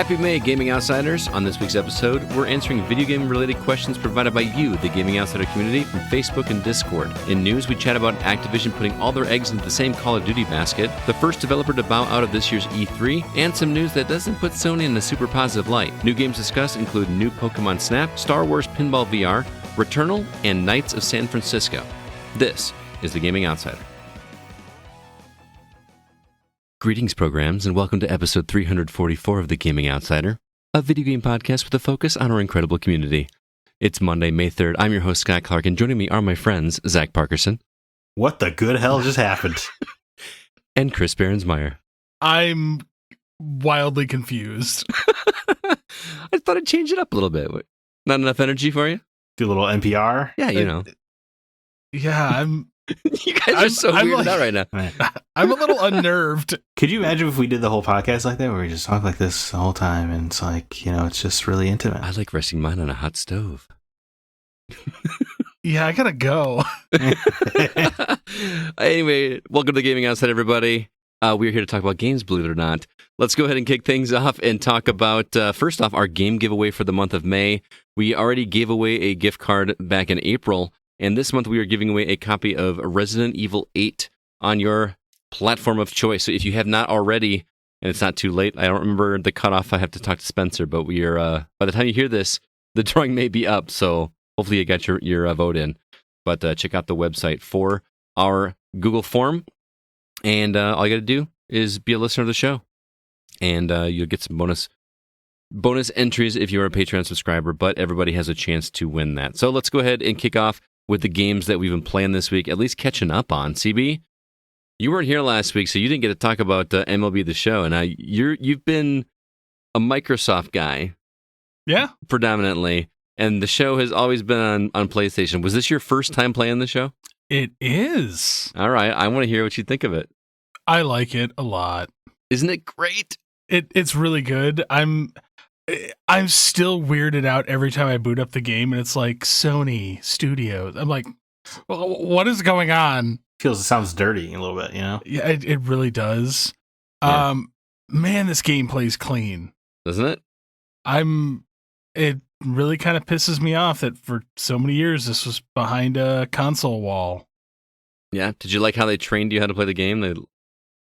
Happy May, Gaming Outsiders. On this week's episode, we're answering video game-related questions provided by you, the Gaming Outsider community, from Facebook and Discord. In news, we chat about Activision putting all their eggs into the same Call of Duty basket, the first developer to bow out of this year's E3, and some news that doesn't put Sony in a super positive light. New games discussed include new Pokemon Snap, Star Wars Pinball VR, Returnal, and Knights of San Francisco. This is the Gaming Outsider. Greetings, programs, and welcome to episode 344 of The Gaming Outsider, a video game podcast with a focus on our incredible community. It's Monday, May 3rd. I'm your host, Scott Clark, and joining me are my friends, Zack Parkerson. What the good hell just happened? And Chris Behrensmeyer. I'm wildly confused. I thought I'd change it up a little bit. Not enough energy for you? Do a little NPR? Yeah, you know. Yeah, You guys are so weirded out right now. I'm a little unnerved. Could you imagine if we did the whole podcast like that, where we just talk like this the whole time, and it's like, you know, it's just really intimate? I like resting mine on a hot stove. Yeah, I gotta go. Anyway, welcome to the Gaming Outside, everybody. We're here to talk about games, believe it or not. Let's go ahead and kick things off and talk about, first off, our game giveaway for the month of May. We already gave away a gift card back in April, and this month we are giving away a copy of Resident Evil 8 on your platform of choice. So if you have not already, and it's not too late, I don't remember the cutoff, I have to talk to Spencer, but we are, by the time you hear this, the drawing may be up, so hopefully you got your vote in. But check out the website for our Google form, and all you got to do is be a listener of the show, and you'll get some bonus entries if you're a Patreon subscriber, but everybody has a chance to win that. So let's go ahead and kick off with the games that we've been playing this week, at least catching up on. CB, you weren't here last week, so you didn't get to talk about MLB The Show, and you've been a Microsoft guy, Yeah, predominantly, and the show has always been on PlayStation. Was this your first time playing the show? it is. All right, I want to hear what you think of it. I like it a lot. Isn't it great? It's really good. I'm still weirded out every time I boot up the game, and it's like Sony Studios. I'm like, well, what is going on? It sounds dirty a little bit, you know? Yeah, it really does. Yeah. Man, this game plays clean. Doesn't it? It really kind of pisses me off that for so many years this was behind a console wall. Yeah. Did you like how they trained you how to play the game?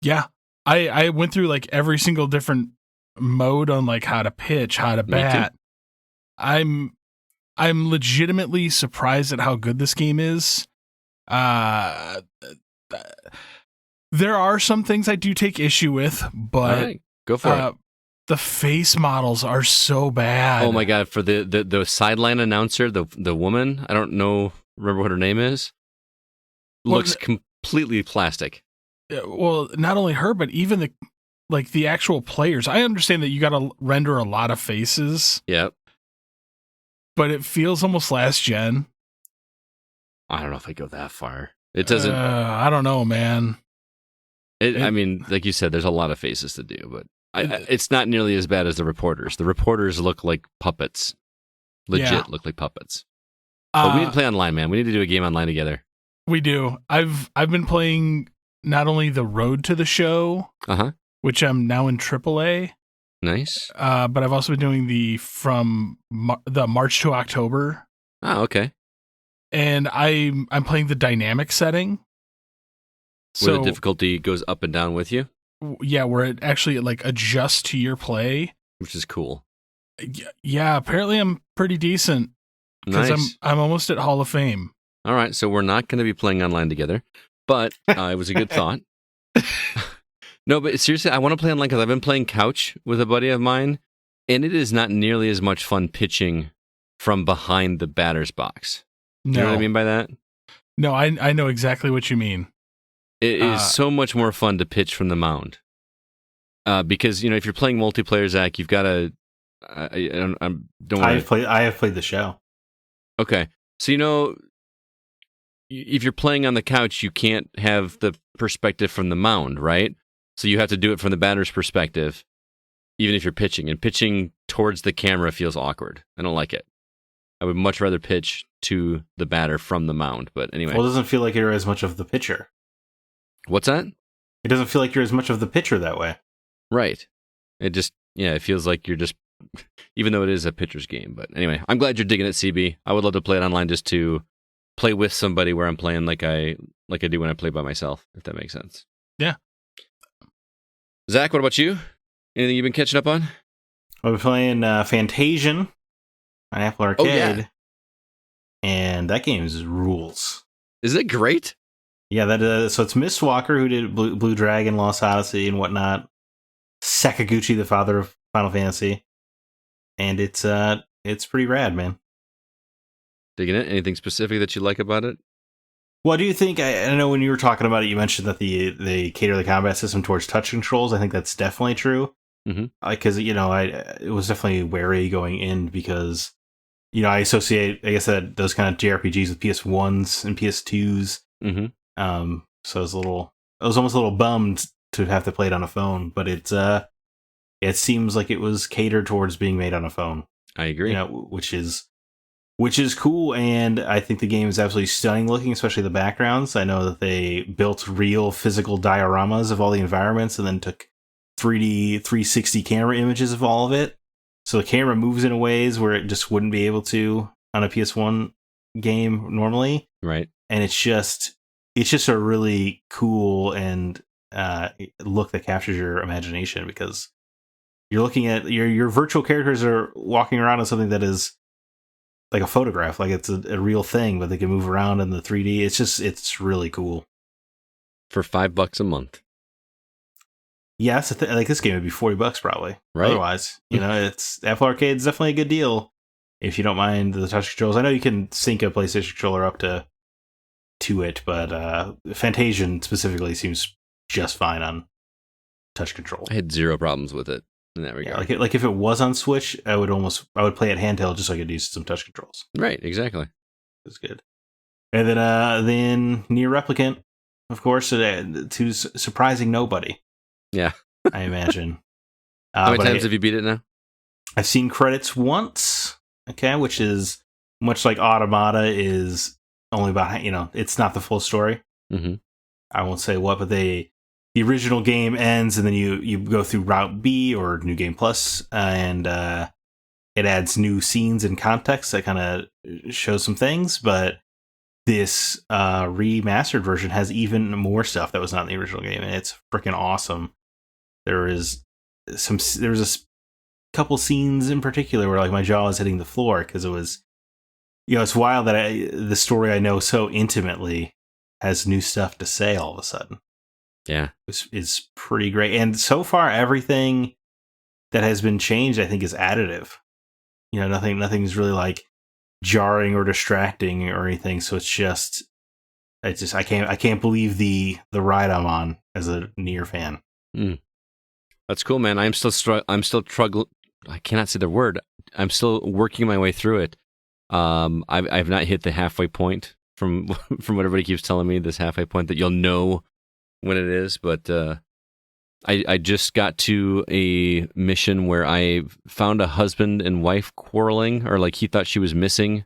Yeah, I went through like every single different mode on like how to pitch, how to bat. I'm legitimately surprised at how good this game is. There are some things I do take issue with, but All right, go for it. The face models are so bad. Oh my god! For the sideline announcer, the woman, I don't remember what her name is. Looks completely plastic. Well, not only her, but even the actual players. I understand that you got to render a lot of faces. Yep. But it feels almost last gen. I don't know if I go that far. It doesn't. I don't know, man. I mean, like you said, there's a lot of faces to do, but it's not nearly as bad as the reporters. The reporters look like puppets. Legit look like puppets. But we need to play online, man. We need to do a game online together. We do. I've been playing not only the Road to the Show, which I'm now in AAA. Nice. But I've also been doing the March to October. Oh, okay. And I'm playing the dynamic setting. Where the difficulty goes up and down with you? Yeah, where it actually like adjusts to your play. Which is cool. Yeah, apparently I'm pretty decent. Because Nice. I'm almost at Hall of Fame. All right, so we're not going to be playing online together, but it was a good thought. No, but seriously, I want to play online because I've been playing couch with a buddy of mine, and it is not nearly as much fun pitching from behind the batter's box. No. You know what I mean by that? No, I know exactly what you mean. It is so much more fun to pitch from the mound. Because, you know, if you're playing multiplayer, Zach, you've got to... I have played the show. Okay. So, you know, if you're playing on the couch, you can't have the perspective from the mound, right? So you have to do it from the batter's perspective, even if you're pitching. And pitching towards the camera feels awkward. I don't like it. I would much rather pitch to the batter from the mound. But anyway. Well, it doesn't feel like you're as much of the pitcher. What's that? It doesn't feel like you're as much of the pitcher that way. Right. It just Yeah, it feels like you're just, even though it is a pitcher's game. But anyway, I'm glad you're digging it, CB. I would love to play it online just to play with somebody where I'm playing like I do when I play by myself, if that makes sense. Yeah. Zach, what about you? Anything you've been catching up on? I've been playing Fantasian on Apple Arcade. Oh, yeah. And that game rules. Is it great? Yeah, so it's Mistwalker, who did Blue Dragon, Lost Odyssey, and whatnot. Sakaguchi, the father of Final Fantasy. And it's pretty rad, man. Digging it? Anything specific that you like about it? Well, do you think, I know when you were talking about it, you mentioned that they cater the combat system towards touch controls. I think that's definitely true. Because, it was definitely wary going in because, I associate, I guess, those kind of JRPGs with PS1s and PS2s. So I was almost a little bummed to have to play it on a phone, but it seems like it was catered towards being made on a phone. I agree. Which is cool, and I think the game is absolutely stunning looking, especially the backgrounds. I know that they built real physical dioramas of all the environments and then took 3D 360 camera images of all of it. So the camera moves in ways where it just wouldn't be able to on a PS1 game normally. Right. And it's just a really cool and look that captures your imagination, because you're looking at your virtual characters are walking around on something that is like a photograph, like it's a real thing, but they can move around in the 3D. It's really cool. For $5 a month. Yes, like this game would be $40 probably. Right. Otherwise, it's Apple Arcade is definitely a good deal if you don't mind the touch controls. I know you can sync a PlayStation controller up to it, but Fantasian specifically seems just fine on touch control. I had zero problems with it in that regard. Yeah, like if it was on Switch, I would play it handheld just so I could use some touch controls. Right, exactly. It's good. And then Nier Replicant, of course, to surprising nobody. Yeah. I imagine. How many times have you beat it now? I've seen credits once, okay, which is much like Automata is only about, it's not the full story. I won't say what, but the original game ends and then you go through Route B or New Game Plus, and it adds new scenes and context that kind of shows some things, but this remastered version has even more stuff that was not in the original game, and it's freaking awesome. There was a couple scenes in particular where like my jaw was hitting the floor because it was, it's wild that the story I know so intimately has new stuff to say all of a sudden. Yeah, is pretty great, and so far everything that has been changed, I think, is additive. Nothing's really like jarring or distracting or anything. So I can't believe the ride I'm on as a Nier fan. That's cool, man. I'm still struggling. I cannot say the word. I'm still working my way through it. I've not hit the halfway point from what everybody keeps telling me. This halfway point that you'll know when it is, but I just got to a mission where I found a husband and wife quarreling, or like he thought she was missing.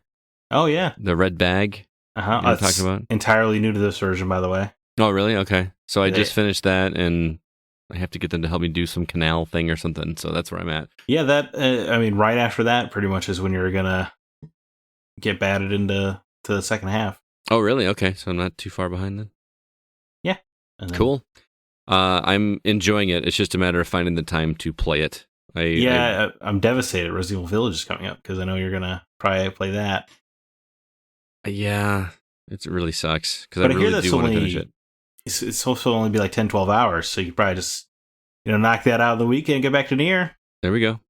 Oh yeah, the red bag. You know what I'm talking about? Entirely new to this version, by the way. Oh really? Okay. So I just finished that, and I have to get them to help me do some canal thing or something. So that's where I'm at. Yeah, that. Right after that, pretty much is when you're gonna get batted into the second half. Oh really? Okay. So I'm not too far behind then. Yeah. Cool. I'm enjoying it. It's just a matter of finding the time to play it. I'm devastated. Resident Evil Village is coming up because I know you're gonna probably play that. Yeah, it really sucks because I really do want to finish it. It's supposed to only be like 10, 12 hours, so you could probably just knock that out of the weekend and get back to Nier. There we go.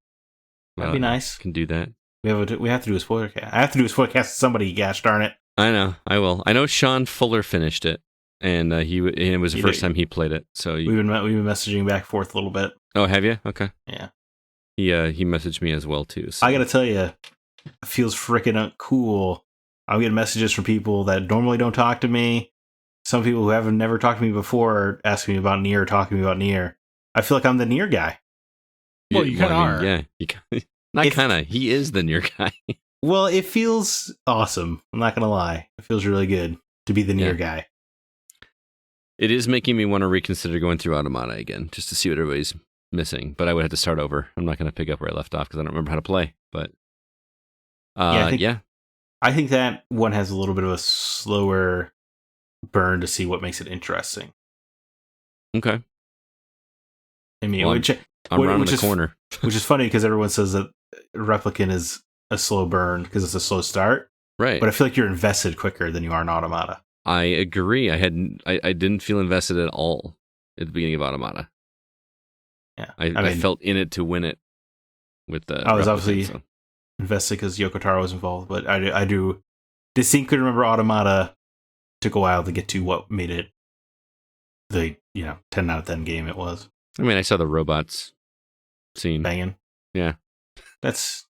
That'd be nice. Can do that. We have to do a spoiler cast. I have to do a spoiler cast with somebody. Gosh darn it! I know. I will. I know Sean Fuller finished it. And it was the first time he played it. So we've been messaging back and forth a little bit. Oh, have you? Okay. Yeah. He messaged me as well too. So. I got to tell you, it feels freaking cool. I'm getting messages from people that normally don't talk to me. Some people who haven't never talked to me before are asking me about Nier, talking to me about Nier. I feel like I'm the Nier guy. Well, you kind of are. Yeah. Not kind of. He is the Nier guy. Well, it feels awesome. I'm not gonna lie. It feels really good to be the Nier guy. It is making me want to reconsider going through Automata again, just to see what everybody's missing, but I would have to start over. I'm not going to pick up where I left off because I don't remember how to play. But I think that one has a little bit of a slower burn to see what makes it interesting. Okay. I mean, well, I'm around the corner. Which is funny because everyone says that Replicant is a slow burn because it's a slow start. Right. But I feel like you're invested quicker than you are in Automata. I agree. I didn't feel invested at all at the beginning of Automata. Yeah. I felt in it to win it with the. I was obviously invested because Yoko Taro was involved, but I do distinctly remember Automata took a while to get to what made it the 10 out of 10 game it was. I mean, I saw the robots scene banging. Yeah, that's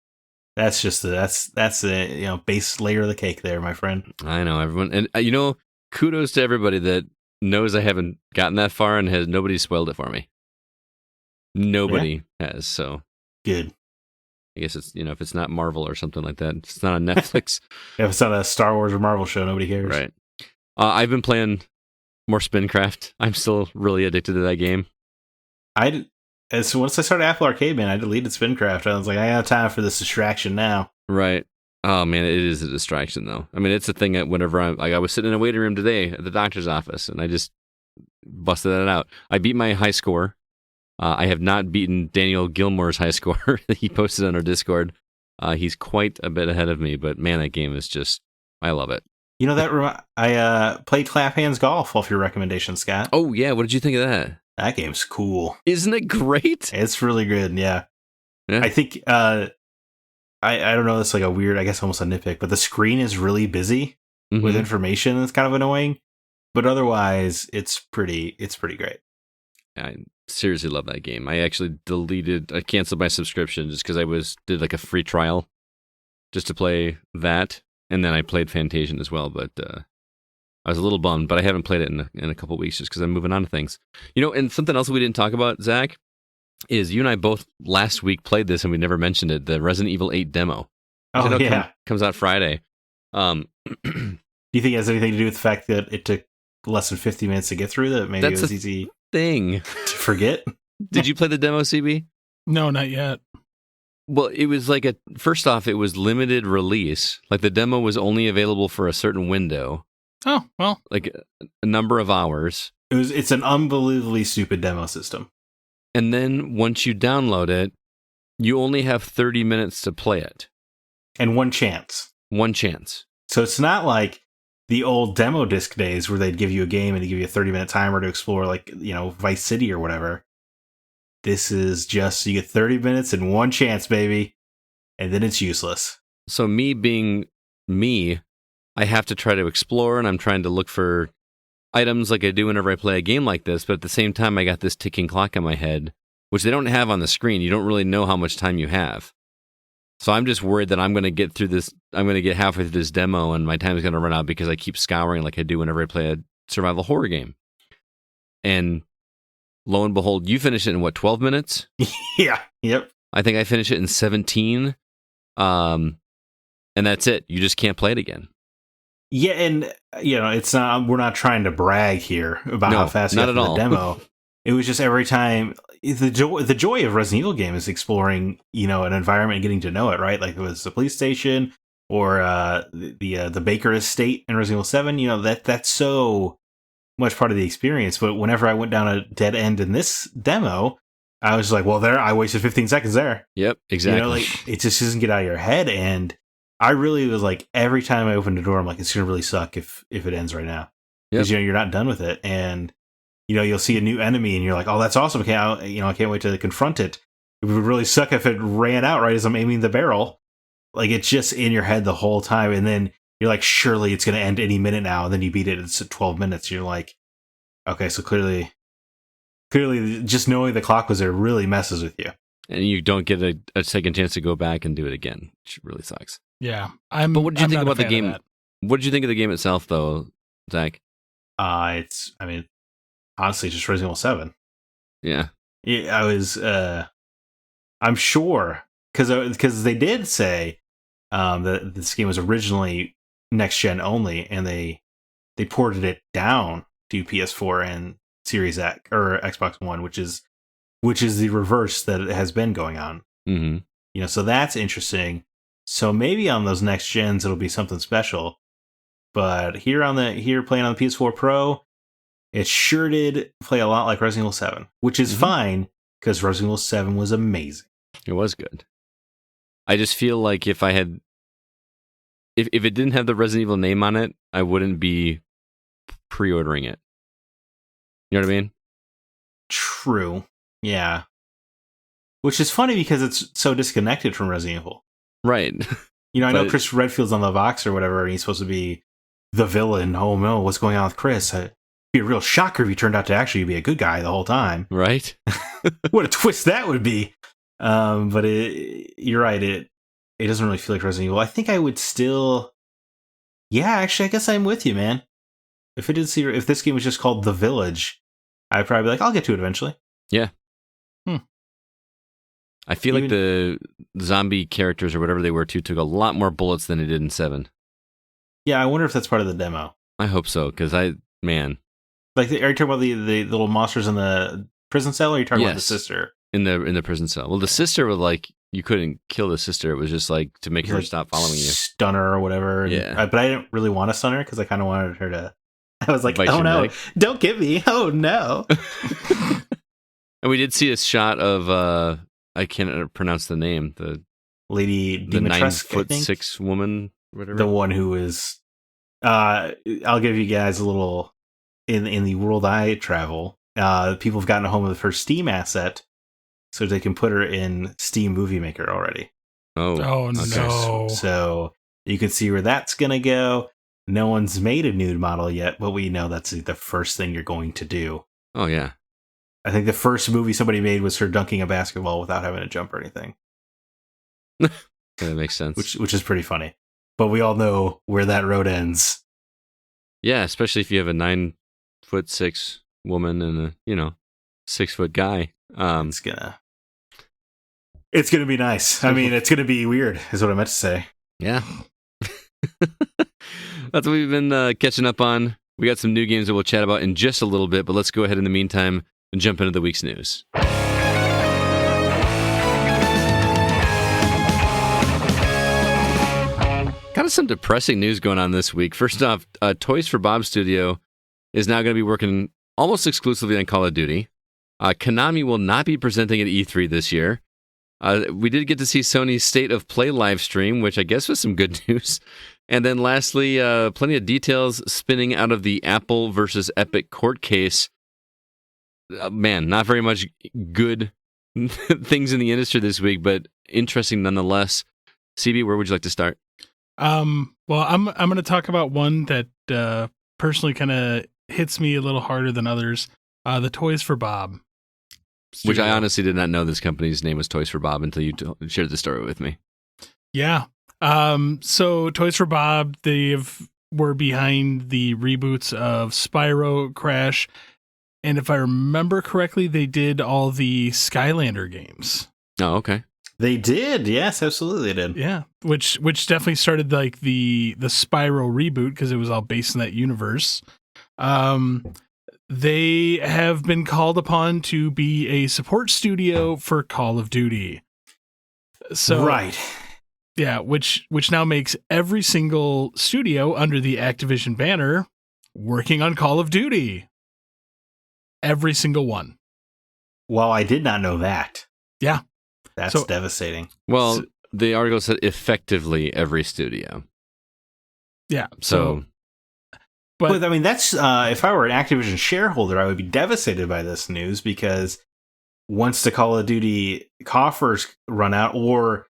just the base layer of the cake there, my friend. I know everyone, and kudos to everybody that knows I haven't gotten that far and nobody's spoiled it for me. Nobody has, so good. I guess it's if it's not Marvel or something like that, it's not on Netflix. If it's not a Star Wars or Marvel show, nobody cares. Right. I've been playing more Spincraft. I'm still really addicted to that game. So once I started Apple Arcade, man, I deleted Spincraft. I was like, I have time for this distraction now. Right. Oh man, it is a distraction though. I mean, it's a thing that whenever I was sitting in a waiting room today at the doctor's office, and I just busted that out. I beat my high score. I have not beaten Daniel Gilmore's high score that he posted on our Discord. He's quite a bit ahead of me, but man, that game is just, I love it. I played Clap Hands Golf off your recommendation, Scott. Oh yeah, what did you think of that? That game's cool. Isn't it great? It's really good, yeah. I think, I don't know, it's like a weird, I guess almost a nitpick, but the screen is really busy with information. It's kind of annoying, but otherwise, it's pretty great. I seriously love that game. I actually I canceled my subscription just because did like a free trial just to play that, and then I played Fantasian as well, but I was a little bummed, but I haven't played it in a couple weeks just because I'm moving on to things. And something else we didn't talk about, Zach, is you and I both last week played this and we never mentioned it, the Resident Evil 8 demo. Oh, yeah. Comes out Friday. Do you think it has anything to do with the fact that it took less than 50 minutes to get through, that maybe it was easy thing to forget? Did you play the demo, CB? No, not yet. Well, it was like first off, it was limited release. Like the demo was only available for a certain window. Oh, well. Like a number of hours. It's an unbelievably stupid demo system. And then once you download it, you only have 30 minutes to play it. And one chance. One chance. So it's not like the old demo disc days where they'd give you a game and they give you a 30-minute timer to explore, like, Vice City or whatever. This is just, you get 30 minutes and one chance, baby. And then it's useless. So me being me, I have to try to explore, and I'm trying to look for items like I do whenever I play a game like this, but at the same time, I got this ticking clock in my head, which they don't have on the screen. You don't really know how much time you have. So I'm just worried that I'm going to get through this, I'm going to get halfway through this demo, and my time is going to run out because I keep scouring like I do whenever I play a survival horror game. And lo and behold, you finish it in 12 minutes? Yeah, yep. I think I finished it in 17, and that's it. You just can't play it again. Yeah, and it's not. We're not trying to brag here about how fast you got through the demo. It was just every time the joy of Resident Evil game is exploring, an environment and getting to know it, right? Like it was the police station or the Baker estate in Resident Evil 7. That's so much part of the experience. But whenever I went down a dead end in this demo, I was like, well, I wasted 15 seconds there. Yep, exactly. It just doesn't get out of your head. And I really was like, every time I opened the door, I'm like, it's going to really suck if it ends right now. Because, you're not done with it. And, you'll see a new enemy and you're like, oh, that's awesome. Okay, I can't wait to confront it. It would really suck if it ran out right as I'm aiming the barrel. Like, it's just in your head the whole time. And then you're like, surely it's going to end any minute now. And then you beat it. It's at 12 minutes. You're like, okay, so clearly just knowing the clock was there really messes with you. And you don't get a second chance to go back and do it again, which really sucks. Yeah. But what did you think about the game? What did you think of the game itself, though, Zach? Honestly, just Resident Evil 7. Yeah. I was, I'm sure, because they did say that this game was originally next-gen only, and they ported it down to PS4 and Series X, or Xbox One, which is which is the reverse that it has been going on. Mm-hmm. So that's interesting. So maybe on those next gens it'll be something special. But here playing on the PS4 Pro, it sure did play a lot like Resident Evil 7, which is fine because Resident Evil 7 was amazing. It was good. I just feel like if it didn't have the Resident Evil name on it, I wouldn't be pre-ordering it. You know what I mean? True. Yeah. Which is funny because it's so disconnected from Resident Evil. Right. I know Chris Redfield's on the box or whatever, and he's supposed to be the villain. Oh no, what's going on with Chris? It'd be a real shocker if he turned out to actually be a good guy the whole time. Right. What a twist that would be. But you're right. It doesn't really feel like Resident Evil. I think I would still. Yeah, actually, I guess I'm with you, man. If this game was just called The Village, I'd probably be like, I'll get to it eventually. Yeah. I feel like the zombie characters or whatever they were too took a lot more bullets than it did in 7. Yeah, I wonder if that's part of the demo. I hope so, because man. Like, are you talking about the little monsters in the prison cell, or are you talking about the sister? In the prison cell. Well, the sister was you couldn't kill the sister. It was just to make her stop following you. Stun her or whatever. Yeah. But I didn't really want to stun her because I kind of wanted her to. I was like, Bite oh no, neck. Don't get me. Oh no. And we did see a shot of, I can't pronounce the name, the Lady the Dimitrescu, 9'6" woman, whatever. The one who is. I'll give you guys a little. In the world I travel, people have gotten a hold of her Steam asset, so they can put her in Steam Movie Maker already. Oh no! So you can see where that's gonna go. No one's made a nude model yet, but we know that's the first thing you're going to do. Oh yeah. I think the first movie somebody made was her dunking a basketball without having to jump or anything. That makes sense. Which is pretty funny. But we all know where that road ends. Yeah, especially if you have a 9'6" woman and a 6' guy. It's gonna be nice. I mean, it's gonna be weird, is what I meant to say. Yeah. That's what we've been catching up on. We got some new games that we'll chat about in just a little bit, but let's go ahead in the meantime and jump into the week's news. Kind of some depressing news going on this week. First off, Toys for Bob Studio is now going to be working almost exclusively on Call of Duty. Konami will not be presenting at E3 this year. We did get to see Sony's State of Play live stream, which I guess was some good news. And then lastly, plenty of details spinning out of the Apple versus Epic court case. Man, not very much good things in the industry this week, but interesting nonetheless. CB, where would you like to start? Well, I'm going to talk about one that personally kind of hits me a little harder than others. The Toys for Bob Studio. Which I honestly did not know this company's name was Toys for Bob until you shared the story with me. Yeah. So Toys for Bob, were behind the reboots of Spyro, Crash, and if I remember correctly, they did all the Skylander games. Oh, okay. They did, yes, absolutely they did. Yeah, which definitely started like the Spyro reboot because it was all based in that universe. They have been called upon to be a support studio for Call of Duty. So right. Yeah, which now makes every single studio under the Activision banner working on Call of Duty. Every single one. Well, I did not know that. Yeah. That's devastating. Well, the article said effectively every studio. Yeah. So but I mean, that's if I were an Activision shareholder, I would be devastated by this news because once the Call of Duty coffers run out or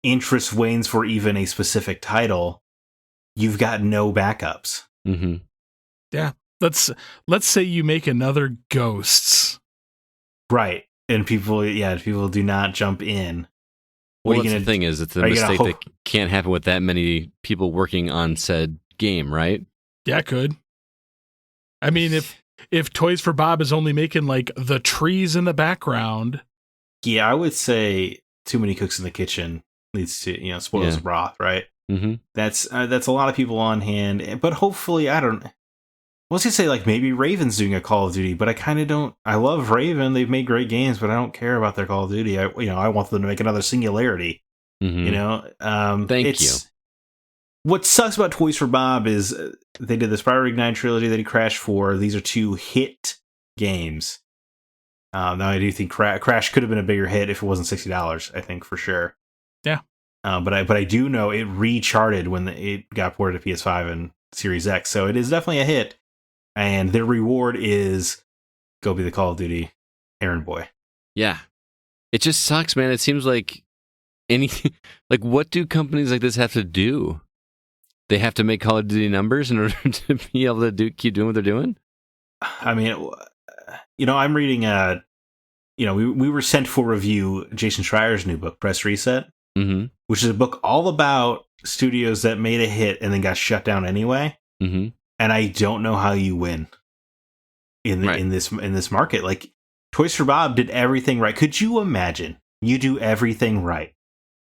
interest wanes for even a specific title, you've got no backups. Mm-hmm. Yeah. Let's say you make another Ghosts. Right. And people do not jump in. Well, that's the thing is, it's a mistake that can't happen with that many people working on said game, right? Yeah, it could. I mean, if Toys for Bob is only making like the trees in the background. Yeah, I would say too many cooks in the kitchen leads to, spoils the broth, right? Mm-hmm. That's a lot of people on hand, but hopefully, was gonna say like maybe Raven's doing a Call of Duty, but I kind of don't. I love Raven; they've made great games, but I don't care about their Call of Duty. I want them to make another Singularity. Thank you. What sucks about Toys for Bob is they did the Spyro Reignited trilogy, they did Crash 4. These are 2 hit games. Now I do think Crash could have been a bigger hit if it wasn't $60. I think for sure. Yeah. But I do know it recharted when it got ported to PS5 and Series X, so it is definitely a hit. And their reward is go be the Call of Duty errand boy. Yeah. It just sucks, man. It seems like what do companies like this have to do? They have to make Call of Duty numbers in order to be able to keep doing what they're doing? I mean, I'm reading, we were sent for review Jason Schreier's new book, Press Reset, which is a book all about studios that made a hit and then got shut down anyway. Mm-hmm. And I don't know how you win in this market. Like, Toys for Bob did everything right. Could you imagine you do everything right?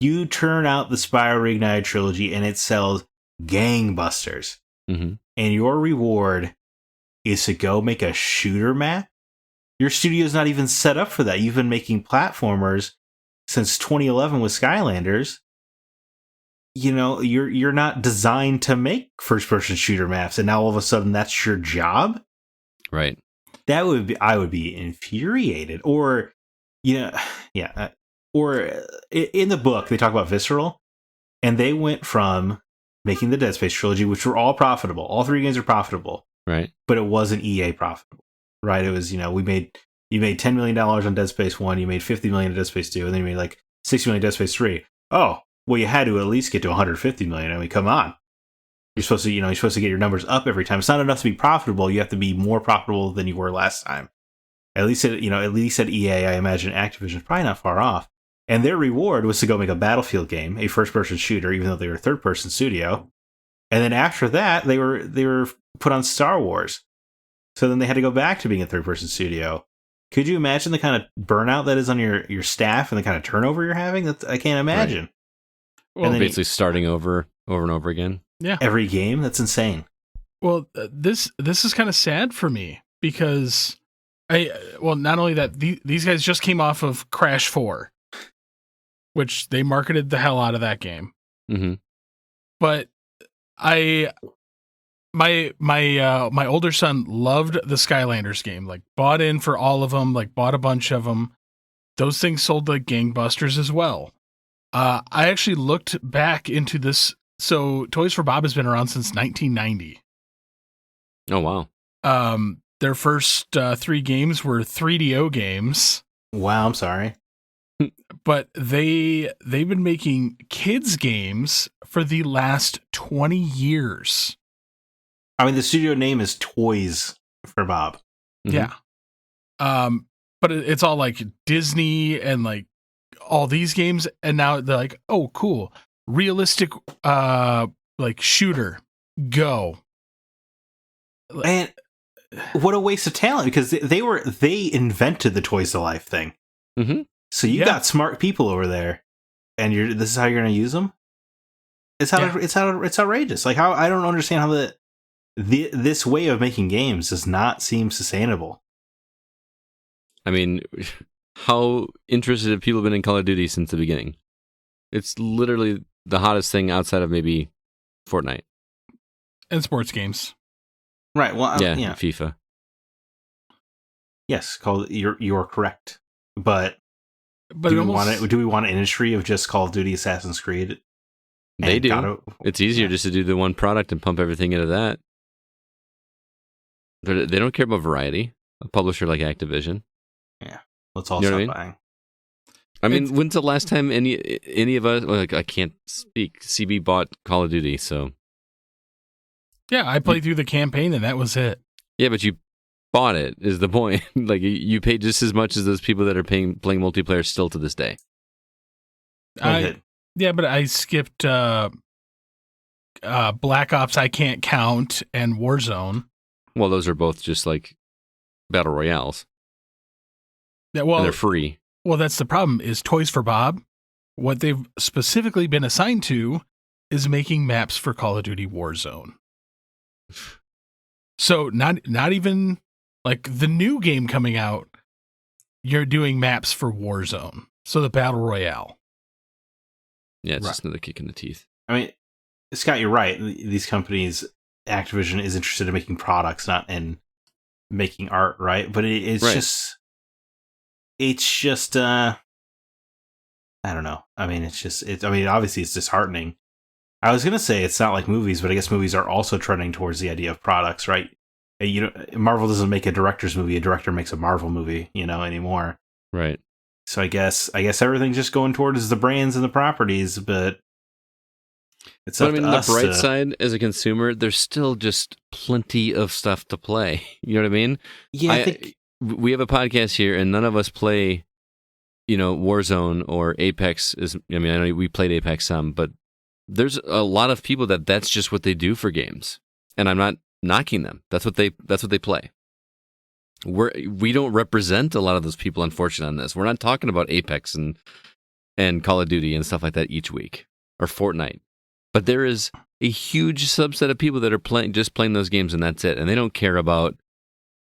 You turn out the Spyro Reignited trilogy and it sells gangbusters. Mm-hmm. And your reward is to go make a shooter map? Your studio's not even set up for that. You've been making platformers since 2011 with Skylanders. You're not designed to make first-person shooter maps, and now all of a sudden that's your job? Right. I would be infuriated. Or, or in the book, they talk about Visceral, and they went from making the Dead Space trilogy, which were all profitable. All 3 games are profitable. Right. But it wasn't EA profitable. Right? It was, you made $10 million on Dead Space 1, you made $50 million on Dead Space 2, and then you made like $60 million on Dead Space 3. Oh, well, you had to at least get to $150 million. I mean, come on. You're supposed to get your numbers up every time. It's not enough to be profitable. You have to be more profitable than you were last time. At least at EA, I imagine Activision's probably not far off. And their reward was to go make a Battlefield game, a first-person shooter, even though they were a third-person studio. And then after that, they were put on Star Wars. So then they had to go back to being a third-person studio. Could you imagine the kind of burnout that is on your staff and the kind of turnover you're having? I can't imagine. Right. Well, and basically starting over and over again. Yeah. Every game? That's insane. Well, this is kind of sad for me because not only that, these guys just came off of Crash 4, which they marketed the hell out of that game. Mm-hmm. But my older son loved the Skylanders game, like bought in for all of them, like bought a bunch of them. Those things sold like gangbusters as well. I actually looked back into this. So Toys for Bob has been around since 1990. Oh, wow. Their first 3 games were 3DO games. Wow, I'm sorry. But they've been making kids games for the last 20 years. I mean, the studio name is Toys for Bob. Mm-hmm. Yeah. But it's all like Disney and like all these games. And now they're like, oh, cool. Realistic, like shooter, go. And what a waste of talent, because they invented the Toys to Life thing. Mm-hmm. So you got smart people over there, and this is how you're going to use them. It's outrageous. Like, how I don't understand how this way of making games does not seem sustainable. I mean, how interested have people been in Call of Duty since the beginning? It's literally the hottest thing outside of maybe Fortnite and sports games. Right. Well, yeah. FIFA. Yes, you're correct. But do we want an industry of just Call of Duty, Assassin's Creed? They do. It's easier just to do the one product and pump everything into that. They don't care about variety. A publisher like Activision. Yeah. Let's all stop buying. I mean, when's the last time any of us? Well, I can't speak. CB bought Call of Duty, so yeah, I played through the campaign and that was it. Yeah, but you bought it. Is the point? Like you paid just as much as those people that are playing multiplayer still to this day. Yeah, but I skipped Black Ops. I Can't Count and Warzone. Well, those are both just like battle royales. Yeah, well, and they're free. Well, that's the problem, is Toys for Bob, what they've specifically been assigned to is making maps for Call of Duty Warzone. So not even like the new game coming out, you're doing maps for Warzone. So the Battle Royale. Yeah, it's just another kick in the teeth. I mean, Scott, you're right. These companies, Activision is interested in making products, not in making art, right? But it's just, I don't know. I mean, obviously it's disheartening. I was going to say it's not like movies, but I guess movies are also trending towards the idea of products, right? Marvel doesn't make a director's movie. A director makes a Marvel movie, anymore. Right. So I guess everything's just going towards the brands and the properties, but it's up to us. The bright side as a consumer, there's still just plenty of stuff to play. You know what I mean? Yeah, I think we have a podcast here, and none of us play, Warzone or Apex. I know we played Apex some, but there's a lot of people that's just what they do for games, and I'm not knocking them. That's what they play. We don't represent a lot of those people, unfortunately, on this. We're not talking about Apex and Call of Duty and stuff like that each week, or Fortnite. But there is a huge subset of people that are playing those games, and that's it. And they don't care about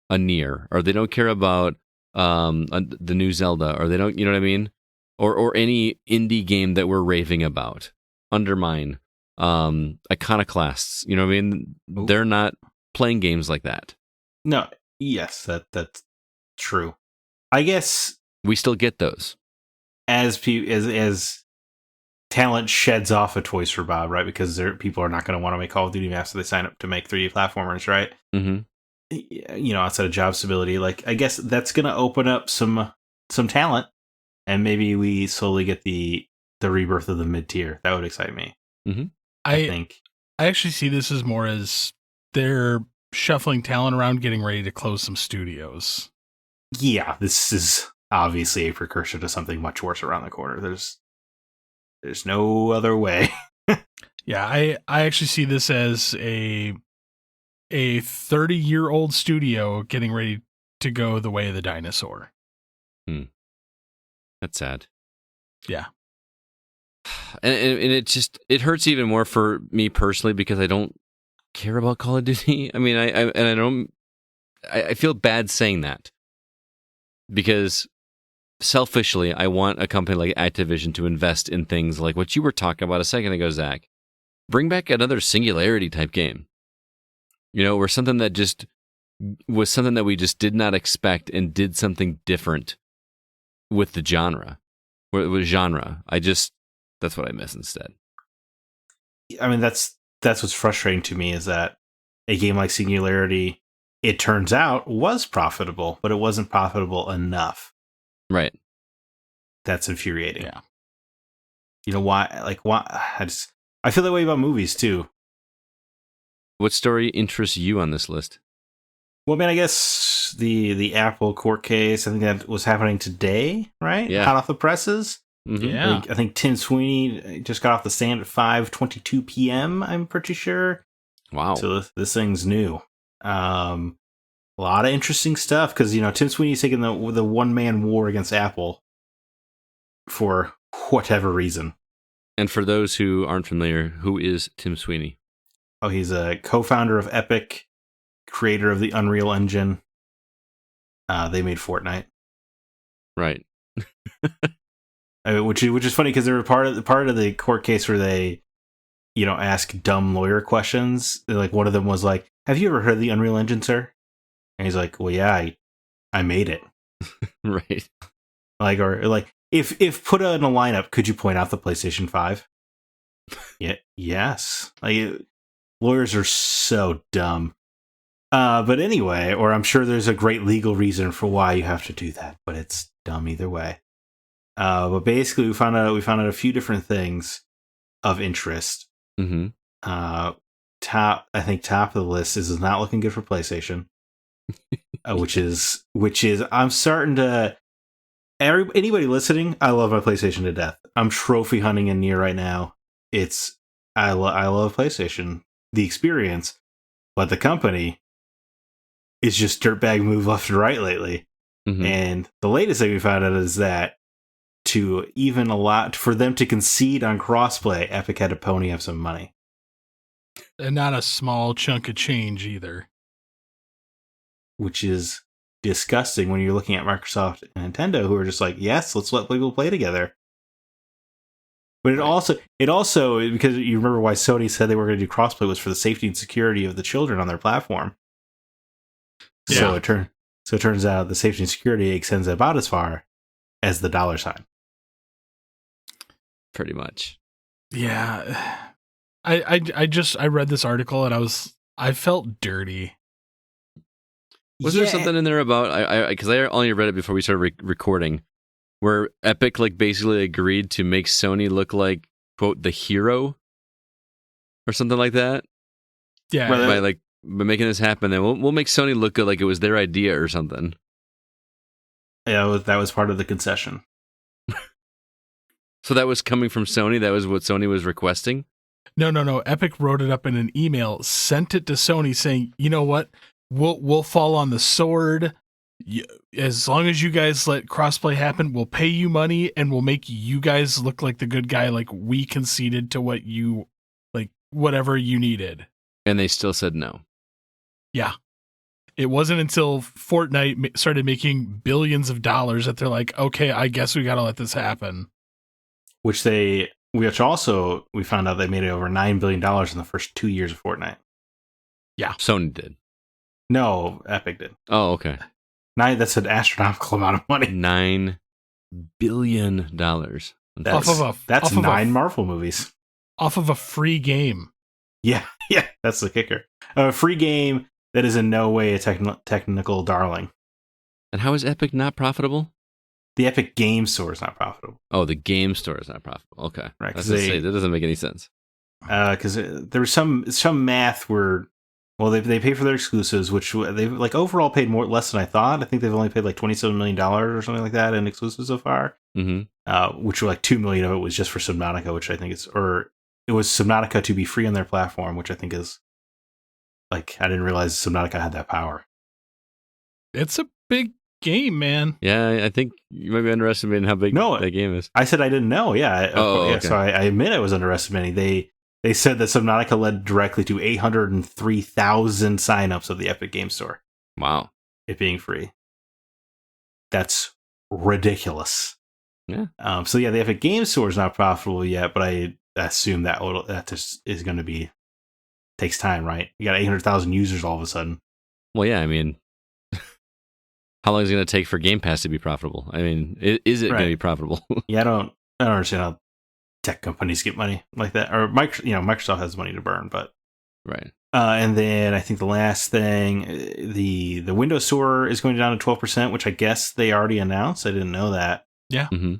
a Nier, or they don't care about the new Zelda, or they don't, you know what I mean? Or any indie game that we're raving about. Undermine, Iconoclasts, you know what I mean? Ooh. They're not playing games like that. No, yes, that's true. I guess we still get those as talent sheds off of Toys for Bob, right? Because people are not going to want to make Call of Duty maps, so they sign up to make 3D platformers, right? Mm-hmm. Outside of job stability, like I guess that's going to open up some talent, and maybe we slowly get the rebirth of the mid tier. That would excite me. Mm-hmm. I think I actually see this as more as they're shuffling talent around, getting ready to close some studios. Yeah, this is obviously a precursor to something much worse around the corner. There's no other way. Yeah, I actually see this as a 30-year-old studio getting ready to go the way of the dinosaur. That's sad. Yeah. And it hurts even more for me personally because I don't care about Call of Duty. I mean, I feel bad saying that because selfishly, I want a company like Activision to invest in things like what you were talking about a second ago, Zach. Bring back another Singularity type game. Or something that just was something that we just did not expect and did something different with the genre. With genre. That's what I miss instead. I mean, that's what's frustrating to me is that a game like Singularity, it turns out, was profitable, but it wasn't profitable enough. Right. That's infuriating. Yeah. You know why? Like, why? I feel that way about movies too. What story interests you on this list? Well, I mean, I guess the Apple court case, I think that was happening today, right? Yeah. Hot off the presses. Mm-hmm. Yeah. I think Tim Sweeney just got off the stand at 5:22 p.m., I'm pretty sure. Wow. So this thing's new. A lot of interesting stuff because, Tim Sweeney's taking the one-man war against Apple for whatever reason. And for those who aren't familiar, who is Tim Sweeney? Oh, he's a co-founder of Epic, creator of the Unreal Engine. They made Fortnite. Right. Which is funny because they were part of the court case where they, ask dumb lawyer questions. Like one of them was like, "Have you ever heard of the Unreal Engine, sir?" And he's like, "Well, yeah, I made it." Right. Like if put in a lineup, could you point out the PlayStation 5? Yeah, yes. Like lawyers are so dumb. But anyway, or I'm sure there's a great legal reason for why you have to do that, but it's dumb either way. But basically, we found out a few different things of interest. Mm-hmm. Top of the list is not looking good for PlayStation, which is I'm starting to. Anybody listening, I love my PlayStation to death. I'm trophy hunting in Nier right now. I love PlayStation, the experience, but the company is just dirtbag move left and right lately. Mm-hmm. And the latest thing we found out is that for them to concede on crossplay, Epic had to pony up some money. And not a small chunk of change either. which is disgusting when you're looking at Microsoft and Nintendo, who are just like, yes, let's let people play together. But it also because you remember why Sony said they were going to do crossplay was for the safety and security of the children on their platform. Yeah. So it turns out the safety and security extends about as far as the $. Pretty much. Yeah. I read this article and I felt dirty. Was there something in there about because I only read it before we started recording, where Epic like basically agreed to make Sony look like, quote, the hero or something like that? Yeah. By making this happen, then we'll make Sony look good, like it was their idea or something. Yeah, that was part of the concession. So that was coming from Sony? That was what Sony was requesting? No. Epic wrote it up in an email, sent it to Sony saying, you know what? We'll fall on the sword. As long as you guys let crossplay happen, we'll pay you money and we'll make you guys look like the good guy, like we conceded to what you, like, whatever you needed. And they still said no. Yeah. It wasn't until Fortnite started making billions of dollars that they're like, okay, I guess we got to let this happen. Which also we found out they made over $9 billion in the first 2 years of Fortnite. Yeah. Sony did. No, Epic did. Oh, okay. That's an astronomical amount of money. $9 billion. That's 9 Marvel movies. Off of a free game. Yeah, that's the kicker. A free game that is in no way a technical darling. And how is Epic not profitable? The Epic Game Store is not profitable. Oh, the Game Store is not profitable. Okay. Right. That doesn't make any sense. Because there was some math where, well, they pay for their exclusives, which they've like overall paid less than I thought. I think they've only paid like $27 million or something like that in exclusives so far. Mm-hmm. Which were like $2 million of it was just for Subnautica, which I think it was Subnautica to be free on their platform, which I think is like, I didn't realize Subnautica had that power. It's a big game, man. Yeah, I think you might be underestimating how big that game is. I said I didn't know. Yeah. Okay. So I admit I was underestimating. They said that Subnautica led directly to 803,000 signups of the Epic Game Store. Wow. It being free. That's ridiculous. Yeah. So yeah, the Epic Game Store is not profitable yet, but I assume that just is going to be, takes time, right? You got 800,000 users all of a sudden. Well, yeah, I mean, how long is it going to take for Game Pass to be profitable? I mean, is it going to be profitable? Yeah, I don't understand how tech companies get money like that, or Microsoft has money to burn, but right. And then I think the last thing, the Windows Store is going down to 12%, which I guess they already announced. I didn't know that. Yeah. Mm-hmm.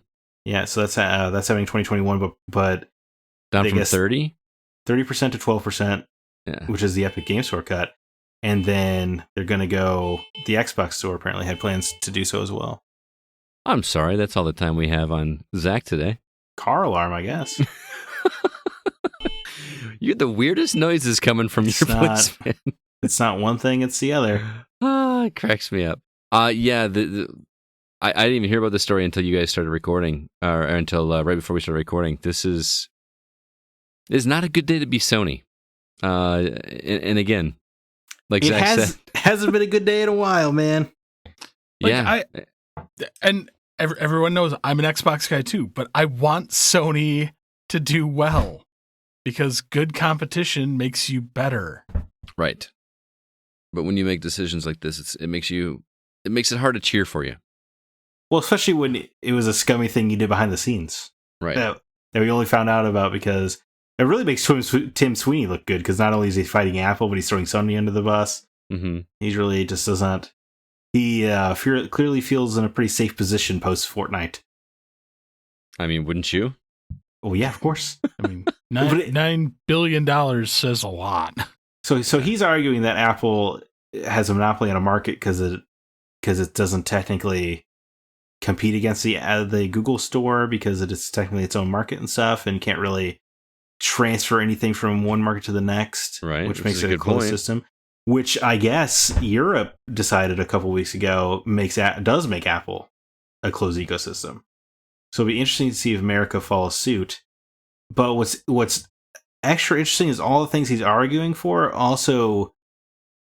Yeah. So that's having 2021, but down from 30% to 12%, which is the Epic Game Store cut. And then they're going to go. The Xbox Store apparently had plans to do so as well. I'm sorry, that's all the time we have on Zack today. Car alarm, I guess. You get the weirdest noises coming from your voice, man. It's not one thing; it's the other. It cracks me up. Yeah. I didn't even hear about this story until you guys started recording, or until right before we started recording. This is not a good day to be Sony. And again, like Zack said, hasn't been a good day in a while, man. Like and everyone knows I'm an Xbox guy too, but I want Sony to do well because good competition makes you better. Right. But when you make decisions like this, it makes it hard to cheer for you. Well, especially when it was a scummy thing you did behind the scenes. Right. That we only found out about because it really makes Tim Sweeney look good because not only is he fighting Apple, but he's throwing Sony under the bus. Mm-hmm. He really just doesn't. He clearly feels in a pretty safe position post Fortnite. I mean, wouldn't you? Oh yeah, of course. I mean, $9 billion says a lot. So he's arguing that Apple has a monopoly on a market because it doesn't technically compete against the Google Store because it is technically its own market and stuff, and can't really transfer anything from one market to the next, right? Which makes it a closed system. Which I guess Europe decided a couple weeks ago does make Apple a closed ecosystem. So it'll be interesting to see if America follows suit. But what's extra interesting is all the things he's arguing for also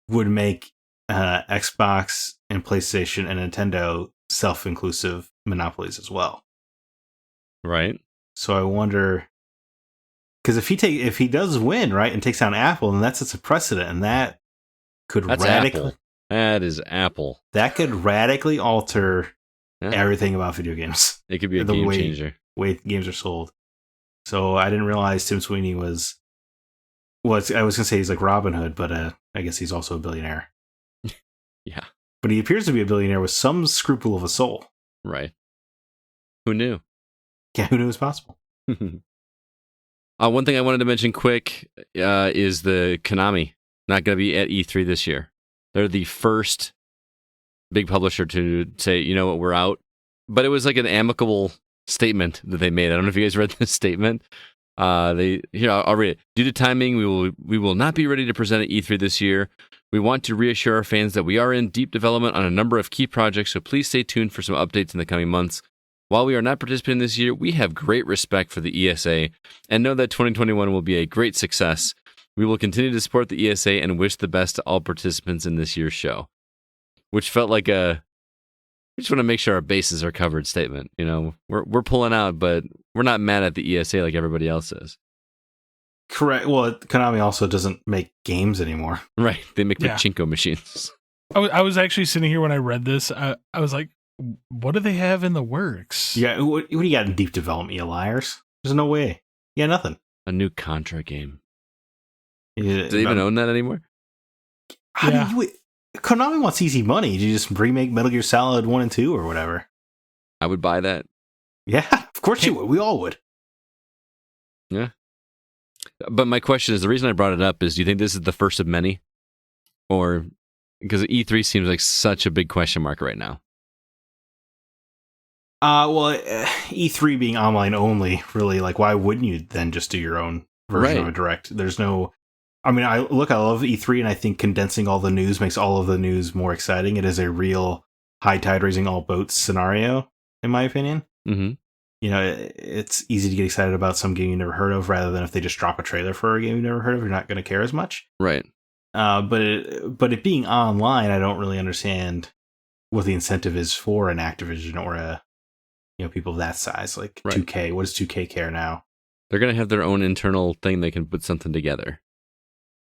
would make Xbox and PlayStation and Nintendo self-inclusive monopolies as well. Right. So I wonder, because if he does win, right, and takes down Apple, then that sets a precedent, and that could Apple. That is Apple. That could radically alter everything about video games. It could be a game changer. Way games are sold. So I didn't realize Tim Sweeney was. Well, I was gonna say he's like Robin Hood, but I guess he's also a billionaire. Yeah. But he appears to be a billionaire with some scruple of a soul. Right. Who knew? Yeah, who knew it was possible? One thing I wanted to mention quick is the Konami not going to be at E3 this year. They're the first big publisher to say, you know what, we're out. But it was like an amicable statement that they made. I don't know if you guys read this statement. I'll read it. Due to timing, we will not be ready to present at E3 this year. We want to reassure our fans that we are in deep development on a number of key projects, so please stay tuned for some updates in the coming months. While we are not participating this year, we have great respect for the ESA and know that 2021 will be a great success. We will continue to support the ESA and wish the best to all participants in this year's show. Which felt like we just want to make sure our bases are covered statement. You know, we're pulling out, but we're not mad at the ESA like everybody else is. Correct. Well, Konami also doesn't make games anymore. Right. They make pachinko machines. I was actually sitting here when I read this. I was like, what do they have in the works? Yeah, what do you got in deep development, you liars? There's no way. Yeah, nothing. A new Contra game. Do they even own that anymore? Konami wants easy money. Do you just remake Metal Gear Solid 1 and 2 or whatever? I would buy that. Yeah, of course you would. We all would. Yeah. But my question is, the reason I brought it up is, do you think this is the first of many? Or, because E3 seems like such a big question mark right now. E3 being online only, really, like, why wouldn't you then just do your own version of a direct? There's no... I mean, I love E3, and I think condensing all the news makes all of the news more exciting. It is a real high tide raising all boats scenario, in my opinion. Mm-hmm. You know, it's easy to get excited about some game you never heard of, rather than if they just drop a trailer for a game you never heard of, you're not going to care as much. Right. But it being online, I don't really understand what the incentive is for an Activision or a, people of that size, like 2K. What does 2K care now? They're going to have their own internal thing they can put something together.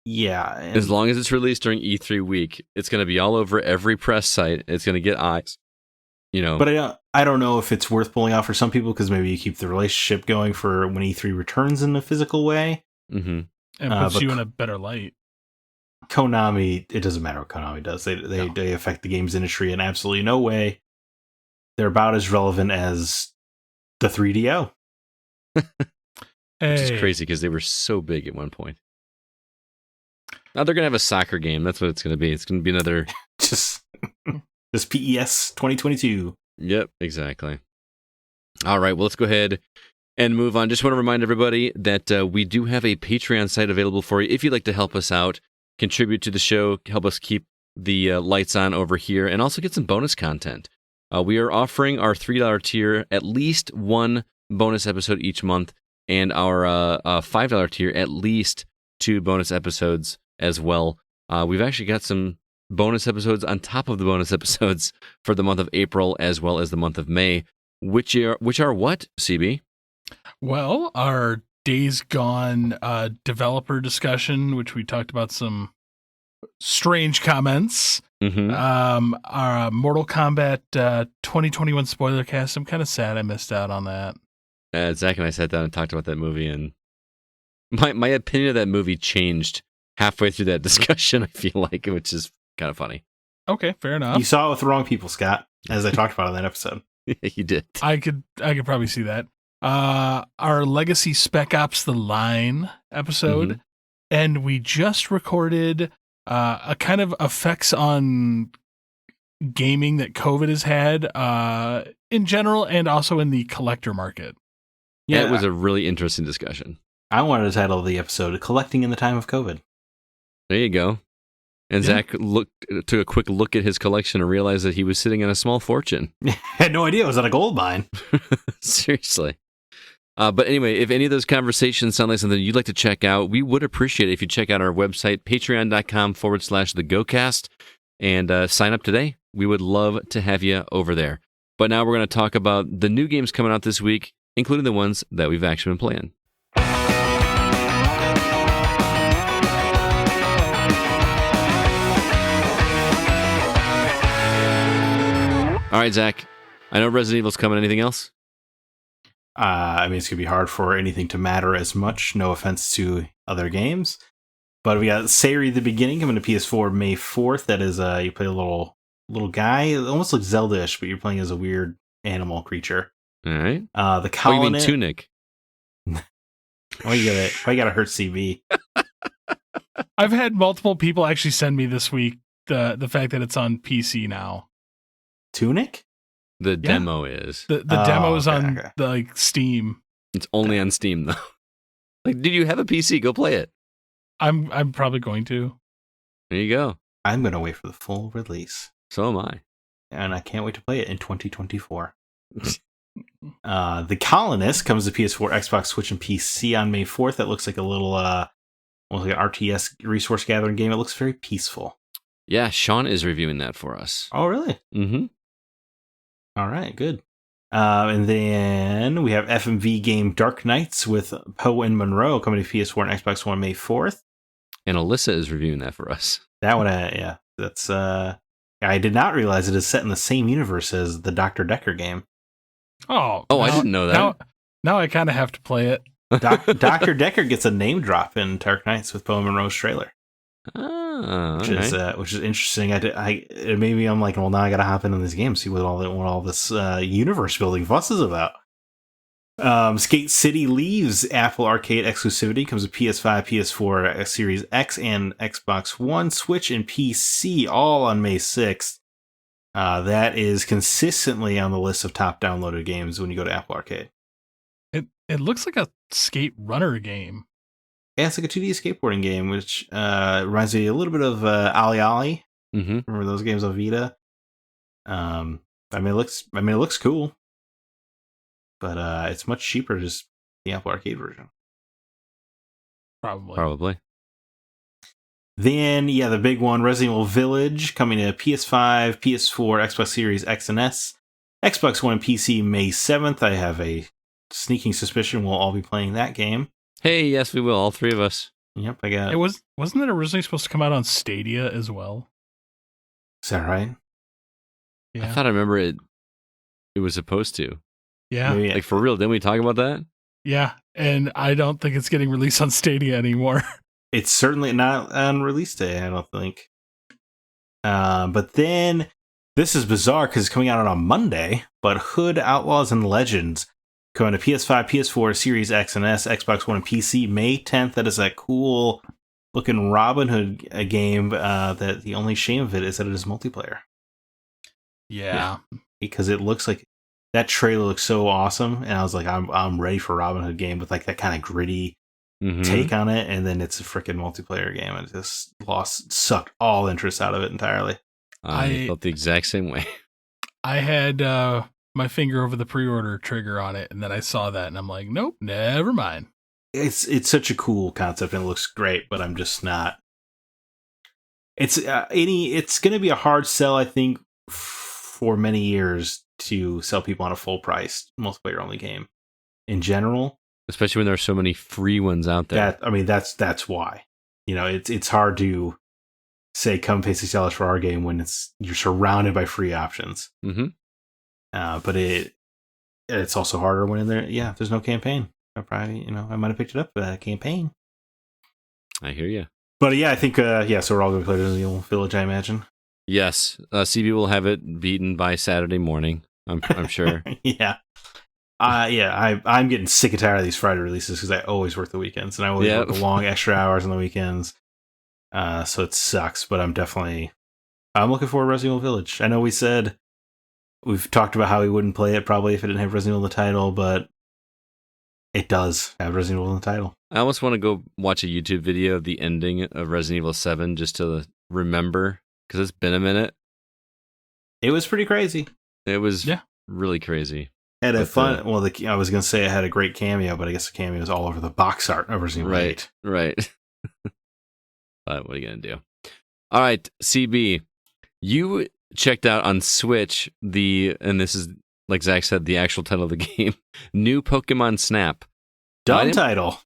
Yeah. As long as it's released during E3 week, it's going to be all over every press site. It's going to get eyes. But I don't know if it's worth pulling out for some people, because maybe you keep the relationship going for when E3 returns in a physical way. Mm-hmm. And puts you in a better light. Konami, it doesn't matter what Konami does. They affect the games industry in absolutely no way. They're about as relevant as the 3DO. Which is crazy because they were so big at one point. Now they're going to have a soccer game. That's what it's going to be. It's going to be another... just PES 2022. Yep, exactly. All right, well, let's go ahead and move on. Just want to remind everybody that we do have a Patreon site available for you. If you'd like to help us out, contribute to the show, help us keep the lights on over here, and also get some bonus content. We are offering our $3 tier at least one bonus episode each month, and our $5 tier at least 2 bonus episodes as well. We've actually got some bonus episodes on top of the bonus episodes for the month of April as well as the month of May, which are what, CB? Well, our Days Gone developer discussion, which we talked about some strange comments. Mm-hmm. Our Mortal Kombat 2021 spoiler cast. I'm kind of sad I missed out on that. Zack and I sat down and talked about that movie, and my opinion of that movie changed halfway through that discussion, I feel like, which is kind of funny. Okay, fair enough. You saw it with the wrong people, Scott, as I talked about in that episode. Yeah, you did. I could probably see that. Our Legacy Spec Ops The Line episode, and we just recorded a kind of effects on gaming that COVID has had in general and also in the collector market. Yeah, it was a really interesting discussion. I wanted to title the episode "Collecting in the Time of COVID." There you go. And Zack took a quick look at his collection and realized that he was sitting on a small fortune. I had no idea it was at a gold mine. Seriously. But anyway, if any of those conversations sound like something you'd like to check out, we would appreciate it if you check out our website, patreon.com/thegocast. and sign up today. We would love to have you over there. But now we're going to talk about the new games coming out this week, including the ones that we've actually been playing. All right, Zach. I know Resident Evil's coming. Anything else? I mean, it's going to be hard for anything to matter as much. No offense to other games. But we got Sayori the Beginning coming to PS4 May 4th. That is, you play a little guy. It almost looks Zelda-ish, but you're playing as a weird animal creature. All right. The Colony. Oh, you mean Tunic? Why you gotta hurt CB? I've had multiple people actually send me this week the fact that it's on PC now. Tunic? The demo is. The demo is on the Steam. It's only on Steam though. Like, did you have a PC? Go play it. I'm probably going to. There you go. I'm gonna wait for the full release. So am I. And I can't wait to play it in 2024. The Colonist comes to PS4, Xbox, Switch, and PC on May 4th. That looks like a little like an RTS resource gathering game. It looks very peaceful. Yeah, Sean is reviewing that for us. Oh, really? Mm-hmm. All right, good. And then we have FMV game Dark Knights with Poe and Monroe coming to PS4 and Xbox One May 4th. And Alyssa is reviewing that for us. That one, yeah. That's, I did not realize it is set in the same universe as the Dr. Decker game. Oh, I didn't know that. Now I kind of have to play it. Dr. Decker gets a name drop in Dark Knights with Poe and Monroe's trailer. Which is interesting. Maybe I'm like, well, now I got to hop into this game, see what all this universe building fuss is about. Skate City leaves Apple Arcade exclusivity, comes to PS5, PS4, Series X, and Xbox One, Switch, and PC, all on May 6th. That is consistently on the list of top downloaded games when you go to Apple Arcade. It looks like a skate runner game. Yeah, it's like a 2D skateboarding game, which reminds me a little bit of Ollie Ollie. Mm-hmm. Remember those games on Vita? It looks cool, but it's much cheaper just the Apple Arcade version. Probably. Then, the big one, Resident Evil Village, coming to PS5, PS4, Xbox Series X and S, Xbox One, and PC May 7th. I have a sneaking suspicion we'll all be playing that game. Hey, yes, we will. All three of us. Yep, I got it. Wasn't it originally supposed to come out on Stadia as well? Is that right? Yeah. I thought I remember it was supposed to. Yeah. Maybe, like, for real, didn't we talk about that? Yeah, and I don't think it's getting released on Stadia anymore. It's certainly not on release day, I don't think. But then, this is bizarre because it's coming out on a Monday, but Hood, Outlaws, and Legends coming to PS5, PS4, Series X and S, Xbox One, and PC May 10th. That is that cool looking Robin Hood game that the only shame of it is that it is multiplayer. Yeah. Because it looks like that trailer looks so awesome, and I was like, I'm ready for a Robin Hood game with like that kind of gritty take on it, and then it's a freaking multiplayer game, and just sucked all interest out of it entirely. I felt the exact same way. I had my finger over the pre-order trigger on it, and then I saw that, and I'm like, nope, never mind. It's such a cool concept, and it looks great, but I'm just not. It's going to be a hard sell, I think, for many years to sell people on a full price multiplayer only game in general. Especially when there are so many free ones out there. That's why. It's hard to say come pay $60 for our game when you're surrounded by free options. Mm-hmm. But it's also harder when there's no campaign. I might have picked it up for that campaign. I hear you. But I think so we're all going to play Resident Evil Village, I imagine. Yes, CB will have it beaten by Saturday morning. I'm sure. Yeah. I'm getting sick and tired of these Friday releases because I always work the weekends and I always work the long extra hours on the weekends. So it sucks, but I'm looking forward to Resident Evil Village. I know we've talked about how we wouldn't play it probably if it didn't have Resident Evil in the title, but it does have Resident Evil in the title. I almost want to go watch a YouTube video of the ending of Resident Evil 7 just to remember, because it's been a minute. It was pretty crazy. It was really crazy. Had a fun. I was going to say it had a great cameo, but I guess the cameo is all over the box art of Resident Evil 8. Right. But what are you going to do? All right, CB. You checked out on Switch and this is, like Zach said, the actual title of the game, New Pokemon Snap. Dumb title.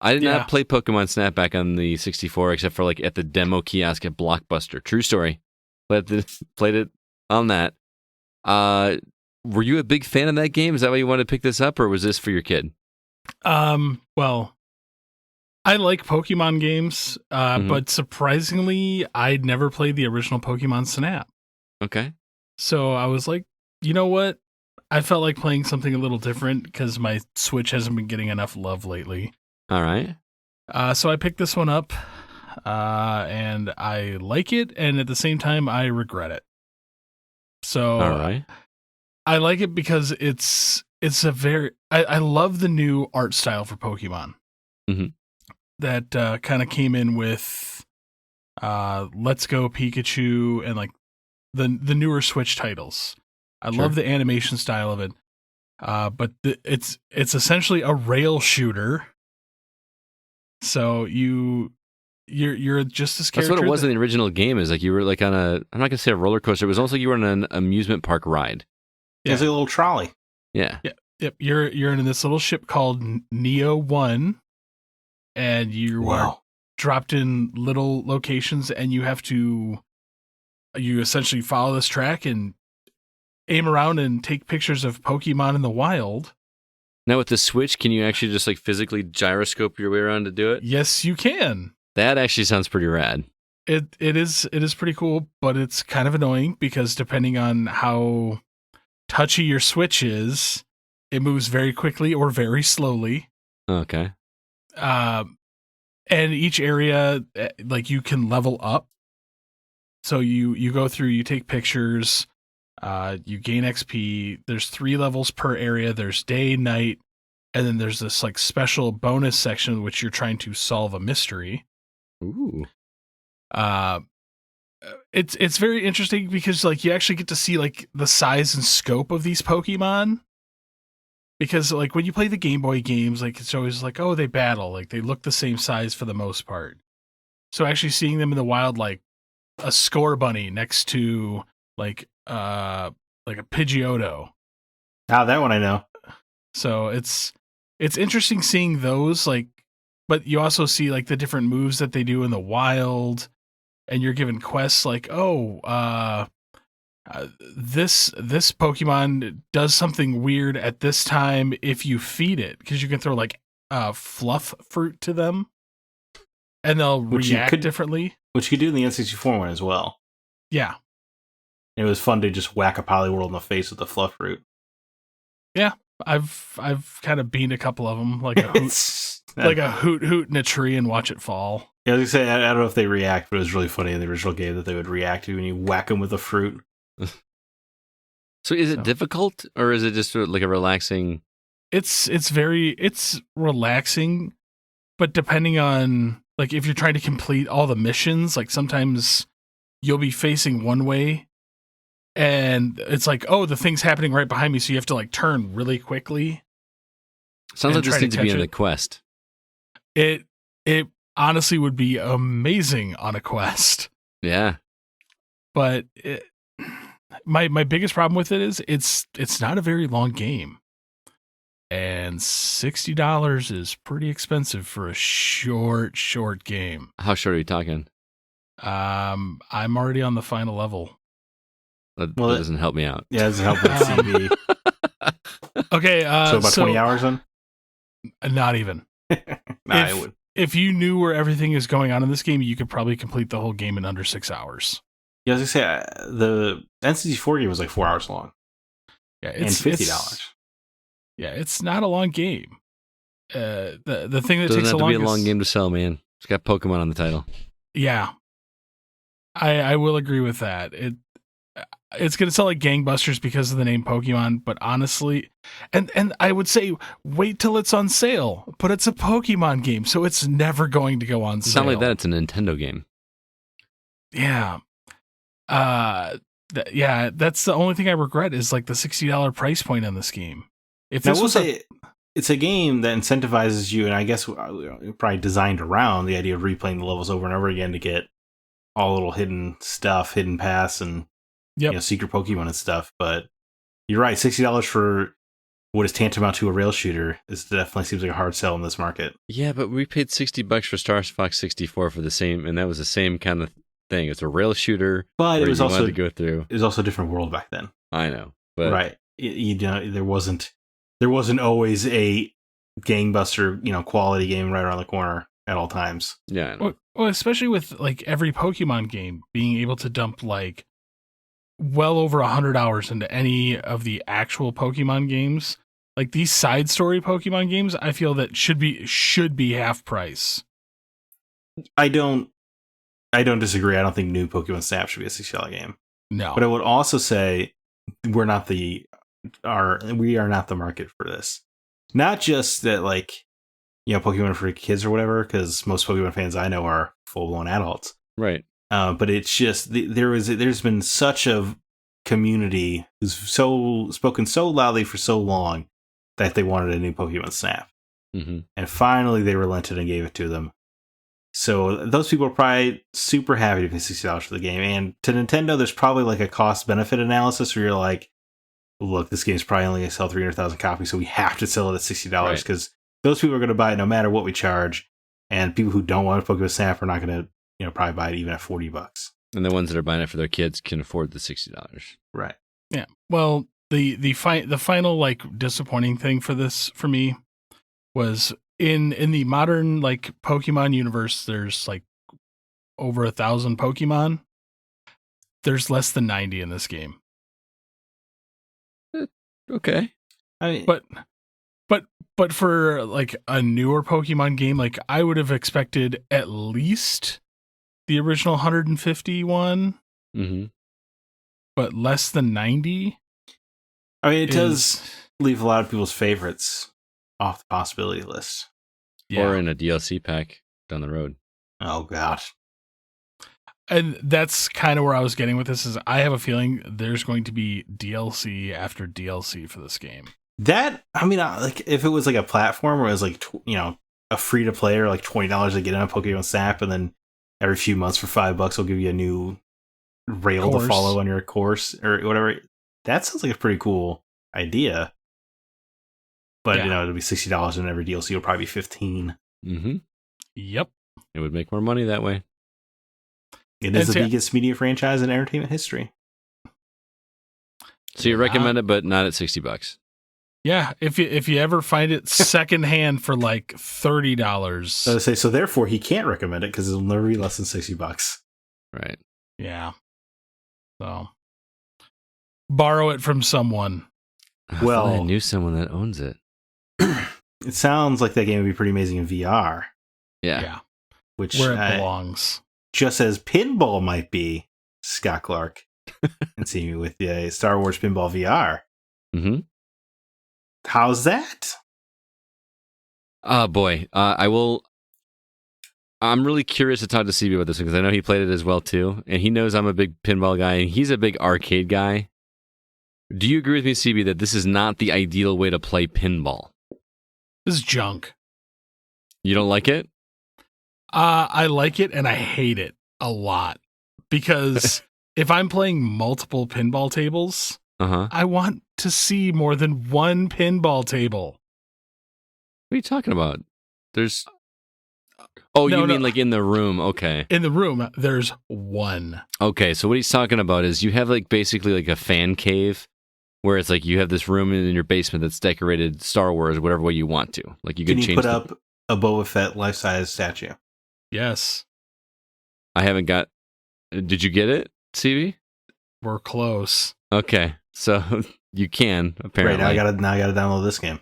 I did not play Pokemon Snap back on the 64, except for like at the demo kiosk at Blockbuster. True story. Played it on that. Were you a big fan of that game? Is that why you wanted to pick this up, or was this for your kid? Well, I like Pokemon games, but surprisingly, I'd never played the original Pokemon Snap. Okay. So I was like, you know what? I felt like playing something a little different because my Switch hasn't been getting enough love lately. All right. So I picked this one up, and I like it, and at the same time, I regret it. So all right. I like it because it's a very... I love the new art style for Pokemon. Mm-hmm. That kind of came in with Let's Go Pikachu and like the newer Switch titles. I love the animation style of it, but it's essentially a rail shooter. So you're just this character. That's what it was in the original game. Is like you were like on a, I'm not gonna say a roller coaster. It was almost like you were on an amusement park ride. Yeah. It's like a little trolley. Yeah. Yep. You're in this little ship called Neo 1. And you are dropped in little locations, and you essentially follow this track and aim around and take pictures of Pokemon in the wild. Now with the Switch, can you actually just like physically gyroscope your way around to do it? Yes, you can. That actually sounds pretty rad. It is pretty cool, but it's kind of annoying because depending on how touchy your Switch is, it moves very quickly or very slowly. Okay. And each area, like you can level up. So you go through, you take pictures, you gain XP. There's 3 levels per area. There's day, night, and then there's this like special bonus section which you're trying to solve a mystery. Ooh. It's very interesting because like you actually get to see like the size and scope of these Pokemon. Because, like, when you play the Game Boy games, like, it's always like, oh, they battle. Like, they look the same size for the most part. So actually seeing them in the wild, like, a Score Bunny next to, like a Pidgeotto. Ah, that one I know. So it's interesting seeing those, like, but you also see, like, the different moves that they do in the wild. And you're given quests like, this Pokemon does something weird at this time if you feed it, because you can throw like fluff fruit to them and they'll react differently. Which you could do in the N64 one as well. Yeah. It was fun to just whack a Poliwhirl in the face with the fluff fruit. Yeah. I've kind of beamed a couple of them like a hoot, like a hoot in a tree and watch it fall. Yeah, I was gonna say, I don't know if they react, but it was really funny in the original game that they would react to when you whack them with a fruit. So is it difficult, or is it just like a relaxing? It's relaxing, but depending on like if you're trying to complete all the missions, like sometimes you'll be facing one way and it's like, oh, the thing's happening right behind me, so you have to like turn really quickly. Sounds like this needs to be in the quest. It honestly would be amazing on a quest. Yeah. But my biggest problem with it is it's not a very long game. And $60 is pretty expensive for a short game. How short are you talking? I'm already on the final level. That doesn't help me out. Yeah, it doesn't help with CB. Okay, so about 20 hours then? Not even. Nah, it would. If you knew where everything is going on in this game, you could probably complete the whole game in under 6 hours. Yeah, I was gonna say the N64 game was like 4 hours long. Yeah, and $50. Yeah, it's not a long game. The thing that doesn't takes have the to longest, be a long game to sell, man. It's got Pokemon on the title. Yeah, I will agree with that. It's going to sell like gangbusters because of the name Pokemon, but honestly, and I would say wait till it's on sale. But it's a Pokemon game, so it's never going to go on sale. It's not like that. It's a Nintendo game. Yeah. Yeah, that's the only thing I regret is like the $60 price point on this game. If this was it's a game that incentivizes you, and I guess probably designed around the idea of replaying the levels over and over again to get all little hidden stuff, hidden paths, and secret Pokemon and stuff. But you're right, $60 for what is tantamount to a rail shooter definitely seems like a hard sell in this market. Yeah, but we paid $60 for Star Fox 64 for the same, and that was the same kind of thing. It's a rail shooter, but it was also to go through. It was also a different world back then. I know, but right, there wasn't always a gangbuster, quality game right around the corner at all times. Yeah, I know. Well, especially with like every Pokemon game being able to dump like well over 100 hours into any of the actual Pokemon games. Like these side story Pokemon games, I feel that should be half price. I don't disagree. I don't think new Pokemon Snap should be a $60 game. No. But I would also say we are not the market for this. Not just that, like, Pokemon for kids or whatever, because most Pokemon fans I know are full-blown adults. Right. But it's just there's been such a community who's spoken so loudly for so long that they wanted a new Pokemon Snap. Mm-hmm. And finally they relented and gave it to them. So those people are probably super happy to pay $60 for the game. And to Nintendo, there's probably like a cost-benefit analysis where you're like, look, this game's probably only going to sell 300,000 copies, so we have to sell it at $60 because those people are going to buy it no matter what we charge. And people who don't want a Pokemon Snap are not going to probably buy it even at $40. And the ones that are buying it for their kids can afford the $60. Right. Yeah. Well, the final like disappointing thing for me was in the modern like Pokemon universe, there's like over 1,000 Pokemon. There's less than 90 in this game. Okay. I mean, but for like a newer Pokemon game, like I would have expected at least the original 151, but less than 90. I mean, it does leave a lot of people's favorites off the possibility list. Yeah. Or in a DLC pack down the road. Oh, gosh. And that's kind of where I was getting with this is I have a feeling there's going to be DLC after DLC for this game. That, I mean, like if it was like a platform where it was like, a free-to-play or like $20 to get in a Pokemon Snap, and then every few months for $5 will give you a new rail to follow on your course or whatever. That sounds like a pretty cool idea. But, it'll be $60 and every DLC will probably be $15. Mm-hmm. Yep. It would make more money that way. It is the biggest media franchise in entertainment history. So you recommend it, but not at $60. Yeah, if you ever find it secondhand for like $30. So therefore he can't recommend it because it'll never be less than $60. Right. Yeah. So borrow it from someone. Well, I knew someone that owns it. It sounds like that game would be pretty amazing in VR. Yeah. Which where it belongs. Just as Pinball might be, Scott Clark. And see me with the Star Wars Pinball VR. Mm-hmm. How's that? Oh, boy. I'm really curious to talk to CB about this because I know he played it as well, too. And he knows I'm a big pinball guy, and he's a big arcade guy. Do you agree with me, CB, that this is not the ideal way to play pinball? This is junk. You don't like it? I like it, and I hate it a lot. Because if I'm playing multiple pinball tables, I want to see more than one pinball table. What are you talking about? There's... Oh, you mean like in the room? Okay. In the room, there's one. Okay, so what he's talking about is you have like basically like a fan cave where it's like you have this room in your basement that's decorated Star Wars, whatever way you want to. Like you can change. Put up a Boba Fett life-size statue? Yes. I haven't got... Did you get it, CB? We're close. Okay, so you can, apparently. Right, now I gotta download this game.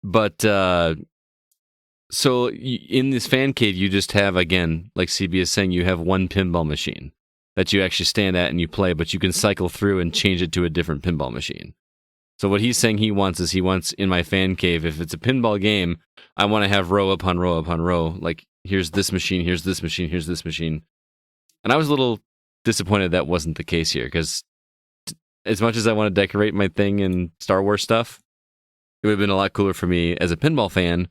But, so in this fan cave, you just have, again, like CB is saying, you have one pinball machine that you actually stand at and you play, but you can cycle through and change it to a different pinball machine. So what he's saying he wants in my fan cave, if it's a pinball game, I want to have row upon row upon row. Like, here's this machine, here's this machine, here's this machine. And I was a little disappointed that wasn't the case here, because as much as I want to decorate my thing in Star Wars stuff, it would have been a lot cooler for me as a pinball fan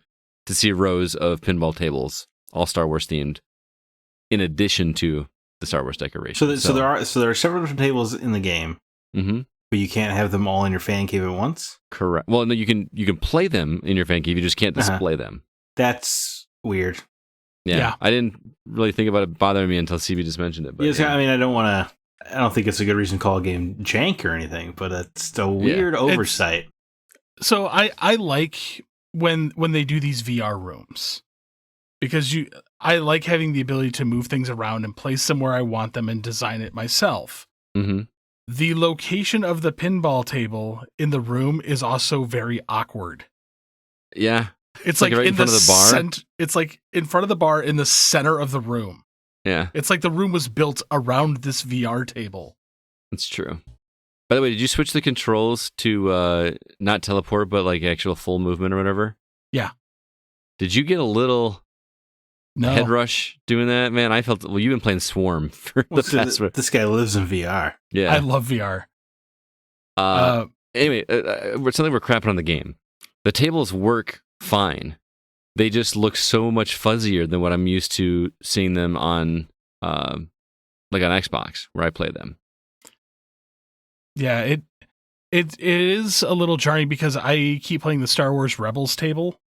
to see rows of pinball tables, all Star Wars themed, in addition to the Star Wars decoration. So there are several different tables in the game, but you can't have them all in your fan cave at once. Correct. Well, no, you can play them in your fan cave. You just can't display them. That's weird. Yeah, I didn't really think about it bothering me until CB just mentioned it. But I mean, I don't think it's a good reason to call a game jank or anything, but it's a weird oversight. So I like when they do these VR rooms, because I like having the ability to move things around and place them where I want them and design it myself. Mm-hmm. The location of the pinball table in the room is also very awkward. Yeah. It's like right in front of the bar. It's like in front of the bar in the center of the room. Yeah. It's like the room was built around this VR table. That's true. By the way, did you switch the controls to not teleport, but like actual full movement or whatever? Yeah. Did you get a little head rush doing that? Man, I felt... Well, you've been playing Swarm for the past... This guy lives in VR. Yeah. I love VR. Anyway, something we're crapping on the game. The tables work fine. They just look so much fuzzier than what I'm used to seeing them on, like on Xbox, where I play them. Yeah, it is a little jarring because I keep playing the Star Wars Rebels table,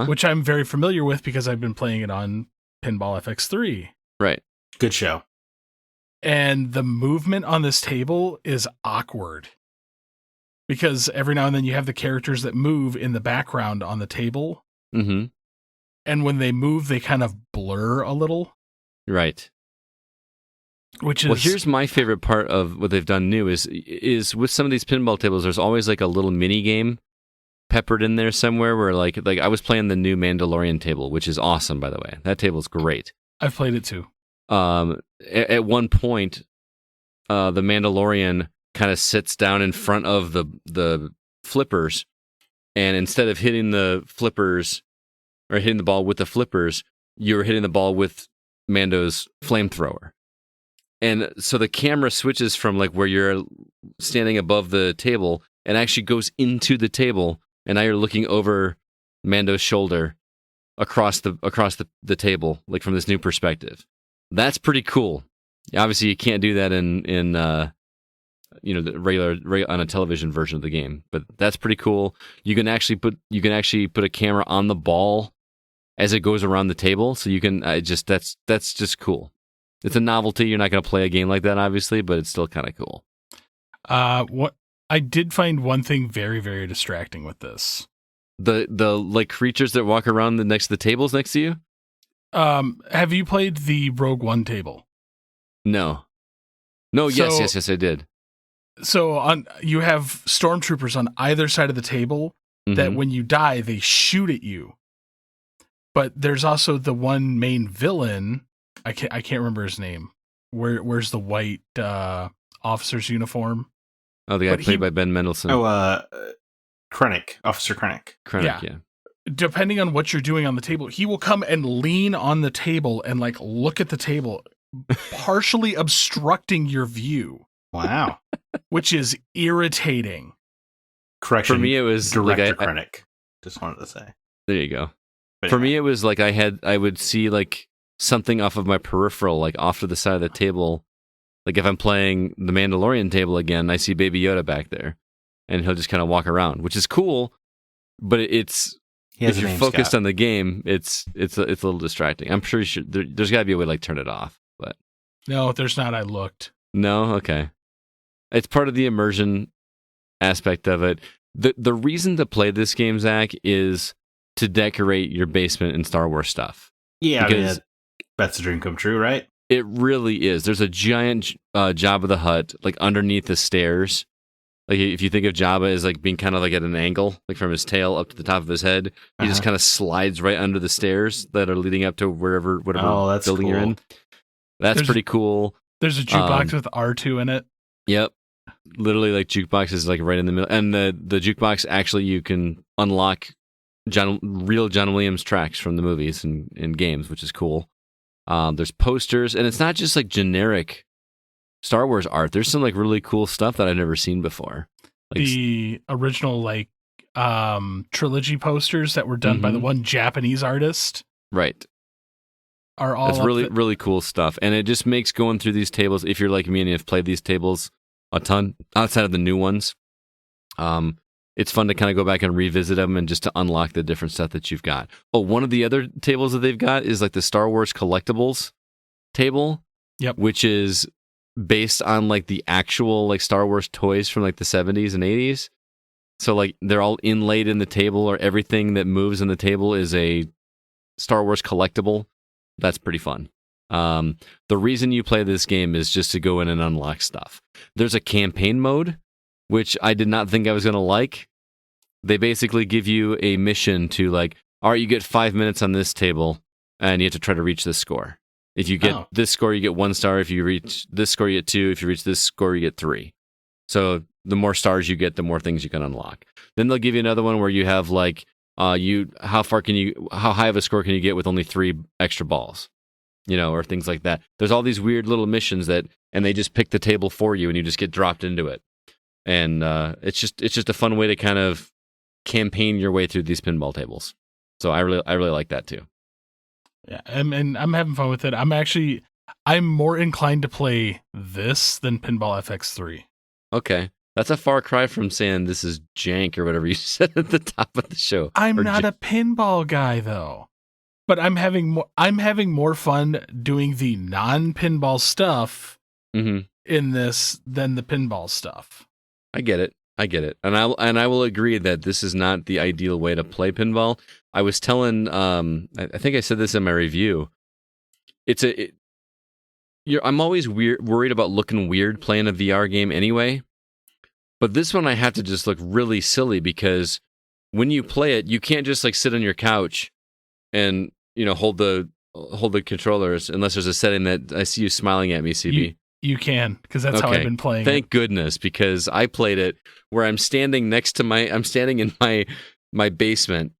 which I'm very familiar with because I've been playing it on Pinball FX3. Right. Good show. And the movement on this table is awkward. Because every now and then you have the characters that move in the background on the table. Mm-hmm. And when they move, they kind of blur a little. Right. Which is... Well, here's my favorite part of what they've done new is with some of these pinball tables, there's always like a little mini game peppered in there somewhere where like I was playing the new Mandalorian table, which is awesome, by the way. That table's great. I've played it too. At one point, the Mandalorian kind of sits down in front of the flippers, and instead of hitting the flippers or hitting the ball with the flippers, you're hitting the ball with Mando's flamethrower. And so the camera switches from like where you're standing above the table and actually goes into the table, and now you're looking over Mando's shoulder across the table, like from this new perspective. That's pretty cool. Obviously, you can't do that in the regular on a television version of the game, but that's pretty cool. You can actually put a camera on the ball as it goes around the table, so you can that's just cool. It's a novelty. You're not going to play a game like that, obviously, but it's still kind of cool. What I did find one thing very, very distracting with this: the like creatures that walk around next to the tables next to you. Have you played the Rogue One table? No. Yes, I did. So you have stormtroopers on either side of the table that when you die, they shoot at you. But there's also the one main villain. I can't remember his name. Where's the white officer's uniform? Oh, the guy played by Ben Mendelsohn. Oh, Krennic, Officer Krennic. Yeah. Depending on what you're doing on the table, he will come and lean on the table and like look at the table, partially obstructing your view. Wow. Which is irritating. Correction. For me, it was Director Krennic. Just wanted to say. There you go. But For me, it was like I would see like something off of my peripheral, like off to the side of the table. Like if I'm playing the Mandalorian table again, I see Baby Yoda back there, and he'll just kind of walk around, which is cool. But if you're focused on the game, it's a little distracting. I'm sure there's got to be a way to like turn it off. But no, there's not. I looked. No, okay. It's part of the immersion aspect of it. The reason to play this game, Zach, is to decorate your basement in Star Wars stuff. Yeah, because that's a dream come true, right? It really is. There's a giant Jabba the Hutt like underneath the stairs. Like if you think of Jabba as like being kind of like at an angle, like from his tail up to the top of his head, he just kind of slides right under the stairs that are leading up to whatever building you're in. That's pretty cool. There's a jukebox with R2 in it. Yep. Literally, like jukebox is like right in the middle, and the jukebox actually you can unlock real John Williams tracks from the movies and games, which is cool. There's posters, and it's not just like generic Star Wars art. There's some like really cool stuff that I've never seen before. Like the original like trilogy posters that were done by the one Japanese artist. Right. are all It's really cool stuff. And it just makes going through these tables, if you're like me and you've played these tables a ton outside of the new ones, it's fun to kind of go back and revisit them and just to unlock the different stuff that you've got. Oh, one of the other tables that they've got is like the Star Wars collectibles table. Yep. Which is based on like the actual like Star Wars toys from like the 70s and 80s. So like they're all inlaid in the table, or everything that moves in the table is a Star Wars collectible. That's pretty fun. The reason you play this game is just to go in and unlock stuff. There's a campaign mode, which I did not think I was going to like. They basically give you a mission to like, all right, you get 5 minutes on this table and you have to try to reach this score. If you get this score, you get 1 star. If you reach this score, you get 2. If you reach this score, you get 3. So the more stars you get, the more things you can unlock. Then they'll give you another one where you have like, how high of a score can you get with only 3 extra balls, or things like that. There's all these weird little missions and they just pick the table for you, and you just get dropped into it. And it's just a fun way to kind of campaign your way through these pinball tables. So I really like that too. Yeah, and I'm having fun with it. I'm more inclined to play this than Pinball FX3. Okay. That's a far cry from saying this is jank or whatever you said at the top of the show. I'm not a pinball guy though. But I'm having more fun doing the non-pinball stuff in this than the pinball stuff. I get it. And I will agree that this is not the ideal way to play pinball. I was telling, I think I said this in my review. I'm always worried about looking weird playing a VR game anyway. But this one I have to just look really silly, because when you play it, you can't just like sit on your couch and hold the controllers unless there's a setting that I see you smiling at me, CB. You can, because that's how I've been playing. Thank goodness, because I played it where I'm standing in my basement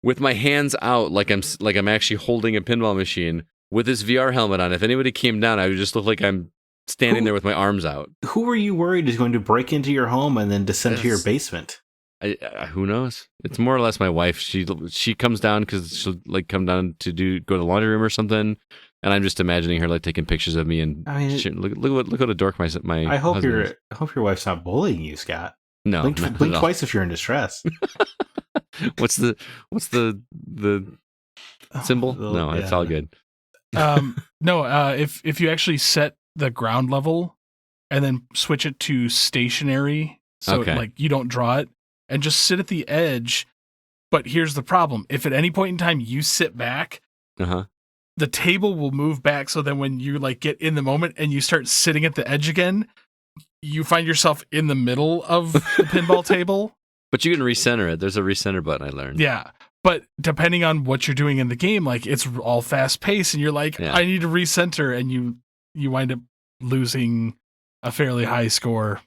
with my hands out like I'm actually holding a pinball machine with this VR helmet on. If anybody came down, I would just look like I'm standing there with my arms out. Who are you worried is going to break into your home and then descend to your basement? Who knows? It's more or less my wife. She comes down because she'll like come down to go to the laundry room or something. And I'm just imagining her like taking pictures of me and look what a dork my I hope your wife's not bullying you, Scott. No, blink twice if you're in distress. What's the symbol? No, it's all good. If you actually set the ground level and then switch it to stationary, so like you don't draw it, and just sit at the edge. But here's the problem: if at any point in time you sit back, the table will move back, so then when you like get in the moment and you start sitting at the edge again, you find yourself in the middle of the pinball table. But you can recenter it. There's a recenter button, I learned. Yeah. But depending on what you're doing in the game, like it's all fast paced and you're like, I need to recenter, and you wind up losing a fairly high score.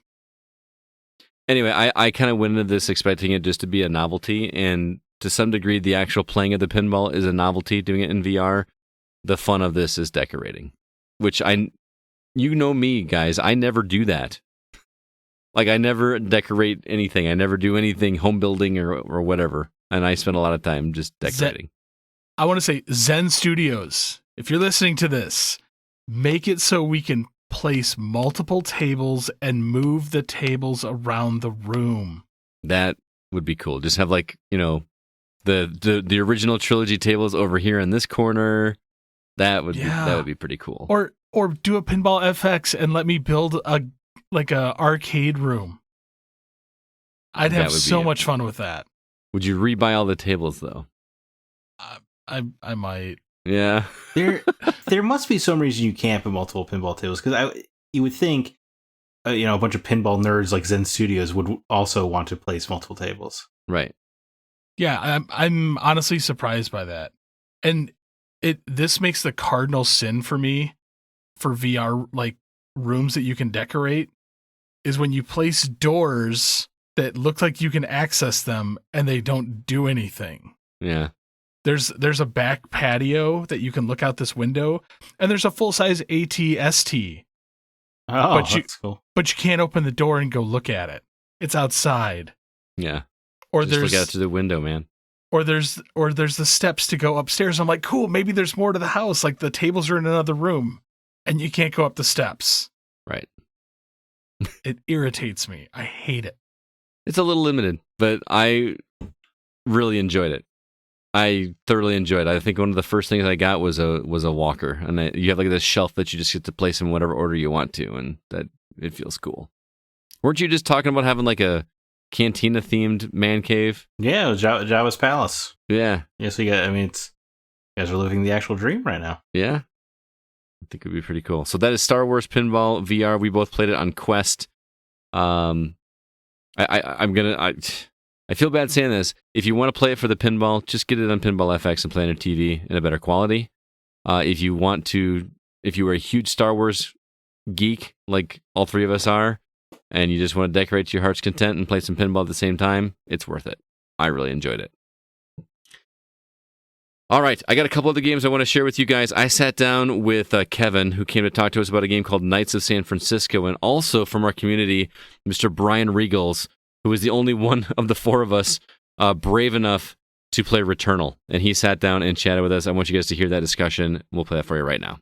Anyway, I kind of went into this expecting it just to be a novelty, and to some degree the actual playing of the pinball is a novelty, doing it in VR. The fun of this is decorating, which me, guys, I never do that. Like, I never decorate anything. I never do anything home building or whatever. And I spend a lot of time just decorating. I want to say Zen Studios, if you're listening to this, make it so we can place multiple tables and move the tables around the room. That would be cool. Just have like, the original trilogy tables over here in this corner. That would be pretty cool. Or do a Pinball FX and let me build a arcade room. I'd have so much fun with that. Would you rebuy all the tables though? I might. Yeah. There must be some reason you can't put multiple pinball tables, because you would think a bunch of pinball nerds like Zen Studios would also want to place multiple tables. Right. Yeah, I'm honestly surprised by that. And this makes the cardinal sin for me for VR like rooms that you can decorate is when you place doors that look like you can access them and they don't do anything. Yeah. There's a back patio that you can look out this window, and there's a full-size AT-ST. Oh, that's cool. But you can't open the door and go look at it. It's outside. Yeah. Or just look out through the window, man. Or there's the steps to go upstairs. I'm like, cool, maybe there's more to the house. Like the tables are in another room and you can't go up the steps. Right. It irritates me. I hate it. It's a little limited, but I really enjoyed it. I thoroughly enjoyed it. I think one of the first things I got was a walker, and you have like this shelf that you just get to place in whatever order you want to, and that it feels cool. Weren't you just talking about having like a cantina themed man cave? Yeah, it was Java's Palace. Yeah. Yeah, so you guys are living the actual dream right now. Yeah. I think it would be pretty cool. So that is Star Wars Pinball VR. We both played it on Quest. I feel bad saying this. If you want to play it for the pinball, just get it on Pinball FX and play on your TV in a better quality. If you were a huge Star Wars geek, like all three of us are, and you just want to decorate to your heart's content and play some pinball at the same time, it's worth it. I really enjoyed it. All right, I got a couple other games I want to share with you guys. I sat down with Kevin, who came to talk to us about a game called Knights of San Francisco, and also from our community, Mr. Brian Regals, who was the only one of the four of us brave enough to play Returnal. And he sat down and chatted with us. I want you guys to hear that discussion. We'll play that for you right now.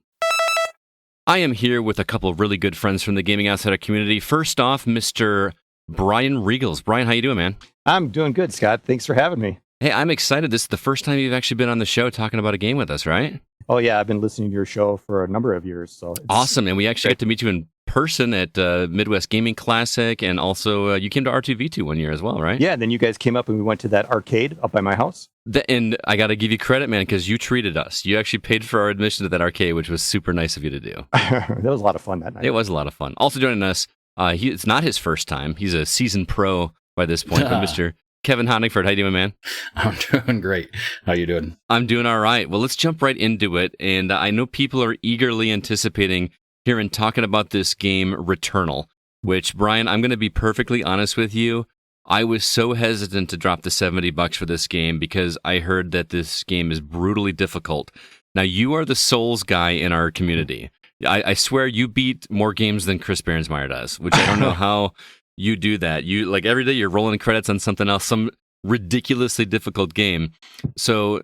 I am here with a couple of really good friends from the Gaming Outsider community. First off, Mr. Brian Regals. Brian, how you doing, man? I'm doing good, Scott. Thanks for having me. Hey, I'm excited. This is the first time you've actually been on the show talking about a game with us, right? Oh, yeah. I've been listening to your show for a number of years. So awesome. And we actually got to meet you in person at Midwest Gaming Classic. And also, you came to R2V2 one year as well, right? Yeah. Then you guys came up and we went to that arcade up by my house. And I got to give you credit, man, because you treated us. You actually paid for our admission to that arcade, which was super nice of you to do. That was a lot of fun that night. It was a lot of fun. Also joining us, it's not his first time. He's a seasoned pro by this point, but Mr. Kevin Honigford. How you doing, man? I'm doing great. How you doing? I'm doing all right. Well, let's jump right into it. And I know people are eagerly anticipating hearing talking about this game, Returnal, which, Brian, I'm going to be perfectly honest with you. I was so hesitant to drop the $70 for this game because I heard that this game is brutally difficult. Now, you are the Souls guy in our community. I swear you beat more games than Chris Behrensmeyer does, which I don't know how you do that. You like every day you're rolling credits on something else, some ridiculously difficult game. So,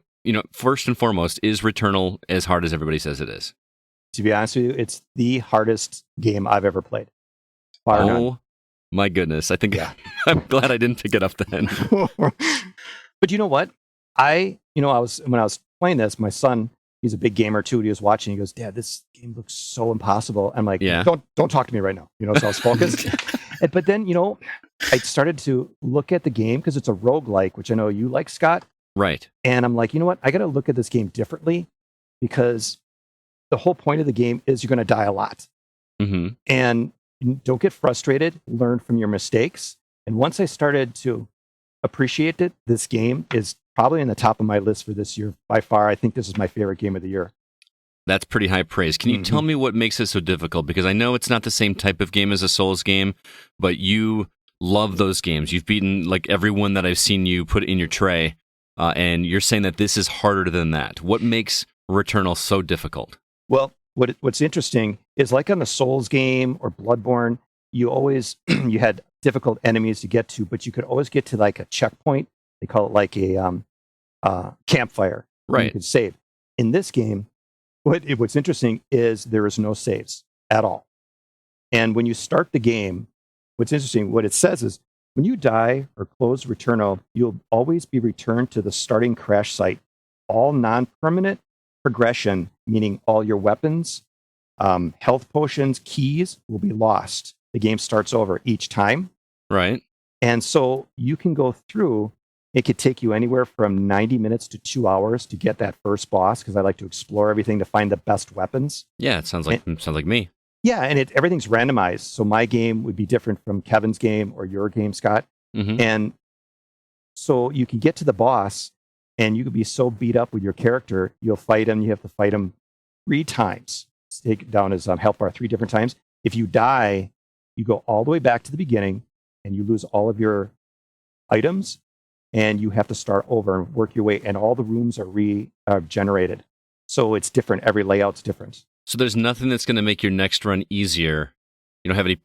first and foremost, is Returnal as hard as everybody says it is? To be honest with you, it's the hardest game I've ever played. My goodness. I think I'm glad I didn't pick it up then. But you know what? when I was playing this, my son, he's a big gamer too. He was watching. He goes, "Dad, this game looks so impossible." I'm like, yeah. Don't talk to me right now. So I was focused. But then, I started to look at the game because it's a roguelike, which I know you like, Scott. Right. And I'm like, you know what? I got to look at this game differently because the whole point of the game is you're going to die a lot. Mm-hmm. And don't get frustrated. Learn from your mistakes. And once I started to appreciate it, this game is probably in the top of my list for this year. By far, I think this is my favorite game of the year. That's pretty high praise. Can you tell me what makes it so difficult? Because I know it's not the same type of game as a Souls game, but you love those games. You've beaten like every one that I've seen you put in your tray, and you're saying that this is harder than that. What makes Returnal so difficult? Well, what's interesting is like on the Souls game or Bloodborne, you always you had difficult enemies to get to, but you could always get to like a checkpoint. They call it like a campfire. Right. You could save. In this game, what's interesting is there is no saves at all. And when you start the game, what's interesting, what it says is when you die or close Returnal, you'll always be returned to the starting crash site. All non-permanent progression, meaning all your weapons, health potions, keys will be lost. The game starts over each time. Right. And so you can go through. It could take you anywhere from 90 minutes to 2 hours to get that first boss because I like to explore everything to find the best weapons. Yeah, it sounds like me. Yeah, and everything's randomized. So my game would be different from Kevin's game or your game, Scott. Mm-hmm. And so you can get to the boss and you could be so beat up with your character, you'll fight him. You have to fight him 3 times. Take down his health bar 3 different times. If you die, you go all the way back to the beginning and you lose all of your items. And you have to start over and work your way, and all the rooms are regenerated. So it's different. Every layout's different. So there's nothing that's going to make your next run easier. You don't have any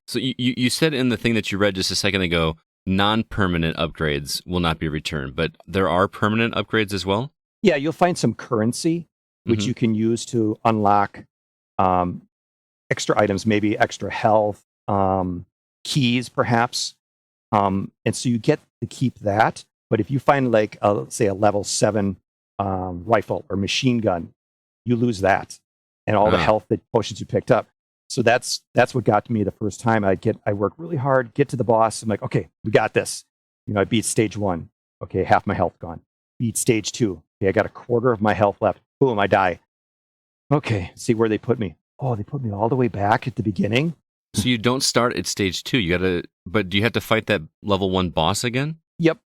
So you said in the thing that you read just a second ago non-permanent upgrades will not be returned, but there are permanent upgrades as well? Yeah, you'll find some currency, which you can use to unlock extra items, maybe extra health, keys, perhaps. And so you get to keep that. But if you find, like, say, a level 7 rifle or machine gun, you lose that and all the health that potions you picked up. So that's what got to me the first time. I work really hard, get to the boss. I'm like, okay, we got this. I beat stage 1. Okay, half my health gone. Beat stage 2. Okay, I got a quarter of my health left. Boom, I die. Okay, see where they put me. Oh, they put me all the way back at the beginning. So you don't start at stage 2. But do you have to fight that level 1 boss again? Yep.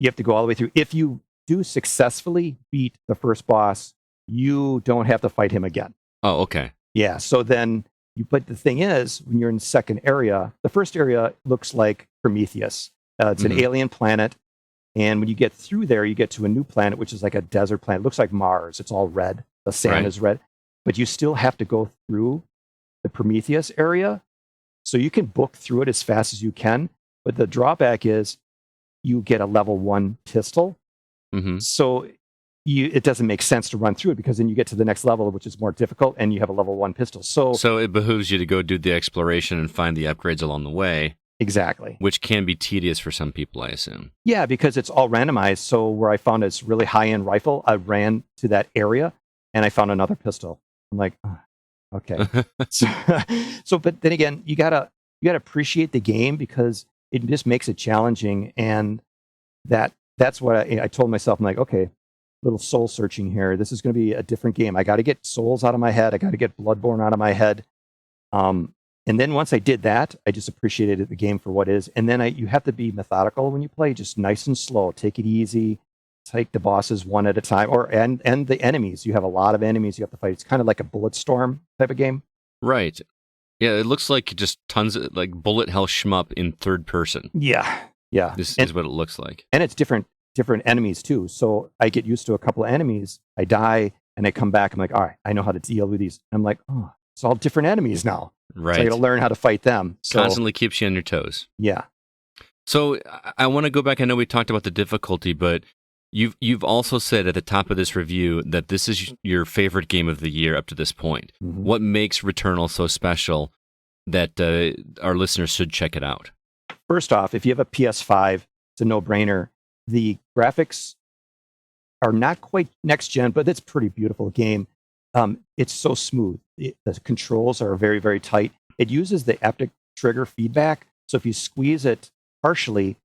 You have to go all the way through. If you do successfully beat the first boss, you don't have to fight him again. Oh, okay. Yeah, so then but the thing is, when you're in the second area, the first area looks like Prometheus. It's an alien planet. And when you get through there, you get to a new planet, which is like a desert planet. It looks like Mars. It's all red. The sand is red. But you still have to go through the Prometheus area. So you can book through it as fast as you can. But the drawback is you get a level 1 pistol. So it doesn't make sense to run through it, because then you get to the next level, which is more difficult, and you have a level 1 pistol. So it behooves you to go do the exploration and find the upgrades along the way. Exactly. Which can be tedious for some people, I assume. Yeah, because it's all randomized. So where I found this really high-end rifle, I ran to that area, and I found another pistol. I'm like, oh, okay. But then again, you gotta appreciate the game, because it just makes it challenging, and that's what I told myself. I'm like, okay, little soul searching here. This is going to be a different game. I got to get Souls out of my head. I got to get Bloodborne out of my head. And then once I did that, I just appreciated the game for what it is. And then you have to be methodical when you play, just nice and slow. Take it easy. Take the bosses one at a time, and the enemies. You have a lot of enemies you have to fight. It's kind of like a Bulletstorm type of game. Right. Yeah, it looks like just tons of like bullet hell shmup in third person. Yeah. This is what it looks like. And it's different enemies too. So I get used to a couple of enemies. I die and I come back. I'm like, all right, I know how to deal with these. I'm like, oh, it's all different enemies now. Right. So I got to learn how to fight them. So, constantly keeps you on your toes. Yeah. So I want to go back. I know we talked about the difficulty, but you've also said at the top of this review that this is your favorite game of the year up to this point. What makes Returnal so special that our listeners should check it out? First off, if you have a PS5, it's a no-brainer. The graphics are not quite next gen, but it's a pretty beautiful game. It's so smooth. The controls are very, very tight. It uses the haptic trigger feedback. So if you squeeze it partially,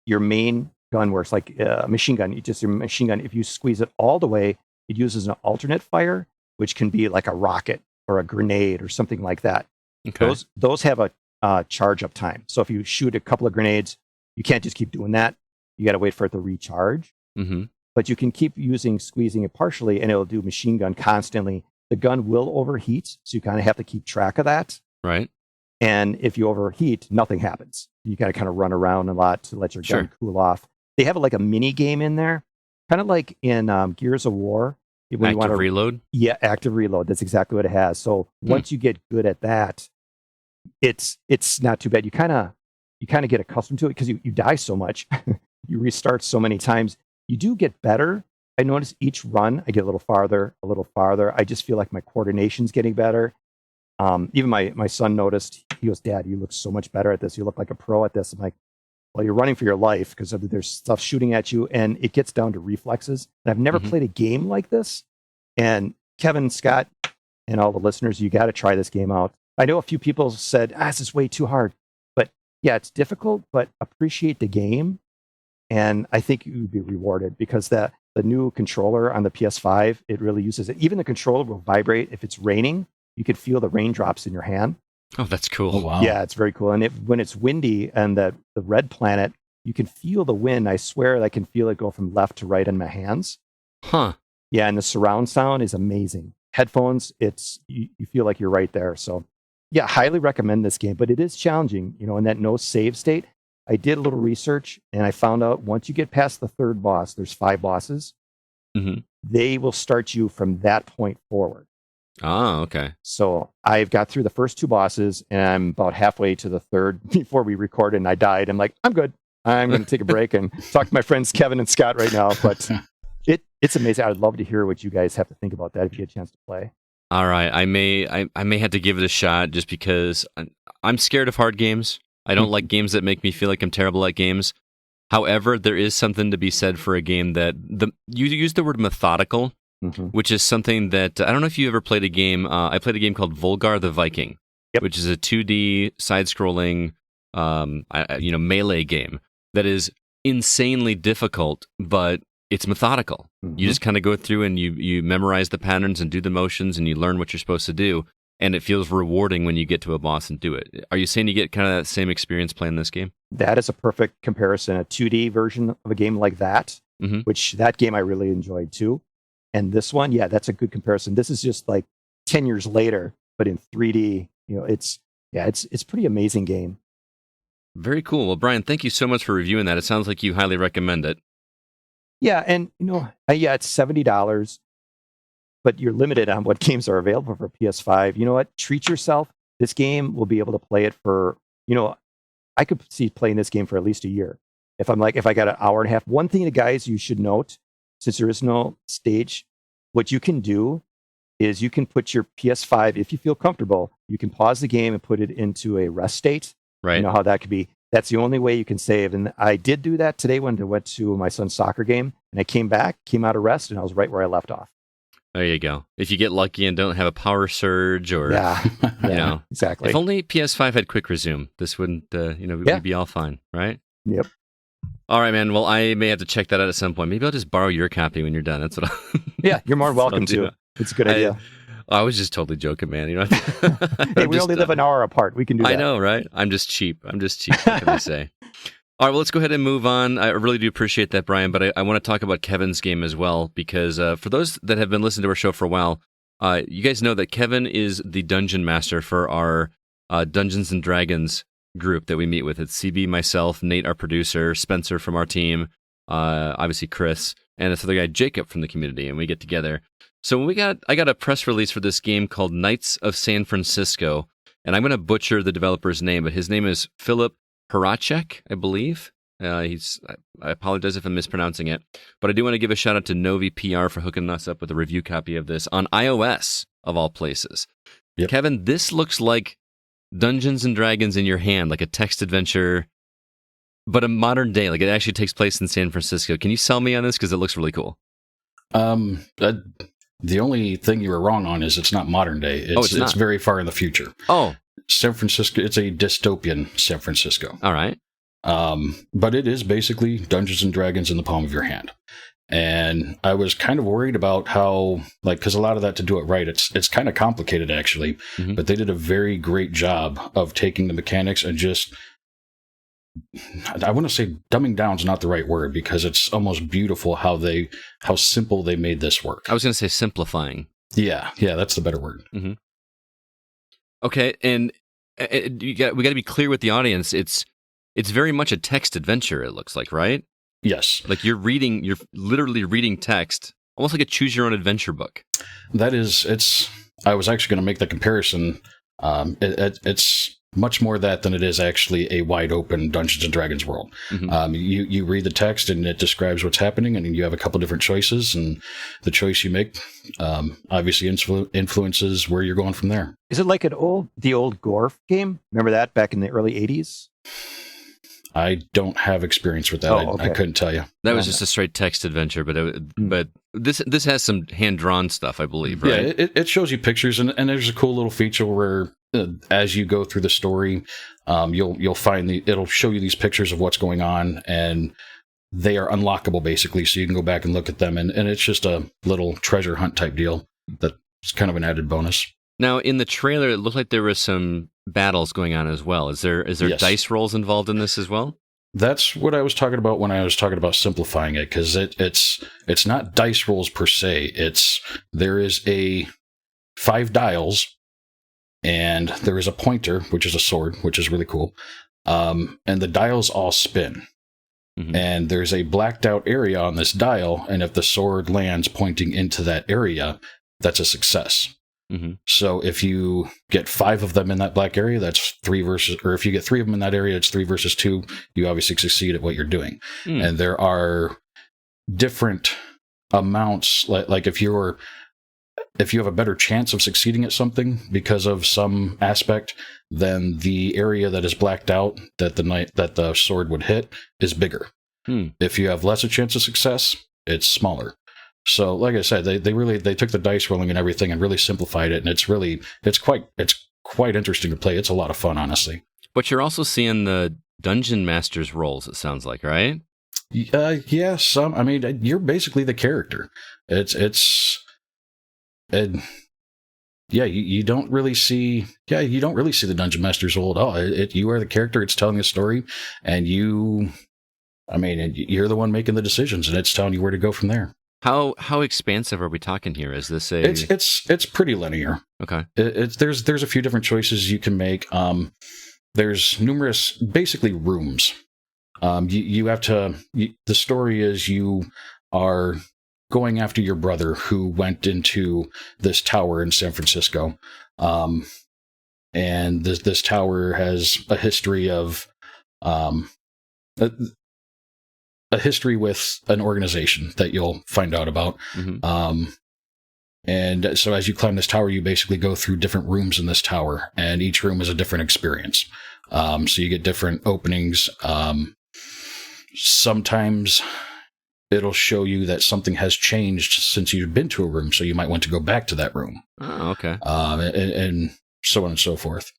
your main gun works like a machine gun. Your machine gun, if you squeeze it all the way, it uses an alternate fire, which can be like a rocket or a grenade or something like that. Okay. Those have a charge up time. So if you shoot a couple of grenades, you can't just keep doing that. You got to wait for it to recharge. But you can keep squeezing it partially, and it'll do machine gun constantly. The gun will overheat, so you kind of have to keep track of that. Right. And if you overheat, nothing happens. You got to kind of run around a lot to let your gun cool off. They have like a mini game in there, kind of like in Gears of War. When you want to reload? Yeah, active reload. That's exactly what it has. So once you get good at that, it's not too bad. You kind of get accustomed to it, because you die so much. You restart so many times. You do get better. I notice each run, I get a little farther. I just feel like my coordination's getting better. Even my son noticed. He goes, "Dad, you look so much better at this. You look like a pro at this." I'm like, well, you're running for your life, because there's stuff shooting at you, and it gets down to reflexes. And I've never played a game like this. And Kevin, Scott, and all the listeners, you got to try this game out. I know a few people said, this is way too hard. But yeah, it's difficult, but appreciate the game. And I think you would be rewarded, because the new controller on the PS5, it really uses it. Even the controller will vibrate if it's raining. You can feel the raindrops in your hand. Oh, that's cool. Oh, wow. Yeah, it's very cool. And when it's windy and the red planet, you can feel the wind. I swear I can feel it go from left to right in my hands. Huh. Yeah, and the surround sound is amazing. Headphones, you feel like you're right there. So yeah, highly recommend this game, but it is challenging, in that no save state. I did a little research, and I found out once you get past the third boss, there's 5 bosses. They will start you from that point forward. Oh, okay. So I've got through the first 2 bosses, and I'm about halfway to the third before we recorded, and I died. I'm like, I'm good. I'm going to take a break and talk to my friends Kevin and Scott right now. But it's amazing. I'd love to hear what you guys have to think about that if you get a chance to play. All right, I may have to give it a shot just because I'm scared of hard games. I don't like games that make me feel like I'm terrible at games. However, there is something to be said for a game that you use the word methodical, which is something that I don't know if you ever played a game. I played a game called Volgar the Viking, which is a 2D side-scrolling, melee game that is insanely difficult, but it's methodical. You just kind of go through and you memorize the patterns and do the motions and you learn what you're supposed to do. And it feels rewarding when you get to a boss and do it. Are you saying you get kind of that same experience playing this game? That is a perfect comparison. A 2D version of a game like that, which that game I really enjoyed too. And this one, that's a good comparison. This is just like 10 years later, but in 3D. It's a pretty amazing game. Very cool. Well, Brian, thank you so much for reviewing that. It sounds like you highly recommend it. Yeah, and it's $70. But you're limited on what games are available for PS5. You know what? Treat yourself. This game will be able to play it for, I could see playing this game for at least a year. If I got an hour and a half. One thing, guys, you should note, since there is no stage, what you can do is you can put your PS5, if you feel comfortable, you can pause the game and put it into a rest state. Right. You know how that could be. That's the only way you can save. And I did do that today when I went to my son's soccer game. And I came out of rest, and I was right where I left off. There you go. If you get lucky and don't have a power surge or, exactly. If only PS5 had quick resume, this wouldn't, we'd be all fine, right? Yep. All right, man. Well, I may have to check that out at some point. Maybe I'll just borrow your copy when you're done. That's what Yeah, you're more welcome to. It's a good idea. I was just totally joking, man. Hey, we only live an hour apart. We can do that. I know, right? I'm just cheap. What can I say? All right, well, let's go ahead and move on. I really do appreciate that, Brian, but I want to talk about Kevin's game as well, because for those that have been listening to our show for a while, you guys know that Kevin is the dungeon master for our Dungeons & Dragons group that we meet with. It's CB, myself, Nate, our producer, Spencer from our team, obviously Chris, and this other guy, Jacob, from the community, and we get together. So I got a press release for this game called Knights of San Francisco, and I'm going to butcher the developer's name, but his name is Philip Horacek, I believe. I apologize if I'm mispronouncing it, but I do want to give a shout out to Novi PR for hooking us up with a review copy of this on iOS, of all places. Yep. Kevin, this looks like Dungeons and Dragons in your hand, like a text adventure, but a modern day. Like it actually takes place in San Francisco. Can you sell me on this? Because it looks really cool. The only thing you were wrong on is it's not modern day. It's very far in the future. Oh. San Francisco, it's a dystopian San Francisco. All right. But it is basically Dungeons and Dragons in the palm of your hand. And I was kind of worried about how, because a lot of that, to do it right, it's kind of complicated actually, but they did a very great job of taking the mechanics and just, I want to say dumbing down is not the right word, because it's almost beautiful how simple they made this work. I was going to say simplifying. Yeah, that's the better word. Mm-hmm. Okay, and we got to be clear with the audience. It's very much a text adventure, it looks like, right? Yes. Like you're literally reading text, almost like a choose your own adventure book. I was actually going to make the comparison. It's much more that than it is actually a wide open Dungeons and Dragons world. You read the text and it describes what's happening, and you have a couple different choices, and the choice you make obviously influences where you're going from there. Is it like the old Gorf game? Remember that back in the early 80s? I don't have experience with that. I couldn't tell you. That was just a straight text adventure, but this has some hand drawn stuff, I believe, right? Yeah, it shows you pictures, and there's a cool little feature where as you go through the story, you'll find it'll show you these pictures of what's going on, and they are unlockable basically, so you can go back and look at them, and it's just a little treasure hunt type deal that's kind of an added bonus. Now, in the trailer, it looked like there was some battles going on as well. Is there Yes. dice rolls involved in this as well? That's what I was talking about when I was talking about simplifying it, because it's not dice rolls per se. There is 5 dials, and there is a pointer, which is a sword, which is really cool. And the dials all spin. And there's a blacked out area on this dial, and if the sword lands pointing into that area, that's a success. Mm-hmm. So if you get 5 of them in that black area, that's 3 versus, or if you get 3 of them in that area, it's 3 versus 2. You obviously succeed at what you're doing. And there are different amounts, like if you have a better chance of succeeding at something because of some aspect, then the area that is blacked out that the sword would hit is bigger. If you have less a chance of success, it's smaller. So, like I said, they took the dice rolling and everything and really simplified it, and it's quite interesting to play. It's a lot of fun, honestly. But you're also seeing the dungeon master's roles. It sounds like, right? Yeah. Some. I mean, you're basically the character. You don't really see the dungeon master's role at all. You are the character. It's telling a story, and you're the one making the decisions, and it's telling you where to go from there. How expansive are we talking here? Is this a? It's pretty linear. Okay. There's a few different choices you can make. There's numerous basically rooms. You have to. The story is you are going after your brother who went into this tower in San Francisco, and this tower has a history of a history with an organization that you'll find out about. Mm-hmm. And so as you climb this tower, you basically go through different rooms in this tower, and each room is a different experience. So you get different openings. Sometimes it'll show you that something has changed since you've been to a room, so you might want to go back to that room. Oh, okay. And so on and so forth.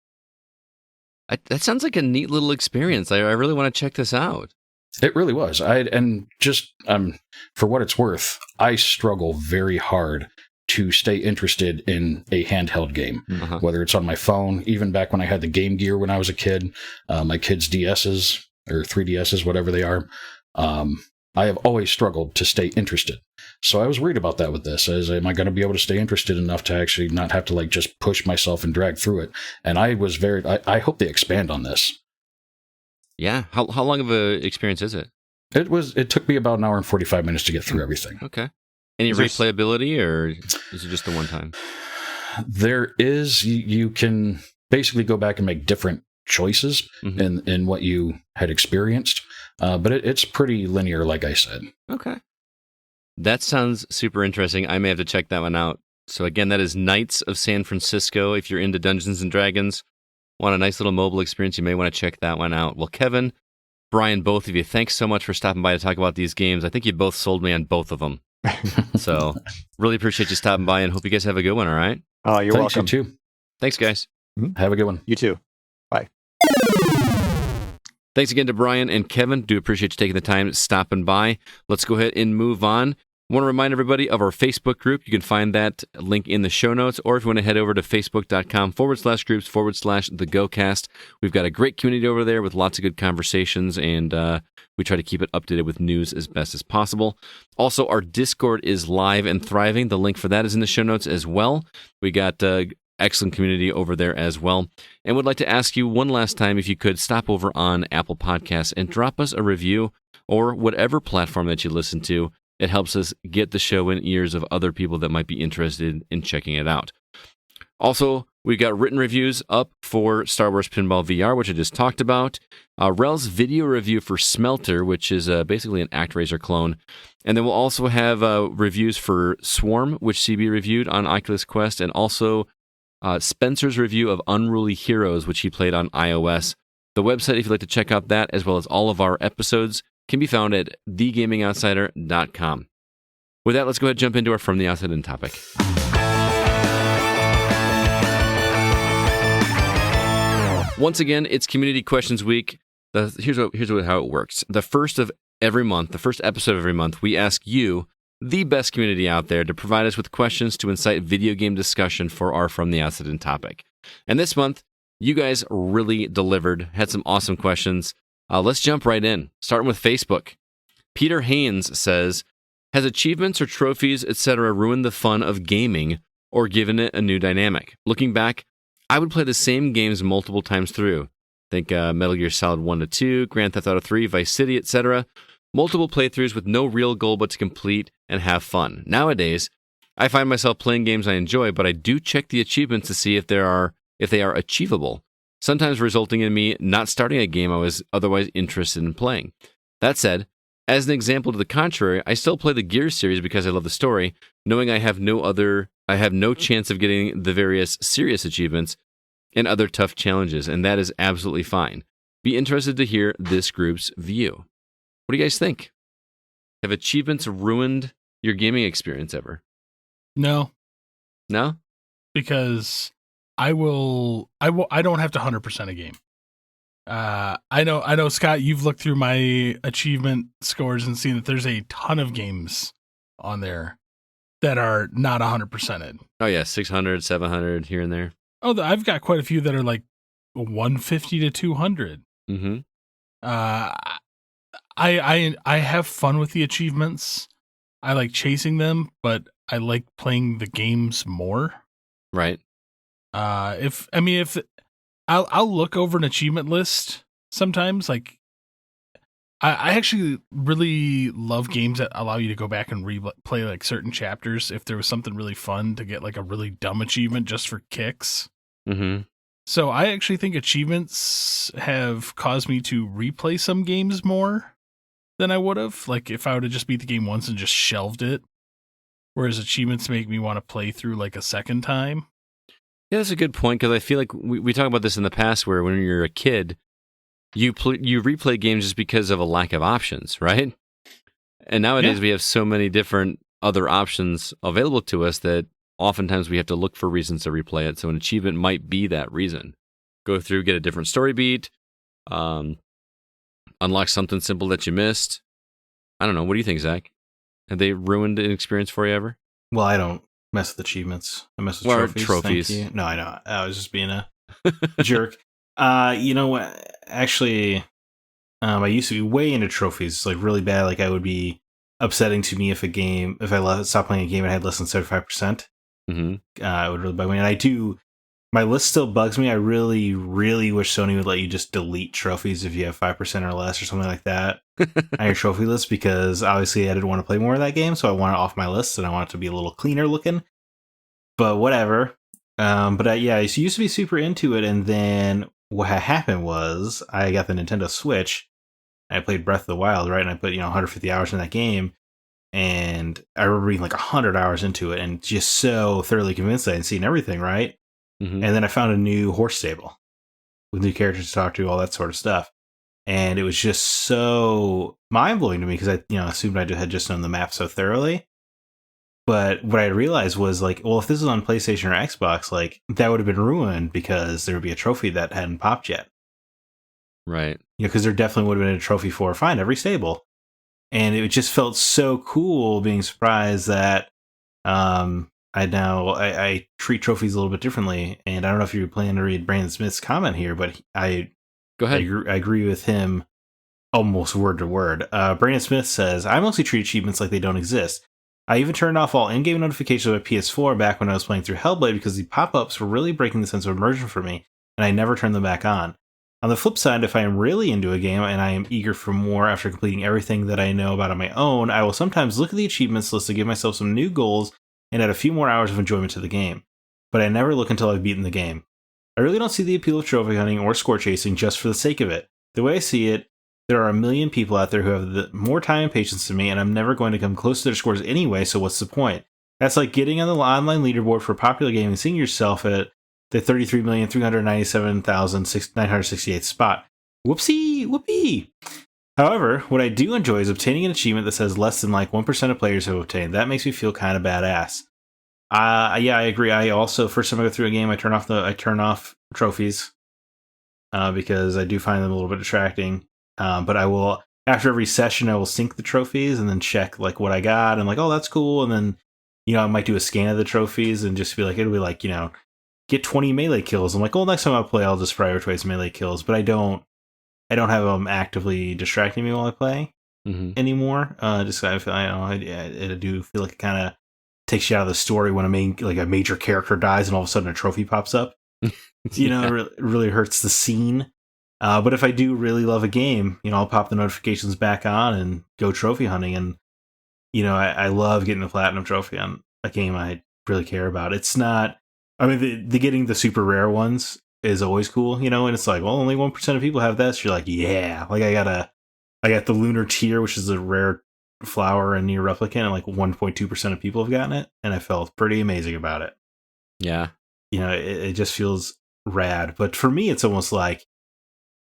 That sounds like a neat little experience. I really want to check this out. It really was. For what it's worth, I struggle very hard to stay interested in a handheld game, whether it's on my phone, even back when I had the Game Gear when I was a kid, my kids' DSs or 3DSs, whatever they are. I have always struggled to stay interested. So I was worried about that with this. Am I going to be able to stay interested enough to actually not have to just push myself and drag through it? And I hope they expand on this. Yeah. How long of an experience is it? It took me about an hour and 45 minutes to get through everything. Okay. Any replayability, or is it just the one time? There is. You can basically go back and make different choices in what you had experienced. But it's pretty linear, like I said. Okay. That sounds super interesting. I may have to check that one out. So again, that is Knights of San Francisco. If you're into Dungeons and Dragons, want a nice little mobile experience, you may want to check that one out. Well, Kevin, Brian, both of you, thanks so much for stopping by to talk about these games. I think you both sold me on both of them. So really appreciate you stopping by, and hope you guys have a good one, all right? Oh, you're welcome. You too. Thanks, guys. Have a good one. You too. Bye. Thanks again to Brian and Kevin. Do appreciate you taking the time stopping by. Let's go ahead and move on. I want to remind everybody of our Facebook group. You can find that link in the show notes, or if you want to head over to facebook.com/groups/thegocast. We've got a great community over there with lots of good conversations, and we try to keep it updated with news as best as possible. Also, our Discord is live and thriving. The link for that is in the show notes as well. We got excellent community over there as well. And would like to ask you one last time if you could stop over on Apple Podcasts and drop us a review, or whatever platform that you listen to. It helps us get the show in ears of other people that might be interested in checking it out. Also, we got written reviews up for Star Wars Pinball VR, which I just talked about. Rel's video review for Smelter, which is basically an ActRaiser clone. And then we'll also have reviews for Swarm, which CB reviewed on Oculus Quest, and also Spencer's review of Unruly Heroes, which he played on iOS. The website, if you'd like to check out that, as well as all of our episodes, can be found at thegamingoutsider.com. With that, let's go ahead and jump into our From the Outside In topic. Once again, it's Community Questions Week. Here's how it works. The first episode of every month, we ask you, the best community out there, to provide us with questions to incite video game discussion for our From the Outside In topic. And this month, you guys really delivered, had some awesome questions. Let's jump right in, starting with Facebook. Peter Haynes says, has achievements or trophies, etc. ruined the fun of gaming or given it a new dynamic? Looking back, I would play the same games multiple times through. Think Metal Gear Solid 1 to 2, Grand Theft Auto 3, Vice City, etc. Multiple playthroughs with no real goal but to complete and have fun. Nowadays, I find myself playing games I enjoy, but I do check the achievements to see if they are achievable, sometimes resulting in me not starting a game I was otherwise interested in playing. That said, as an example to the contrary, I still play the Gears series because I love the story, knowing I have no chance of getting the various serious achievements and other tough challenges, and that is absolutely fine. Be interested to hear this group's view. What do you guys think? Have achievements ruined your gaming experience ever? No. No? Because I don't have to 100% a game. I know, Scott, you've looked through my achievement scores and seen that there's a ton of games on there that are not 100%ed. Oh yeah, 600, 700 here and there. Oh, I've got quite a few that are like 150 to 200. Mm-hmm. I have fun with the achievements. I like chasing them, but I like playing the games more. Right. If I'll look over an achievement list sometimes. Like, I actually really love games that allow you to go back and replay like certain chapters if there was something really fun to get like a really dumb achievement just for kicks. Mm-hmm. So I actually think achievements have caused me to replay some games more than I would have. Like if I would have just beat the game once and just shelved it. Whereas achievements make me want to play through like a second time. Yeah, that's a good point, because I feel like we talked about this in the past where when you're a kid, you replay games just because of a lack of options, right? And nowadays we have so many different other options available to us that oftentimes we have to look for reasons to replay it. So an achievement might be that reason. Go through, get a different story beat, unlock something simple that you missed. I don't know. What do you think, Zach? Have they ruined an experience for you ever? Well, I don't mess with achievements. I mess with trophies. Thank you. No, I know. I was just being a jerk. You know what? Actually, I used to be way into trophies, like really bad. Like I would be upsetting to me if I stopped playing a game and I had less than 75%. Mm-hmm. It would really bug me. And I do. My list still bugs me. I really, really wish Sony would let you just delete trophies if you have 5% or less or something like that on your trophy list, because obviously I didn't want to play more of that game, so I want it off my list and I want it to be a little cleaner looking. But whatever. But I used to be super into it, and then what happened was I got the Nintendo Switch. I played Breath of the Wild, right? And I put 150 hours in that game, and I remember being like 100 hours into it and just so thoroughly convinced that I had seen everything, right? Mm-hmm. And then I found a new horse stable with new characters to talk to, all that sort of stuff. And it was just so mind-blowing to me because I assumed I had just known the map so thoroughly. But what I realized was like, well, if this is on PlayStation or Xbox, like that would have been ruined because there would be a trophy that hadn't popped yet. Right. Because there definitely would have been a trophy for find every stable. And it just felt so cool being surprised that I treat trophies a little bit differently. And I don't know if you're planning to read Brandon Smith's comment here, but Go ahead. I agree with him almost word to word. Brandon Smith says, I mostly treat achievements like they don't exist. I even turned off all in-game notifications on my PS4 back when I was playing through Hellblade because the pop-ups were really breaking the sense of immersion for me, and I never turned them back on. On the flip side, if I am really into a game and I am eager for more after completing everything that I know about on my own, I will sometimes look at the achievements list to give myself some new goals and add a few more hours of enjoyment to the game. But I never look until I've beaten the game. I really don't see the appeal of trophy hunting or score chasing just for the sake of it. The way I see it, there are a million people out there who have more time and patience than me, and I'm never going to come close to their scores anyway, so what's the point? That's like getting on the online leaderboard for a popular game and seeing yourself at the 33,397,968th spot. Whoopsie! However, what I do enjoy is obtaining an achievement that says less than like 1% of players have obtained. That makes me feel kind of badass. I agree. I also, first time I go through a game, I turn off trophies because I do find them a little bit distracting. But I will, after every session, I will sync the trophies and then check like what I got and like, oh, that's cool. And then, I might do a scan of the trophies and just be like, it'll be like, get 20 melee kills. I'm like, oh, next time I play, I'll just prioritize melee kills. But I don't have them actively distracting me while I play anymore. I do feel like it kind of takes you out of the story when a major character dies and all of a sudden a trophy pops up. It really hurts the scene. But if I do really love a game, I'll pop the notifications back on and go trophy hunting. And, I love getting the platinum trophy on a game I really care about. It's not. I mean, the getting the super rare ones is always cool, you know. And it's like, well, only 1% of people have that. So you're like, yeah, like I got the lunar tear, which is a rare flower and near replicant, and like 1.2% of people have gotten it, and I felt pretty amazing about it. Yeah, you know, it just feels rad. But for me, it's almost like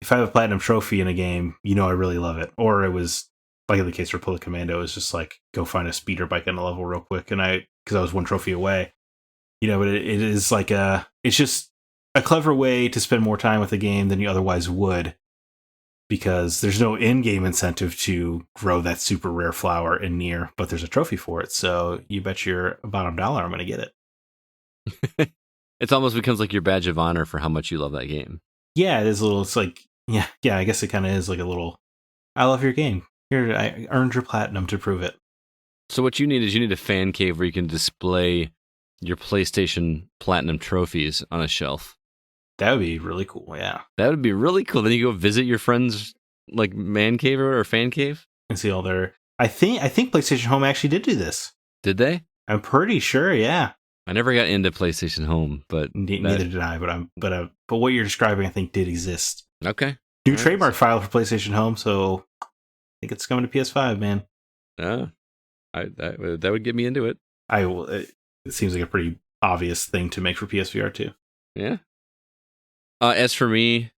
if I have a platinum trophy in a game, you know, I really love it. Or it was like in the case of Republic Commando, it was just like go find a speeder bike on a level real quick, and because I was one trophy away, you know. But it is like it's just a clever way to spend more time with the game than you otherwise would, because there's no in-game incentive to grow that super rare flower in Nier, but there's a trophy for it. So you bet your bottom dollar I'm going to get it. It almost becomes like your badge of honor for how much you love that game. Yeah, it is a little. It's like yeah. I guess it kind of is like a little. I love your game. Here, I earned your platinum to prove it. So what you need a fan cave where you can display your PlayStation Platinum trophies on a shelf. That would be really cool. Yeah, that would be really cool. Then you go visit your friends' like man cave or fan cave and see all their. I think PlayStation Home actually did do this. Did they? I'm pretty sure. Yeah. I never got into PlayStation Home, but neither did I. But what you're describing, I think, did exist. Okay. New trademark file for PlayStation Home, so I think it's coming to PS5, man. That would get me into it. It seems like a pretty obvious thing to make for PSVR too. Yeah. As for me,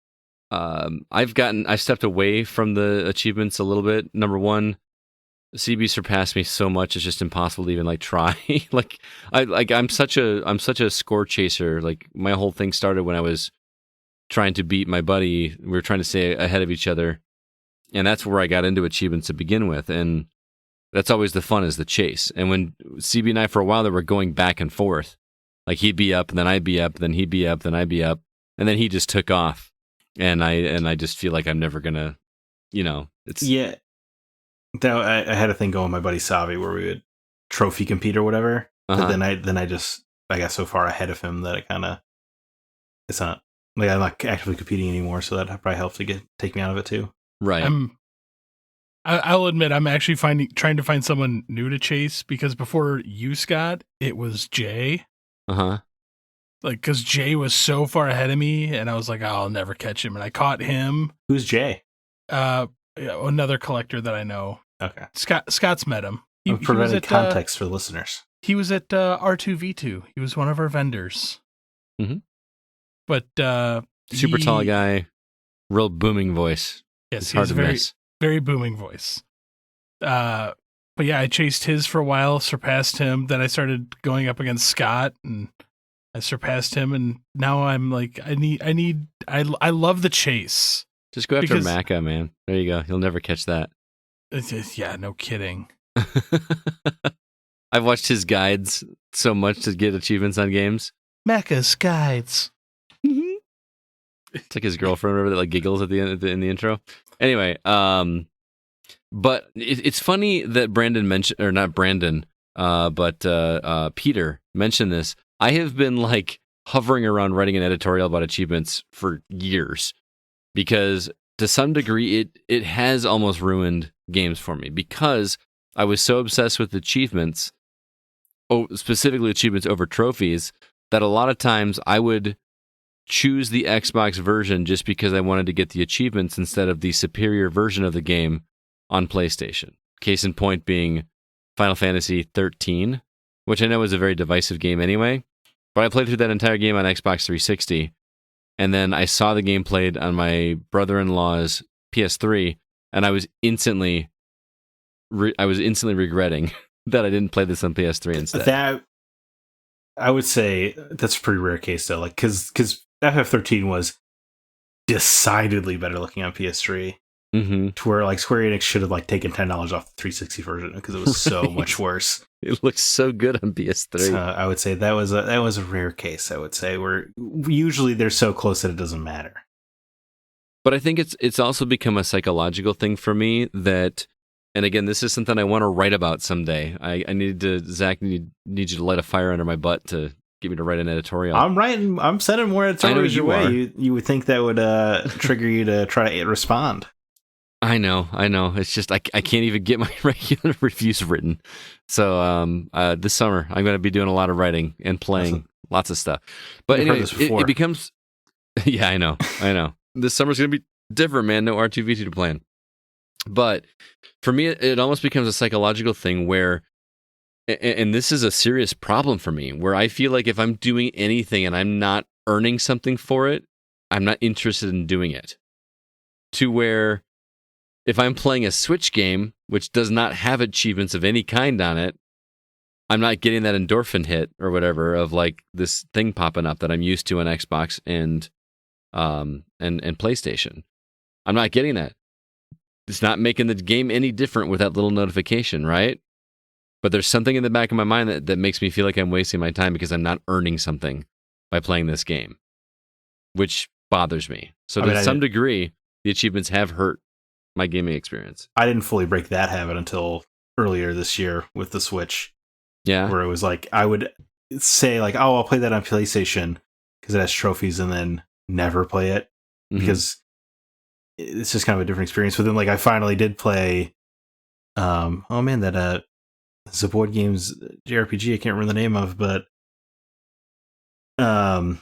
I've stepped away from the achievements a little bit. Number one, CB surpassed me so much it's just impossible to even like try. I'm such a score chaser. Like my whole thing started when I was trying to beat my buddy. We were trying to stay ahead of each other, and that's where I got into achievements to begin with. And that's always the fun, is the chase. And when CB and I, for a while, they were going back and forth. Like he'd be up, and then I'd be up, then he'd be up, then I'd be up, and then he just took off. And I just feel like I'm never gonna, you know, it's yeah. I had a thing going with my buddy Savi where we would trophy compete or whatever. But then I got so far ahead of him that it's not like I'm not actively competing anymore. So that probably helps to take me out of it too. Right. I'll admit I'm actually trying to find someone new to chase, because before you, Scott, it was Jay. Like, because Jay was so far ahead of me, and I was like, oh, I'll never catch him, and I caught him. Who's Jay? Another collector that I know. Okay. Scott's met him. He provided context for the listeners. He was at R2V2. He was one of our vendors. Mm-hmm. But super tall guy, real booming voice. Yes, he's a very booming voice. But yeah, I chased his for a while, surpassed him. Then I started going up against Scott, and I surpassed him. And now I'm like, I love the chase. Just go after Macca, man. There you go. You'll never catch that. Yeah, no kidding. I've watched his guides so much to get achievements on games. Macca's guides. It's like his girlfriend or whatever that like giggles at the end in the intro. Anyway, but it's funny that Brandon mentioned, or not Brandon, but Peter mentioned this. I have been like hovering around writing an editorial about achievements for years, because to some degree it has almost ruined games for me, because I was so obsessed with achievements, specifically achievements over trophies, that a lot of times I would choose the Xbox version just because I wanted to get the achievements instead of the superior version of the game on PlayStation. Case in point being Final Fantasy 13, which I know is a very divisive game anyway, but I played through that entire game on Xbox 360, and then I saw the game played on my brother-in-law's PS3, and I was instantly regretting that I didn't play this on PS3 instead. That, I would say that's a pretty rare case though, like because FF13 was decidedly better looking on PS3. Mm-hmm. To where like Square Enix should have like taken $10 off the 360 version because it was so much worse. It looks so good on PS3. So I would say that was a rare case. I would say where usually they're so close that it doesn't matter. But I think it's also become a psychological thing for me that, and again, this is something I want to write about someday. Zach, need you to light a fire under my butt to get me to write an editorial. I'm sending more editorials your way. You would think that would trigger you to try to respond. I know. It's just I can't even get my regular reviews written. So this summer I'm going to be doing a lot of writing and playing lots of stuff. But anyway, it becomes. Yeah, I know. This summer's going to be different, man. No R2V2 to plan. But for me, it almost becomes a psychological thing where, and this is a serious problem for me, where I feel like if I'm doing anything and I'm not earning something for it, I'm not interested in doing it. To where if I'm playing a Switch game, which does not have achievements of any kind on it, I'm not getting that endorphin hit or whatever of like this thing popping up that I'm used to on Xbox and PlayStation. I'm not getting that. It's not making the game any different with that little notification, right? But there's something in the back of my mind that makes me feel like I'm wasting my time because I'm not earning something by playing this game, which bothers me. So to some degree, the achievements have hurt my gaming experience. I didn't fully break that habit until earlier this year with the Switch. Yeah. Where it was like, I would say like, oh, I'll play that on PlayStation because it has trophies, and then never play it because it's just kind of a different experience. But then like I finally did play, that the board games JRPG, I can't remember the name of, but I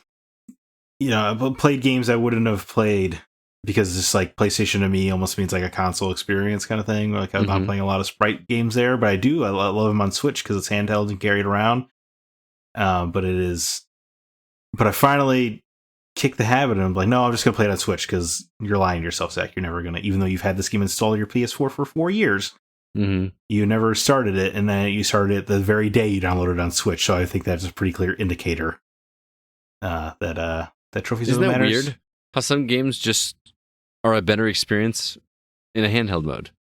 played games I wouldn't have played because it's like PlayStation to me almost means like a console experience kind of thing. Like I'm not playing a lot of sprite games there, but I love them on Switch because it's handheld and carried around. But I finally kicked the habit and I'm like, no, I'm just going to play it on Switch because you're lying to yourself, Zach. You're never going to, even though you've had this game installed on your PS4 for 4 years, you never started it. And then you started it the very day you downloaded it on Switch. So I think that's a pretty clear indicator that trophies Isn't that matters. weird? How some games just are a better experience in a handheld mode.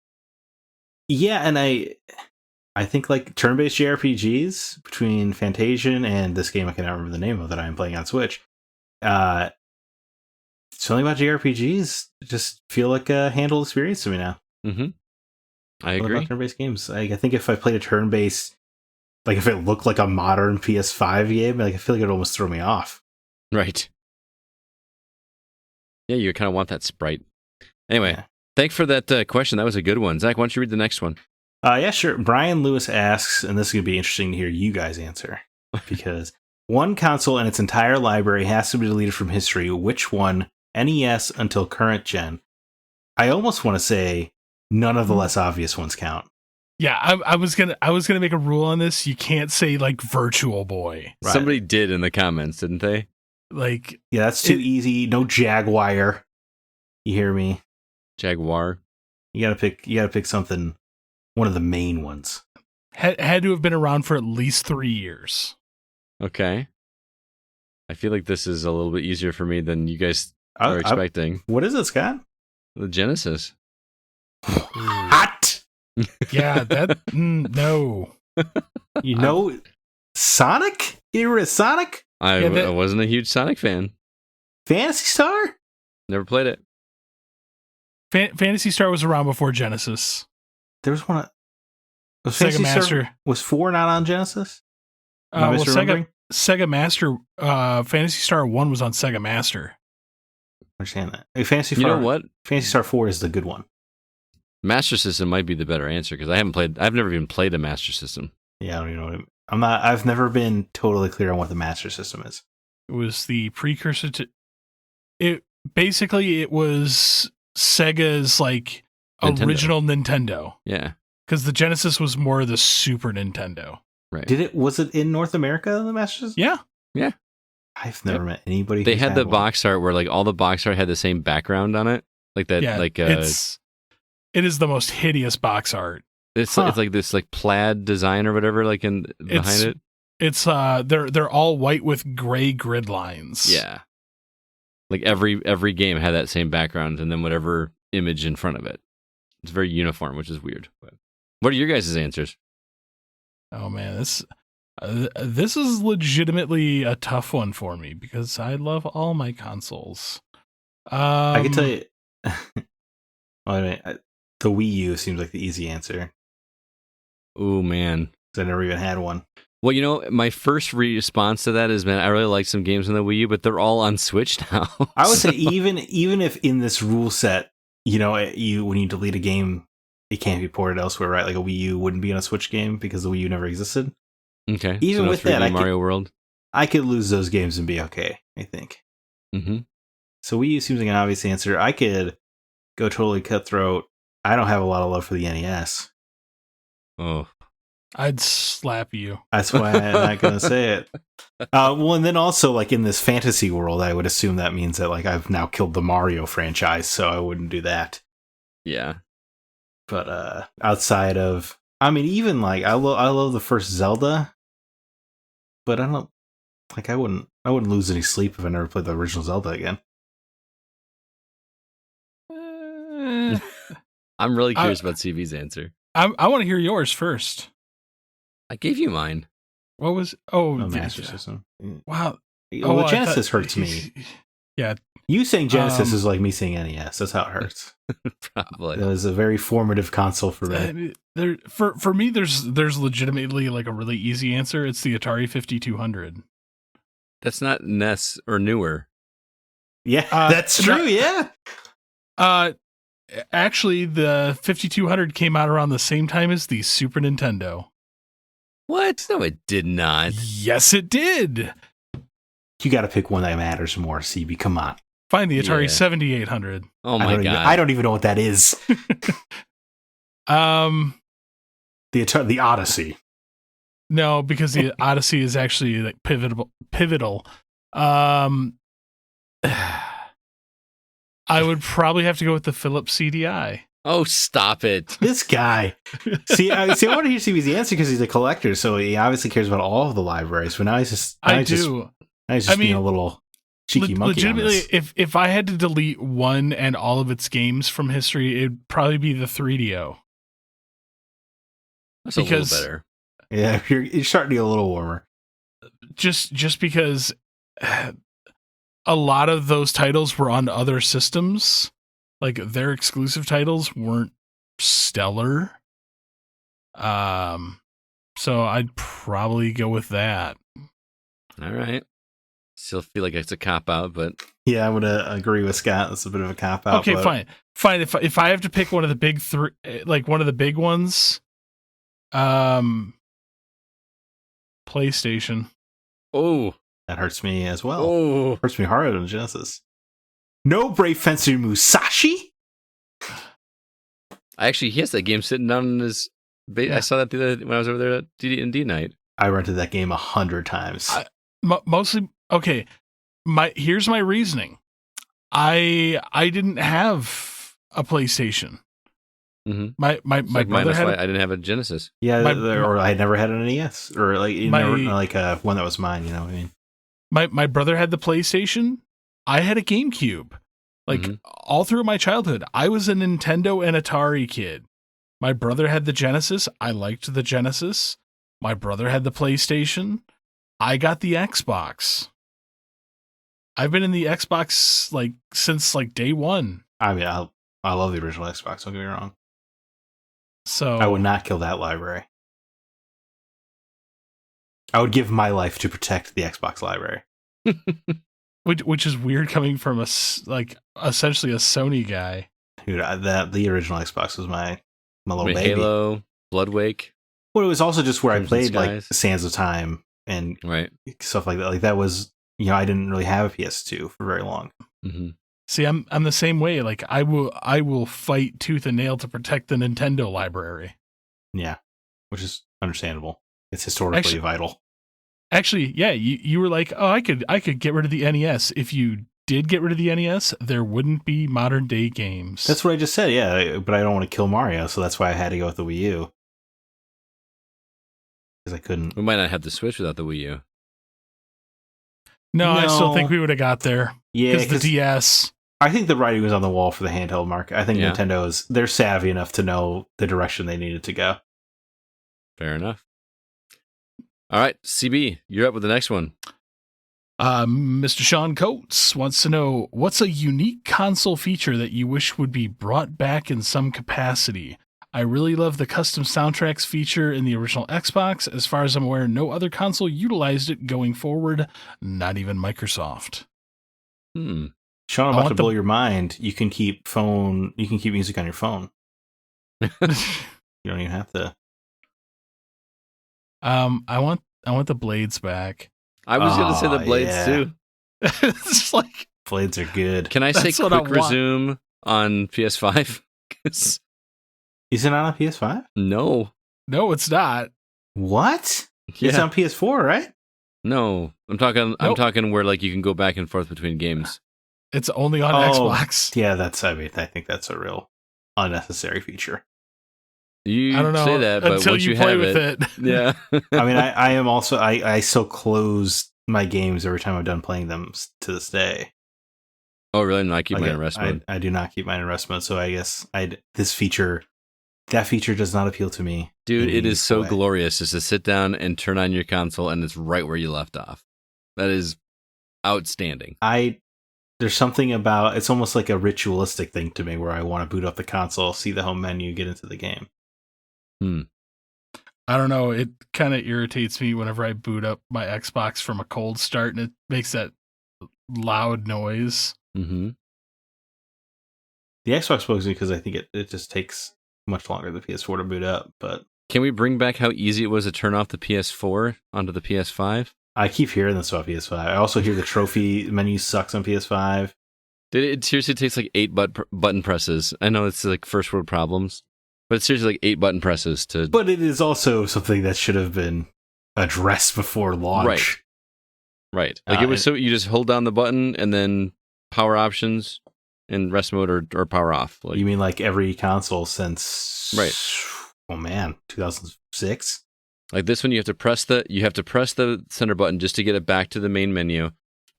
Yeah, and I think like turn-based JRPGs between Fantasian and this game I cannot remember the name of that I'm playing on Switch. Something about JRPGs just feel like a handheld experience to me now. I agree. About turn-based games, I think if I played a turn-based, like if it looked like a modern PS5 game, like I feel like it'd almost throw me off. Right. Yeah, you kind of want that sprite. Anyway, thanks for that question. That was a good one. Zach, why don't you read the next one? Yeah, sure. Brian Lewis asks, and this is going to be interesting to hear you guys answer, because one console and its entire library has to be deleted from history. Which one? NES until current gen. I almost want to say none of the less obvious ones count. Yeah, I was gonna make a rule on this. You can't say like Virtual Boy. Right. Somebody did in the comments, didn't they? Like, yeah, that's too easy. No Jaguar. You hear me? Jaguar. You gotta pick something. One of the main ones. Had to have been around for at least 3 years. Okay. I feel like this is a little bit easier for me than you guys are expecting. What is it, Scott? The Genesis. Hot. Yeah, that no. You know, Sonic. You were a Sonic. I wasn't a huge Sonic fan. Phantasy Star. Never played it. Phantasy Star was around before Genesis. There was one. Was Sega Master. Was 4 not on Genesis? Sega Master. Phantasy Star 1 was on Sega Master. I understand that. Hey, Phantasy Star. You know what? Phantasy Star 4 is the good one. Master System might be the better answer because I've never even played a Master System. Yeah, I don't even know what it, I've never been totally clear on what the Master System is. It was the precursor to it. Basically, it was Sega's like Nintendo. Original Nintendo. Yeah, because the Genesis was more the Super Nintendo. Right? Was it in North America? The Master System? Yeah. I've never met anybody. They had the box art where like all the box art had the same background on it, like that. Yeah, like it is the most hideous box art. It's like this like plaid design or whatever, like behind it. It's they're all white with gray grid lines. Yeah, like every game had that same background and then whatever image in front of it. It's very uniform, which is weird. But what are your guys' answers? Oh man, this is legitimately a tough one for me because I love all my consoles. I can tell you. The Wii U seems like the easy answer. Oh man, I never even had one. Well, you know, my first response to that is, man, I really like some games on the Wii U, but they're all on Switch now. I would say even if in this rule set when you delete a game, it can't be ported elsewhere, right? Like a Wii U wouldn't be on a Switch game because the Wii U never existed. Okay. Even so with that, Mario World. I could lose those games and be okay, I think. Mm-hmm. So Wii U seems like an obvious answer. I could go totally cutthroat. I don't have a lot of love for the NES. Oh. I'd slap you. That's why I'm not going to say it. Well, and then also, like, in this fantasy world, I would assume that means that, like, I've now killed the Mario franchise, so I wouldn't do that. Yeah. But outside of... I mean, even, like, I love the first Zelda, but I don't... Like, I wouldn't lose any sleep if I never played the original Zelda again. I'm really curious about CB's answer. I want to hear yours first. I gave you mine. What was... Oh, Master System. Wow. Well, Genesis hurts me. Yeah. You saying Genesis is like me saying NES. That's how it hurts. Probably. It was a very formative console for me. For me, there's legitimately like a really easy answer. It's the Atari 5200. That's not NES or newer. Yeah, that's true. Yeah. Actually, the 5200 came out around the same time as the Super Nintendo. What? No, it did not. Yes, it did. You got to pick one that matters more, CB. Come on. Find the Atari 7800. Oh my god! I don't even know what that is. The Odyssey. No, because the Odyssey is actually like pivotal. I would probably have to go with the Philips CDI. Oh, stop it! This guy. See, I want to hear CB's answer because he's a collector, so he obviously cares about all of the libraries. But now he's just. Being a little cheeky monkey. Legitimately, if I had to delete one and all of its games from history, it'd probably be the 3DO. That's a little better. Yeah, you're starting to get a little warmer. Just because a lot of those titles were on other systems, like their exclusive titles weren't stellar. So I'd probably go with that. All right. Still feel like it's a cop out, but yeah, I'm gonna agree with Scott. That's a bit of a cop out. Okay, fine. If I have to pick one of the big three, like one of the big ones, PlayStation. Oh, that hurts me as well. Oh, hurts me harder than Genesis. No Brave Fencer Musashi. Actually, he has that game sitting down in his. I saw that when I was over there at D&D night. I rented that game 100 times. Mostly. Okay, here's my reasoning. I didn't have a PlayStation. Mm-hmm. My brother had. I didn't have a Genesis. Yeah, or I never had an NES, or like one that was mine. You know what I mean? My brother had the PlayStation. I had a GameCube. Like all through my childhood, I was a Nintendo and Atari kid. My brother had the Genesis. I liked the Genesis. My brother had the PlayStation. I got the Xbox. I've been in the Xbox like since like day one. I mean, I love the original Xbox. Don't get me wrong. So I would not kill that library. I would give my life to protect the Xbox library. Which is weird coming from essentially a Sony guy. Dude, the original Xbox was my little baby. Halo, Bloodwake. Well, it was also just where Crimson I played Skies. like Sands of Time and stuff like that. Like that was, I didn't really have a PS2 for very long. Mm-hmm. See, I'm the same way. Like I will fight tooth and nail to protect the Nintendo library. Yeah, which is understandable. It's historically vital. Actually, yeah, you were like, oh, I could get rid of the NES. If you did get rid of the NES, there wouldn't be modern day games. That's what I just said. Yeah, but I don't want to kill Mario, so that's why I had to go with the Wii U. Because I couldn't. We might not have the Switch without the Wii U. No, I still think we would have got there. Yeah, because the DS. I think the writing was on the wall for the handheld market. I think they're savvy enough to know the direction they needed to go. Fair enough. All right, CB, you're up with the next one. Mr. Sean Coates wants to know, what's a unique console feature that you wish would be brought back in some capacity? I really love the custom soundtracks feature in the original Xbox. As far as I'm aware, no other console utilized it going forward, not even Microsoft. Sean, I'm about to blow your mind. You can keep music on your phone. You don't even have to. I want the blades back. I was going to say the blades too. It's like blades are good. Can I say quick resume on PS5? Is it not on PS5? No, it's not. What? Yeah. It's on PS4, right? No, I'm talking where like you can go back and forth between games. It's only on Xbox. Yeah, I think that's a real unnecessary feature. I don't know, say that, but until once you play have with it. Yeah. I mean, I am also I still close my games every time I'm done playing them to this day. Oh, really? No, I keep mine in rest mode. I do not keep mine in rest mode, so I guess that feature does not appeal to me. Dude, it is so glorious just to sit down and turn on your console and it's right where you left off. That is outstanding. There's something about it's almost like a ritualistic thing to me where I want to boot up the console, see the home menu, get into the game. I don't know. It kind of irritates me whenever I boot up my Xbox from a cold start and it makes that loud noise. Mm-hmm. The Xbox bugs me because I think it just takes much longer than the PS4 to boot up. But can we bring back how easy it was to turn off the PS4 onto the PS5? I keep hearing this about PS5. I also hear the trophy menu sucks on PS5. It seriously takes like 8 button presses. I know it's like first world problems, but it's seriously like 8 button presses to. But it is also something that should have been addressed before launch. Right. Like it was so you just hold down the button and then power options and rest mode or power off. You mean like every console since? Right. Oh man, 2006. Like this one, you have to press the center button just to get it back to the main menu. You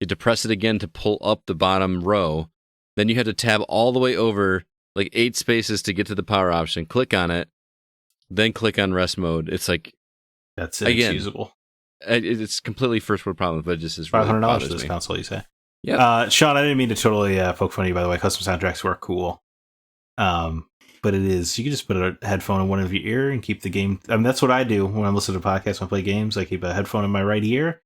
have to press it again to pull up the bottom row. Then you have to tab all the way over like 8 spaces to get to the power option. Click on it, then click on rest mode. It's like that's inexcusable. It's completely first world problem, but it just is really $500 for this console. You say? Yeah. Sean, I didn't mean to totally poke fun at you. By the way, custom soundtracks work cool. But it is, you can just put a headphone in one of your ear and keep the game. I mean, that's what I do when I'm listening to podcasts, when I play games. I keep a headphone in my right ear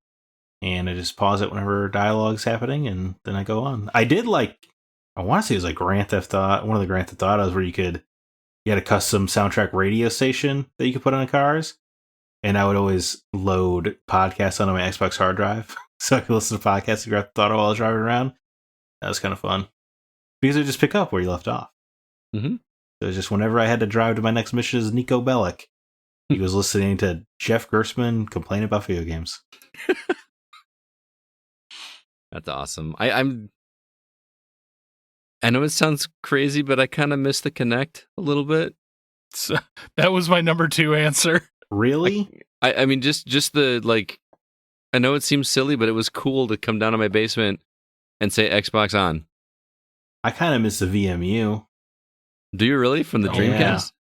and I just pause it whenever dialogue's happening and then I go on. I want to say it was like Grand Theft Auto, one of the Grand Theft Autos where you had a custom soundtrack radio station that you could put on the cars. And I would always load podcasts onto my Xbox hard drive so I could listen to podcasts and Grand Theft Auto while I was driving around. That was kind of fun because it just pick up where you left off. Mm-hmm. So it was just whenever I had to drive to my next mission as Nico Bellic, he was listening to Jeff Gerstmann complain about video games. That's awesome. I know it sounds crazy, but I kind of miss the Kinect a little bit. So, that was my number 2 answer. Really? I mean, just the like. I know it seems silly, but it was cool to come down to my basement and say Xbox on. I kind of miss the VMU. Do you really? From the Dreamcast?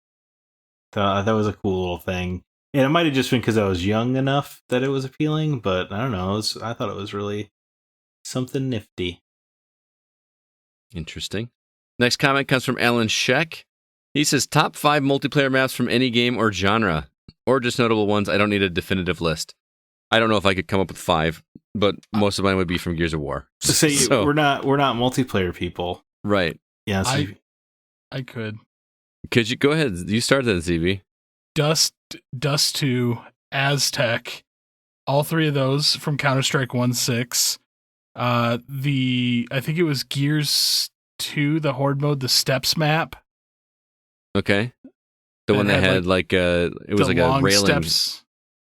Yeah. That was a cool little thing. And it might have just been because I was young enough that it was appealing, but I don't know. I thought it was really something nifty. Interesting. Next comment comes from Alan Sheck. He says, top 5 multiplayer maps from any game or genre, or just notable ones. I don't need a definitive list. I don't know if I could come up with 5, but most of mine would be from Gears of War. So we're not multiplayer people. Right. Yeah. So I could. Could you go ahead? You start then, ZB. Dust 2, Aztec, all 3 of those from Counter-Strike 1.6. I think it was Gears 2, the Horde mode, the Steps map. Okay. The one that had like it was like a railing. Steps.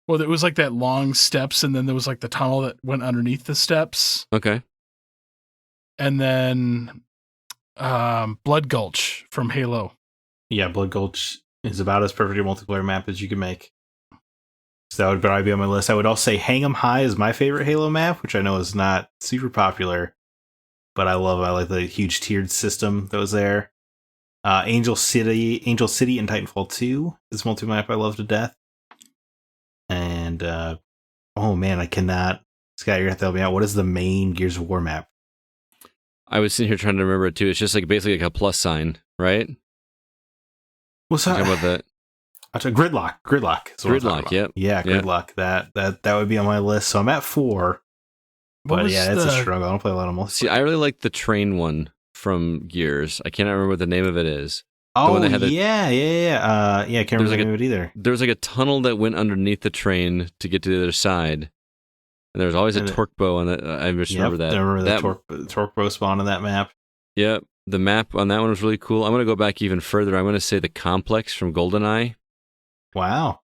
Well, it was like that long steps, and then there was like the tunnel that went underneath the steps. Okay. And then Blood Gulch from Halo. Yeah, Blood Gulch is about as perfect a multiplayer map as you can make. So that would probably be on my list. I would also say Hang 'em High is my favorite Halo map, which I know is not super popular, but I like the huge tiered system that was there. Angel City and Titanfall 2 is a multi-map I love to death. And, oh man, I cannot. Scott, you're going to have to help me out. What is the main Gears of War map? I was sitting here trying to remember it too. It's just like basically like a plus sign, right? What's that? About that? Gridlock. Gridlock. Gridlock, yep. Yeah, Gridlock. That would be on my list. So I'm at 4. But yeah, it's a struggle. I don't play a lot of multiplayer. See, I really like the train one from Gears. I can't remember what the name of it is. Oh, yeah. I can't remember the name of it either. There was like a tunnel that went underneath the train to get to the other side. And there was always a torque bow on that. I just remember that. I remember the torque bow spawn on that map. Yep. The map on that one was really cool. I'm going to go back even further. I'm going to say the complex from GoldenEye. Wow.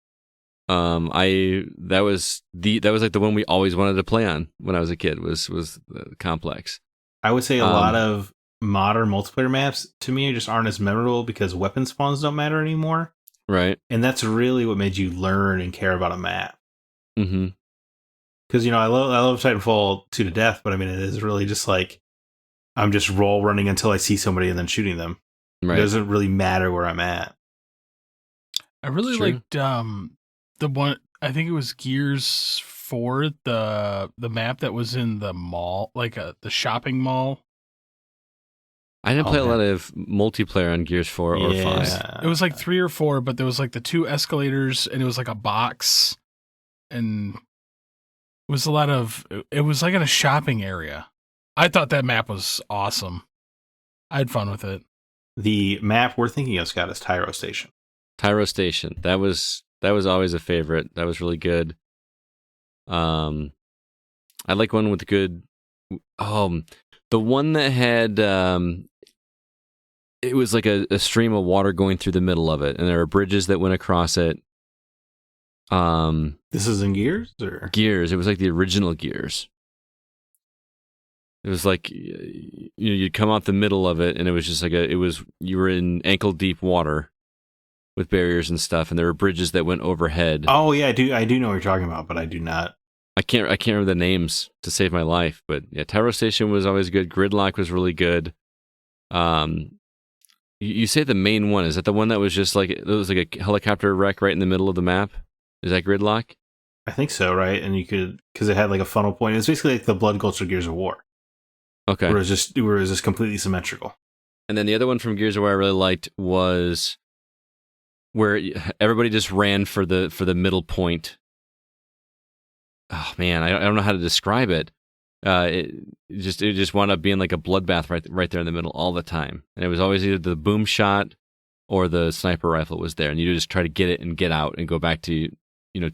That was like the one we always wanted to play on when I was a kid was the complex. I would say a lot of modern multiplayer maps to me just aren't as memorable because weapon spawns don't matter anymore. Right. And that's really what made you learn and care about a map. Mm-hmm. Because, I love Titanfall 2 to death, but I mean, it is really just like, I'm just roll running until I see somebody and then shooting them. Right. It doesn't really matter where I'm at. I really liked the one, I think it was Gears 4, the map that was in the mall, like the shopping mall. I didn't play a lot of multiplayer on Gears 4 or 5. It was like 3 or 4, but there was like the 2 escalators and it was like a box and it was it was like in a shopping area. I thought that map was awesome. I had fun with it. The map we're thinking of, Scott, is Tyro Station. Tyro Station. That was always a favorite. That was really good. I like one with good. The one that had it was like a stream of water going through the middle of it, and there were bridges that went across it. This is in Gears, or Gears. It was like the original Gears. It was like you'd come out the middle of it, and it was just like you were in ankle deep water with barriers and stuff, and there were bridges that went overhead. Oh yeah, I do know what you're talking about, but I do not. I can't remember the names to save my life, but yeah, Tyro Station was always good. Gridlock was really good. You say the main one, is that the one that was just like it was like a helicopter wreck right in the middle of the map? Is that Gridlock? I think so, right? And you could, because it had like a funnel point. It was basically like the Blood Gulch of Gears of War. Okay. Where it was just completely symmetrical. And then the other one from Gears of War I really liked was where everybody just ran for the middle point. Oh man, I don't know how to describe it. It just wound up being like a bloodbath right there in the middle all the time, and it was always either the boom shot or the sniper rifle was there, and you just try to get it and get out and go back to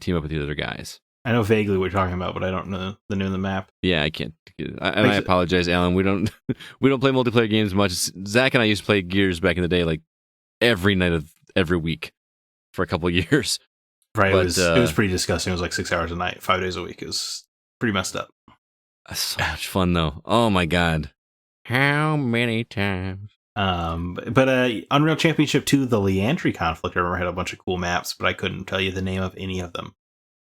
team up with the other guys. I know vaguely what you're talking about, but I don't know the name of the map. Yeah, I can't. I apologize, Alan. We don't play multiplayer games much. Zach and I used to play Gears back in the day, like every night of every week for a couple of years. Right, but, it was pretty disgusting. It was like 6 hours a night, 5 days a week. It was pretty messed up. So much fun though. Oh my god, how many times? But Unreal Championship 2, the Leandry conflict, I remember had a bunch of cool maps, but I couldn't tell you the name of any of them.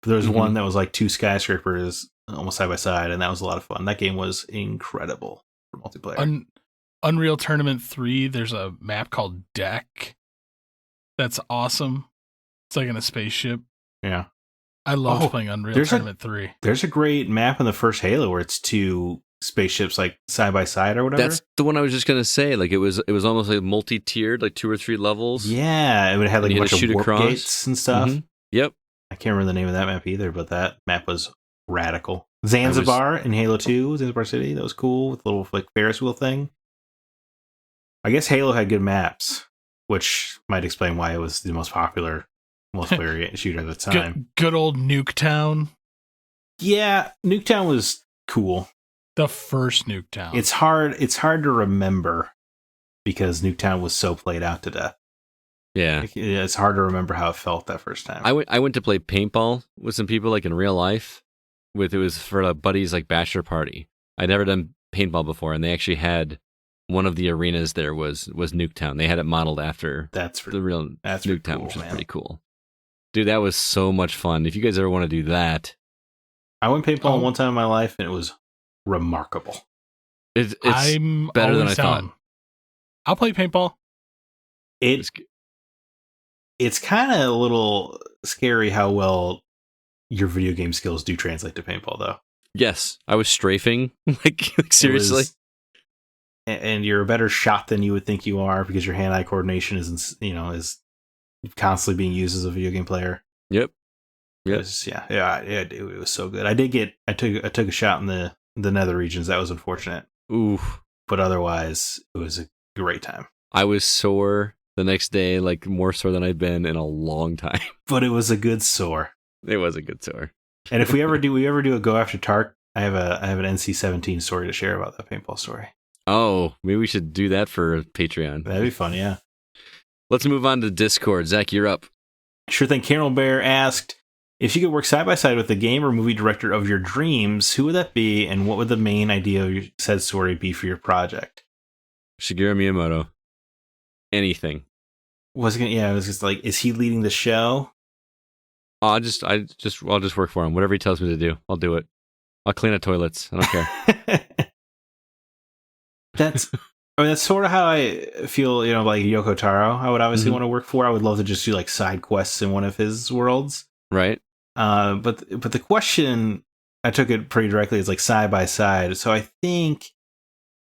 But there was one that was like 2 skyscrapers almost side by side, and that was a lot of fun. That game was incredible for multiplayer. Unreal Tournament 3, there's a map called Deck. That's awesome. It's like in a spaceship. Yeah. I love playing Unreal Tournament 3. There's a great map in the first Halo where it's 2 spaceships like side by side or whatever. That's the one I was just gonna say. Like it was almost like multi-tiered, like 2 or 3 levels. Yeah, it would have like a bunch of warp gates and stuff. Mm-hmm. Yep. I can't remember the name of that map either, but that map was radical. Zanzibar in Halo 2, Zanzibar City, that was cool with a little like Ferris wheel thing. I guess Halo had good maps, which might explain why it was the most popular multiplayer shooter at the time. Good old Nuketown. Yeah, Nuketown was cool. The first Nuketown. It's hard to remember because Nuketown was so played out to death. Yeah. It's hard to remember how it felt that first time. I went to play paintball with some people like in real life. It was for a buddy's like bachelor party. I'd never done paintball before, and they actually had one of the arenas there was Nuketown. They had it modeled after the real Nuketown, cool, which was pretty cool. Dude, that was so much fun. If you guys ever want to do that. I went paintball one time in my life, and it was remarkable. It's better than I thought. I'll play paintball. It's kind of a little scary how well your video game skills do translate to paintball, though. Yes, I was strafing, like seriously. And you're a better shot than you would think you are because your hand-eye coordination is constantly being used as a video game player. Yep. It was so good. I took a shot in the the nether regions. That was unfortunate. Oof. But otherwise, it was a great time. I was sore the next day, like more sore than I've been in a long time. But it was a good sore. It was a good sore. And if we ever do a Go After Tark, I have an NC-17 story to share about that paintball story. Oh, maybe we should do that for Patreon. That'd be fun, yeah. Let's move on to Discord. Zach, you're up. Sure thing. Carol Bear asked, if you could work side by side with the game or movie director of your dreams, who would that be, and what would the main idea of your said story be for your project? Shigeru Miyamoto. Anything. It was just like, is he leading the show? I'll just work for him. Whatever he tells me to do, I'll do it. I'll clean up toilets. I don't care. That's sort of how I feel, like Yoko Taro. I would obviously want to work for. I would love to just do like side quests in one of his worlds. Right. But the question, I took it pretty directly, is like side by side. So I think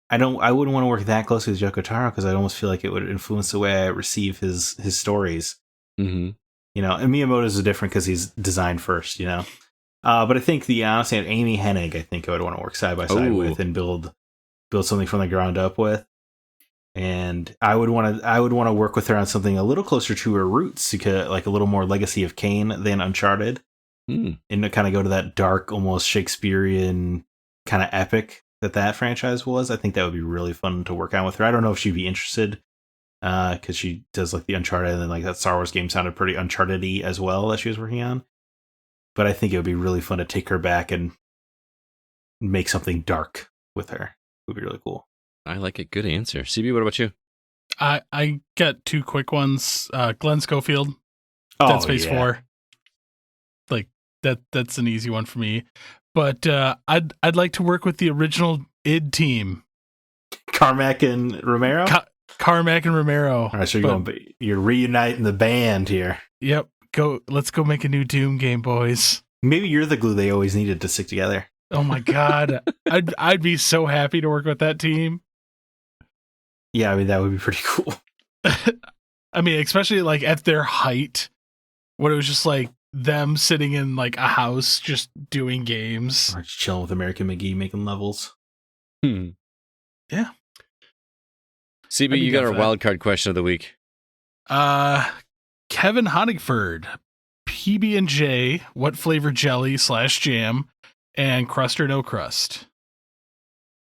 I wouldn't want to work that closely with Yoko Taro because I'd almost feel like it would influence the way I receive his stories. Mm-hmm. And Miyamoto's is different because he's designed first, But I think honestly, Amy Hennig, I think I would want to work side by side with and build something from the ground up with. And I would want to work with her on something a little closer to her roots, like a little more Legacy of Kain than Uncharted, and to kind of go to that dark, almost Shakespearean kind of epic that franchise was. I think that would be really fun to work on with her. I don't know if she'd be interested, because she does like the Uncharted, and then like that Star Wars game sounded pretty Uncharted-y as well that she was working on. But I think it would be really fun to take her back and make something dark with her. It would be really cool. I like it. Good answer. CB, what about you? I got two quick ones. Glenn Schofield, Dead Space 4. Like that's an easy one for me. But I'd like to work with the original id team. Carmack and Romero? Carmack and Romero. All right, so you're reuniting the band here. Yep. Let's go make a new Doom game, boys. Maybe you're the glue they always needed to stick together. Oh my god. I'd be so happy to work with that team. Yeah, I mean that would be pretty cool. I mean, especially like at their height, when it was just like them sitting in like a house just doing games. Or just chilling with American McGee making levels. Yeah. CB, you got our wild card question of the week. Kevin Honigford, PB&J, what flavor jelly / jam, and crust or no crust?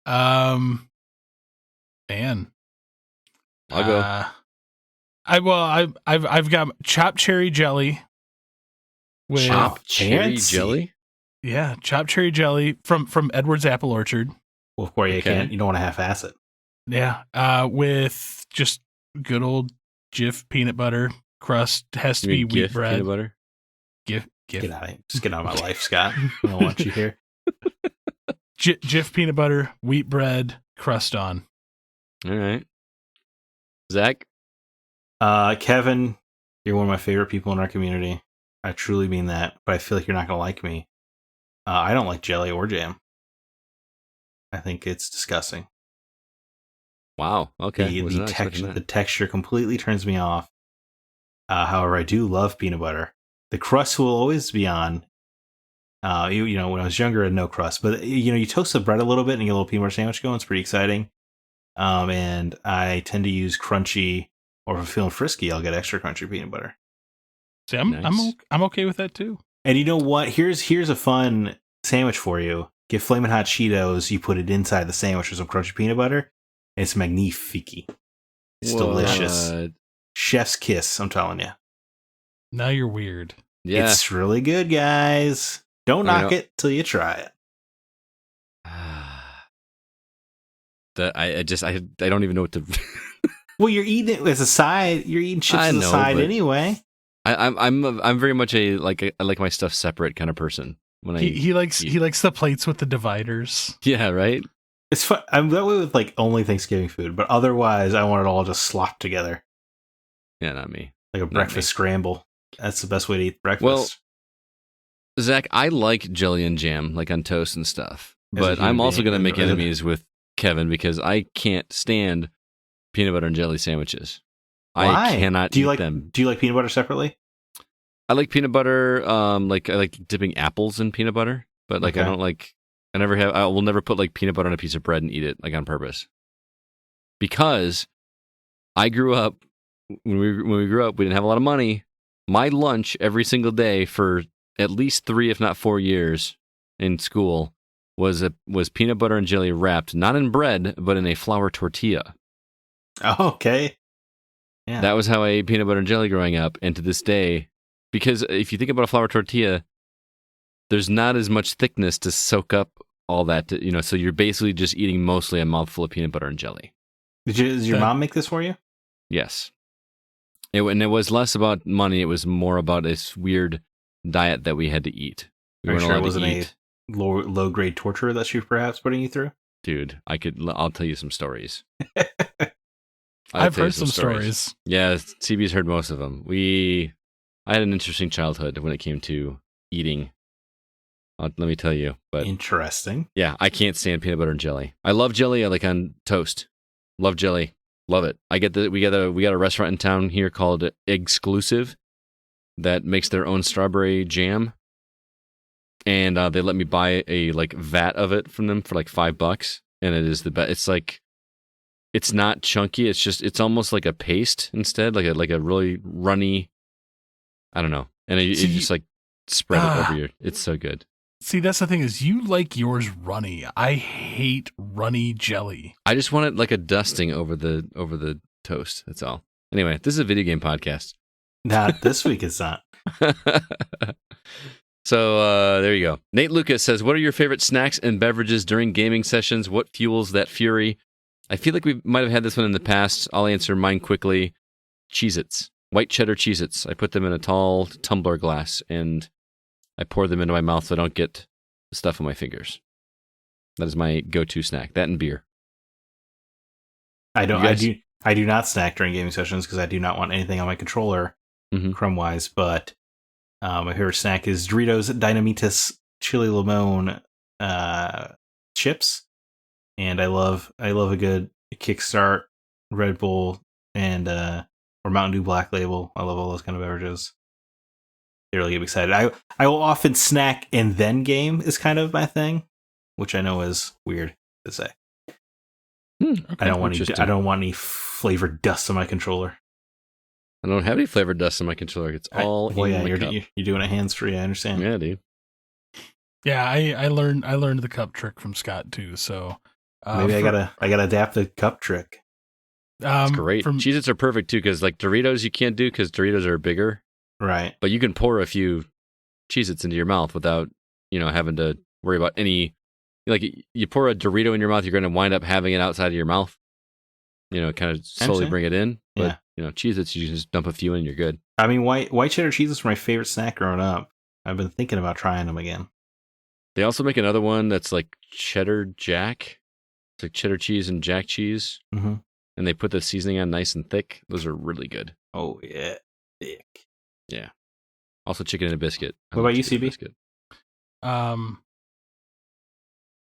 Man. I'll go. I've got chopped cherry jelly. With chopped cherry jelly? Yeah, chopped cherry jelly from Edward's Apple Orchard. Well, of course you can't. You don't want to half-ass it. Yeah, with just good old Jif peanut butter. Crust has to be wheat bread. Peanut butter? Gif. Get out of here. Just get out of my life, Scott. I don't want you here. Jif peanut butter, wheat bread, crust on. All right. Zach? Kevin, you're one of my favorite people in our community. I truly mean that, but I feel like you're not going to like me. I don't like jelly or jam. I think it's disgusting. Wow. Okay. The texture completely turns me off. However, I do love peanut butter. The crust will always be on. When I was younger, I had no crust. But, you toast the bread a little bit and you get a little peanut butter sandwich going. It's pretty exciting. And I tend to use crunchy, or if I'm feeling frisky, I'll get extra crunchy peanut butter. See, I'm okay with that too. And you know what? Here's a fun sandwich for you. Get Flamin' Hot Cheetos. You put it inside the sandwich with some crunchy peanut butter. It's magnifique. It's delicious. Chef's kiss, I'm telling you. Now you're weird. Yeah. It's really good, guys. Don't knock it till you try it. I don't even know what to. Well, you're eating it as a side. You're eating chips as a side anyway. I'm very much I like my stuff separate kind of person. When he likes the plates with the dividers. Yeah, right. It's fun. I'm that way with like only Thanksgiving food, but otherwise I want it all just slopped together. Yeah, not me. Like a breakfast scramble. That's the best way to eat breakfast. Well, Zach, I like jelly and jam, like on toast and stuff. But I'm also going to make enemies with Kevin because I can't stand peanut butter and jelly sandwiches. Why? I cannot eat them. Do you like peanut butter separately? I like peanut butter. I like dipping apples in peanut butter, but I don't like I will never put like peanut butter on a piece of bread and eat it like on purpose. Because I grew up when we grew up, we didn't have a lot of money. My lunch every single day for at least 3, if not 4 years in school was peanut butter and jelly wrapped not in bread but in a flour tortilla. Oh, okay. Yeah. That was how I ate peanut butter and jelly growing up, and to this day, because if you think about a flour tortilla, there's not as much thickness to soak up all that, so you're basically just eating mostly a mouthful of peanut butter and jelly. Did your mom make this for you? Yes. And it was less about money, it was more about this weird diet that we had to eat. We weren't sure it wasn't a low grade torture that she was perhaps putting you through? Dude, I'll tell you some stories. I've heard some stories. Yeah, CB's heard most of them. I had an interesting childhood when it came to eating. Let me tell you. But interesting. Yeah, I can't stand peanut butter and jelly. I love jelly. I like on toast. Love jelly. Love it. We got a restaurant in town here called Exclusive that makes their own strawberry jam, and they let me buy a like vat of it from them for like $5, and it is the best. It's like, it's not chunky. It's almost like a paste instead, like a really runny. I don't know, and you just like spread it over your. It's so good. See, that's the thing is you like yours runny. I hate runny jelly. I just want it like a dusting over the toast. That's all. Anyway, this is a video game podcast. Not this week. It's not. So there you go. Nate Lucas says, "What are your favorite snacks and beverages during gaming sessions? What fuels that fury?" I feel like we might have had this one in the past. I'll answer mine quickly. Cheez-Its. White cheddar Cheez-Its. I put them in a tall tumbler glass, and I pour them into my mouth so I don't get stuff on my fingers. That is my go-to snack. That and beer. I do not snack during gaming sessions because I do not want anything on my controller, crumb-wise, but my favorite snack is Doritos Dynamitas Chili Limon chips. And I love a good Kickstart, Red Bull, and or Mountain Dew Black Label. I love all those kind of beverages. They really get me excited. I will often snack and then game is kind of my thing, which I know is weird to say. Okay, I don't want any flavored dust on my controller. I don't have any flavored dust on my controller. It's all in the cup. You're doing it hands free. I understand. Yeah, dude. Yeah, I learned the cup trick from Scott too. So. Maybe I gotta adapt the cup trick. That's great. Cheez-Its are perfect too, because like Doritos you can't do because Doritos are bigger. Right. But you can pour a few Cheez-Its into your mouth without, having to worry about any. Like you pour a Dorito in your mouth, you're going to wind up having it outside of your mouth. Kind of slowly bring it in. But Cheez-Its, you just dump a few in, and you're good. I mean, white cheddar Cheez-Its were my favorite snack growing up. I've been thinking about trying them again. They also make another one that's like cheddar jack. It's like cheddar cheese and jack cheese. Mm-hmm. And they put the seasoning on nice and thick. Those are really good. Oh, yeah. Thick. Yeah. Also chicken and a biscuit. What about you, CB?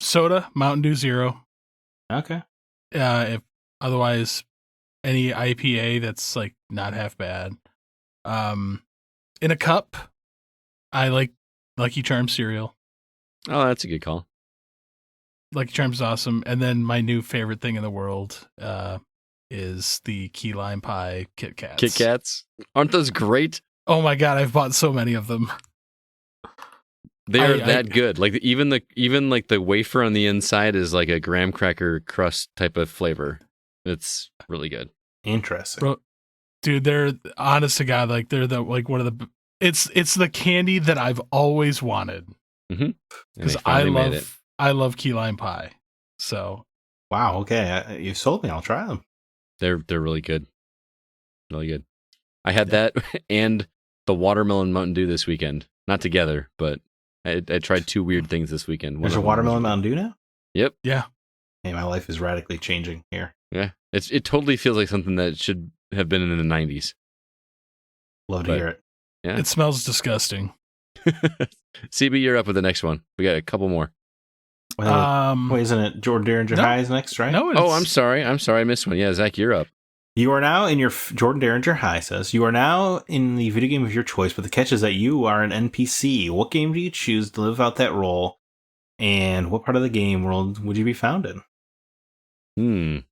Soda, Mountain Dew Zero. Okay. If otherwise, any IPA that's like not half bad. In a cup, I like Lucky Charms cereal. Oh, that's a good call. Lucky Charms is awesome. And then my new favorite thing in the world is the key lime pie Kit Kats. Kit Kats? Aren't those great? Oh my God, I've bought so many of them. They are that good. Like even like the wafer on the inside is like a graham cracker crust type of flavor. It's really good. Interesting. Bro, dude, they're honest to God, like they're one of the it's the candy that I've always wanted. Because I love key lime pie. So, wow. Okay, you sold me. I'll try them. They're really good. Really good. I had that and the watermelon Mountain Dew this weekend. Not together, but I tried two weird things this weekend. There's a watermelon Mountain Dew now? Yep. Yeah. Hey, my life is radically changing here. Yeah. It totally feels like something that should have been in the 90s. Love to hear it. Yeah. It smells disgusting. CB, you're up with the next one. We got a couple more. Wait, isn't it Jordan Derringer High is next, right? No. I'm sorry. I missed one. Yeah, Zach, you're up. You are now in your Jordan Derringer High says you are now in the video game of your choice, but the catch is that you are an NPC. What game do you choose to live out that role? And what part of the game world would you be found in?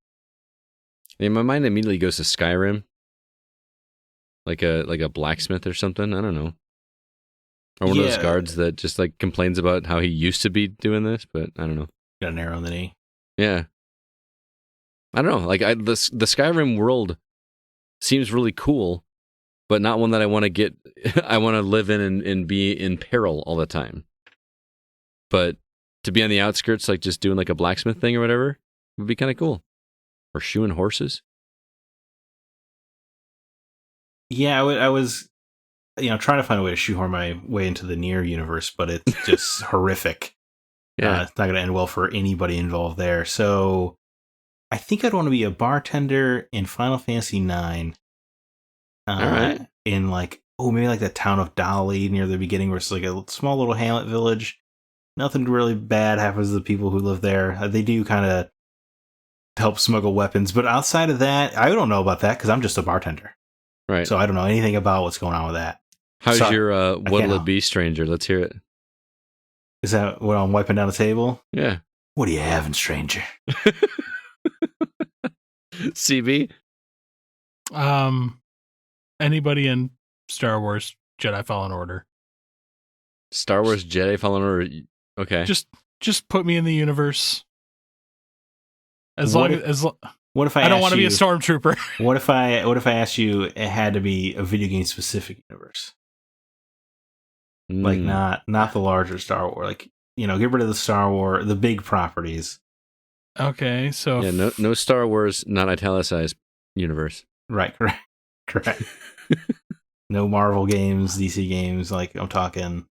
In my mind immediately goes to Skyrim. Like a blacksmith or something. I don't know. Or one of those guards that just like complains about how he used to be doing this, but I don't know. Got an arrow in the knee. Yeah. I don't know. Like the Skyrim world seems really cool, but not one that I want to get. I want to live in and be in peril all the time. But to be on the outskirts, like just doing like a blacksmith thing or whatever, would be kind of cool. Or shoeing horses. Yeah, I was, trying to find a way to shoehorn my way into the Nier universe, but it's just horrific. Yeah, it's not going to end well for anybody involved there. So I think I'd want to be a bartender in Final Fantasy IX. All right. In maybe like the town of Dolly near the beginning, where it's like a small little hamlet village. Nothing really bad happens to the people who live there. They do kind of help smuggle weapons, but outside of that, I don't know about that because I'm just a bartender. Right. So I don't know anything about what's going on with that. How's your what'll it be, stranger? Let's hear it. Is that what I'm wiping down the table? Yeah. What are you having, stranger? CB? Anybody in Star Wars Jedi Fallen Order. Star Wars Jedi Fallen Order. Okay. Just put me in the universe. What if I don't want to be a stormtrooper. What if I asked you it had to be a video game specific universe? Like not the larger Star Wars. Like, get rid of the Star Wars, the big properties. Okay, so yeah, no Star Wars, not italicized universe. Right, correct. No Marvel games, DC games. Like I'm talking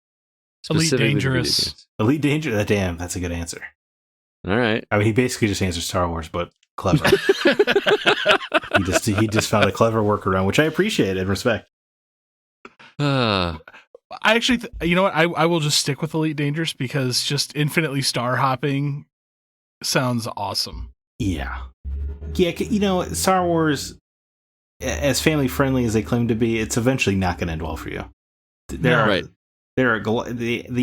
Elite Dangerous. Elite Dangerous. Damn, that's a good answer. All right. I mean, he basically just answers Star Wars, but clever. he just found a clever workaround, which I appreciate and respect. I actually, you know what? I will just stick with Elite Dangerous because just infinitely star hopping sounds awesome. Yeah. Star Wars, as family friendly as they claim to be, it's eventually not going to end well for you. The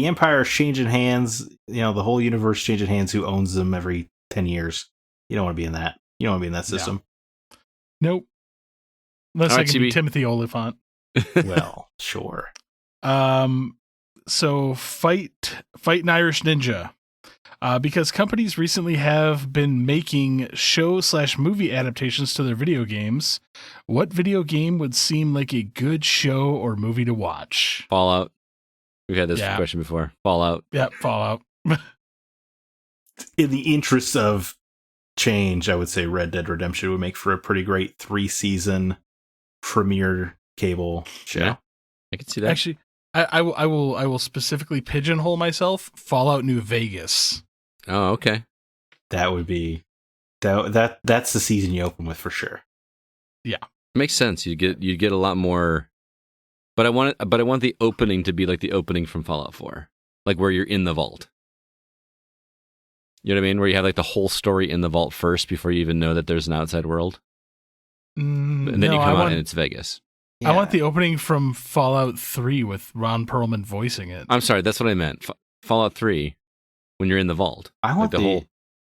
Empire's changing hands. The whole universe changing hands. Who owns them every 10 years? You don't want to be in that. You don't want to be in that system. Nope. Unless I can be TB. Timothy Oliphant. Well, sure. So fight an Irish ninja. Because companies recently have been making show/movie adaptations to their video games. What video game would seem like a good show or movie to watch? Fallout. We've had this question before. Fallout. Yep, Fallout. In the interest of change, I would say Red Dead Redemption would make for a pretty great 3-season premiere cable show. Yeah, I can see that. Actually, I will specifically pigeonhole myself. Fallout New Vegas. Oh, okay. That would be that's the season you open with for sure. Yeah, makes sense. You get a lot more. But I want the opening to be like the opening from Fallout 4, like where you're in the vault. You know what I mean? Where you have like the whole story in the vault first before you even know that there's an outside world. And then you come out and it's Vegas. Yeah. I want the opening from Fallout 3 with Ron Perlman voicing it. I'm sorry, that's what I meant. Fallout 3, when you're in the vault. I want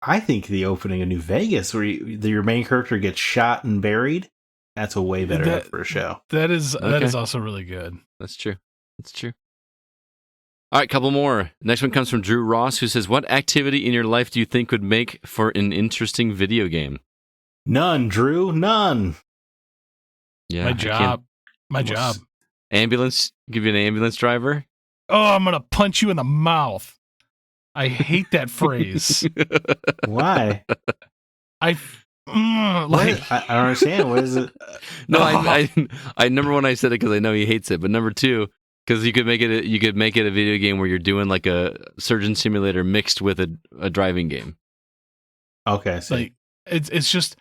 I think the opening of New Vegas, where your main character gets shot and buried. That's a way better for a show. That is also really good. That's true. All right, couple more. Next one comes from Drew Ross, who says, "What activity in your life do you think would make for an interesting video game?" None, Drew. None. Yeah, My job. Ambulance. Give you an ambulance driver. Oh, I'm gonna punch you in the mouth. I hate that phrase. Why? I don't understand. What is it? No, I number one, I said it because I know he hates it, but number two, because you could make it a video game where you're doing like a surgeon simulator mixed with a driving game. Okay, so like it's just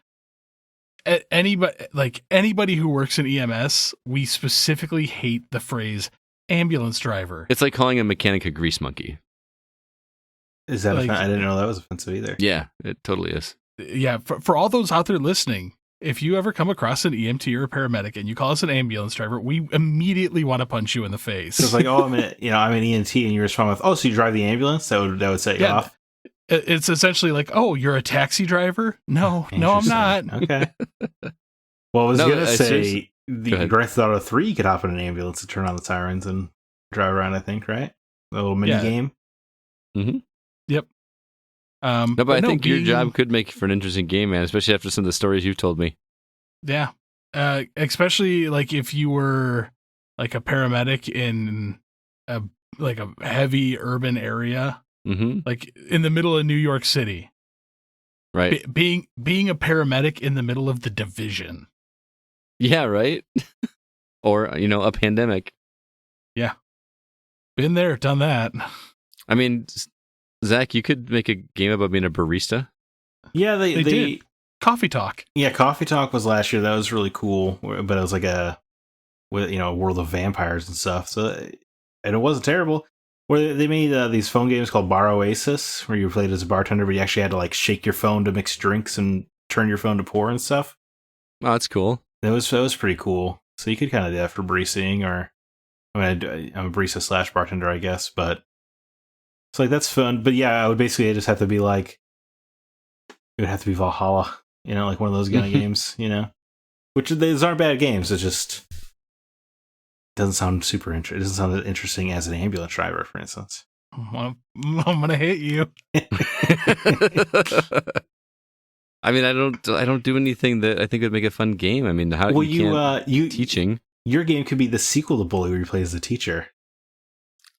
anybody who works in EMS, we specifically hate the phrase ambulance driver. It's like calling a mechanic a grease monkey. Is that I didn't know that was offensive either. Yeah, it totally is. Yeah, for all those out there listening, if you ever come across an EMT or a paramedic and you call us an ambulance driver, we immediately want to punch you in the face. It's like, I'm an EMT, and you respond with, "Oh, so you drive the ambulance?" That would set you off. It's essentially like, "Oh, you're a taxi driver?" No, I'm not. Okay. Well, I was gonna say seriously. the Grand Theft Auto 3, you could hop in an ambulance and turn on the sirens and drive around. I think, right? A little mini game. Mm-hmm. Yep. But I think your job could make for an interesting game, man, especially after some of the stories you've told me. Yeah. Especially like if you were like a paramedic in a heavy urban area, like in the middle of New York City. Right. Being a paramedic in the middle of the Division. Yeah, right? Or, a pandemic. Yeah. Been there, done that. I mean, Zach, you could make a game about being a barista. Yeah, they did. Coffee Talk. Yeah, Coffee Talk was last year. That was really cool. But it was like a world of vampires and stuff. So, and it wasn't terrible. Where they made these phone games called Bar Oasis, where you played as a bartender, but you actually had to like shake your phone to mix drinks and turn your phone to pour and stuff. Oh, that's cool. That was pretty cool. So you could kind of do that for baristaing, or I'm a barista / bartender, I guess. But it's like that's fun. But yeah, I would basically just have to be like, it would have to be Valhalla, like one of those kind of games, which these aren't bad games. It just doesn't sound super interesting. It doesn't sound interesting as an ambulance driver, for instance. I'm gonna hit you. I mean, I don't do anything that I think would make a fun game. I mean, how you teaching? Your game could be the sequel to Bully, where you play as the teacher.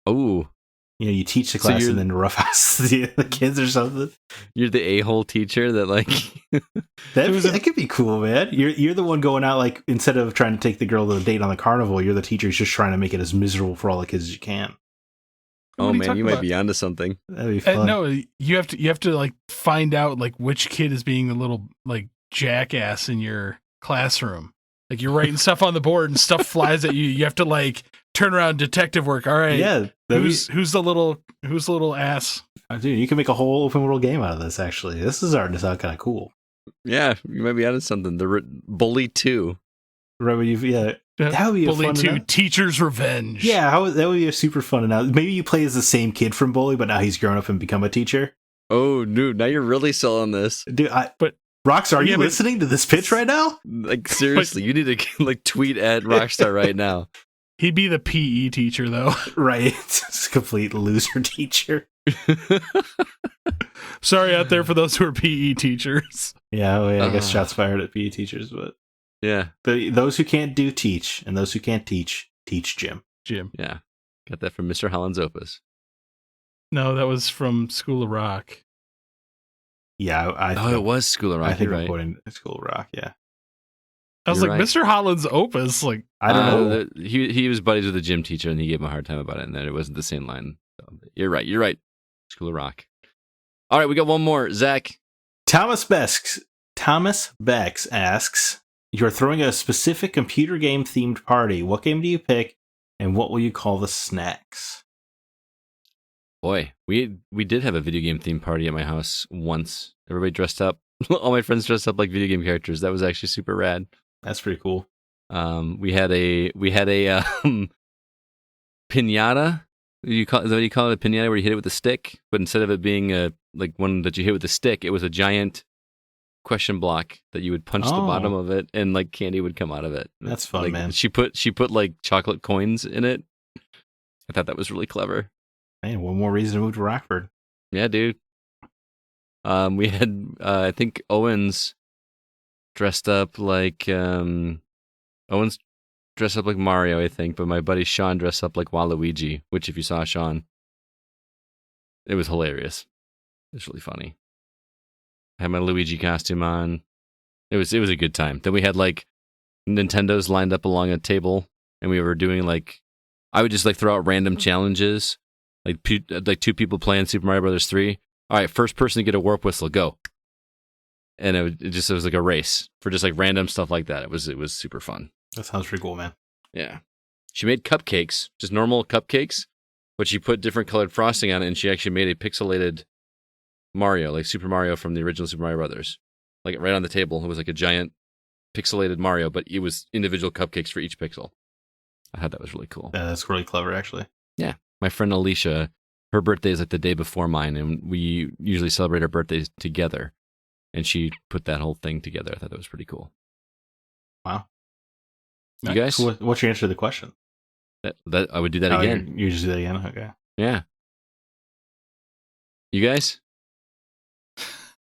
Oh, you teach the class and then roughhouse the kids or something. You're the a-hole teacher that like that could be cool, man. You're the one going out, like, instead of trying to take the girl to the date on the carnival, you're the teacher who's just trying to make it as miserable for all the kids as you can. Oh man, you might be onto something. That'd be fun. No, you have to like find out like which kid is being a little like jackass in your classroom. Like you're writing stuff on the board and stuff flies at you. You have to like turn around, detective work. All right, yeah. Who's the little ass? Oh, dude, you can make a whole open world game out of this. Actually, this is starting to sound kind of cool. Yeah, you might be onto something. The Bully 2. Right, that would be Bully a fun 2 Teacher's Revenge. Yeah, that would be a super fun announcement. Maybe you play as the same kid from Bully, but now he's grown up and become a teacher. Oh, dude, now you're really selling this. Dude, Rockstar, are you listening to this pitch right now? Like, seriously, you need to like tweet at Rockstar right now. He'd be the PE teacher, though. Right. It's a complete loser teacher. Sorry out there for those who are PE teachers. Yeah, I guess shots fired at PE teachers, but yeah. Those who can't do teach, and those who can't teach Jim. Yeah. Got that from Mr. Holland's Opus. No, that was from School of Rock. Yeah, it was School of Rock. I think you're I'm right. quoting School of Rock, yeah. I was You're like, right. Mr. Holland's Opus, like, I don't know. He was buddies with the gym teacher, and he gave him a hard time about it, and then it wasn't the same line. So, you're right. School of Rock. All right, we got one more. Zach. Thomas Becks asks, you're throwing a specific computer game themed party. What game do you pick, and what will you call the snacks? Boy, we did have a video game themed party at my house once. Everybody dressed up. All my friends dressed up like video game characters. That was actually super rad. That's pretty cool. We had a piñata. What do you call it? A piñata where you hit it with a stick, but instead of it being a like one that you hit with a stick, it was a giant question block that you would punch the bottom of it, and like candy would come out of it. That's fun, like, man. She put like chocolate coins in it. I thought that was really clever. Man, one more reason to move to Rockford. Yeah, dude. We had I think Owen's dressed up like Mario, I think, but my buddy Sean dressed up like Waluigi, which if you saw Sean, it was hilarious. It was really funny. I had my Luigi costume on. It was a good time. Then we had like Nintendos lined up along a table, and we were doing like, I would just like throw out random challenges, like two people playing Super Mario Brothers 3. All right, first person to get a warp whistle, go. And it was like a race for just like random stuff like that. It was super fun. That sounds pretty cool, man. Yeah. She made cupcakes, just normal cupcakes, but she put different colored frosting on it, and she actually made a pixelated Mario, like Super Mario from the original Super Mario Brothers. Like right on the table, it was like a giant pixelated Mario, but it was individual cupcakes for each pixel. I thought that was really cool. Yeah, that's really clever, actually. Yeah. My friend Alicia, her birthday is like the day before mine, and we usually celebrate our birthdays together. And she put that whole thing together. I thought that was pretty cool. Wow. You guys? So what's your answer to the question? That I would do that again. You just do that again? Okay. Yeah. You guys?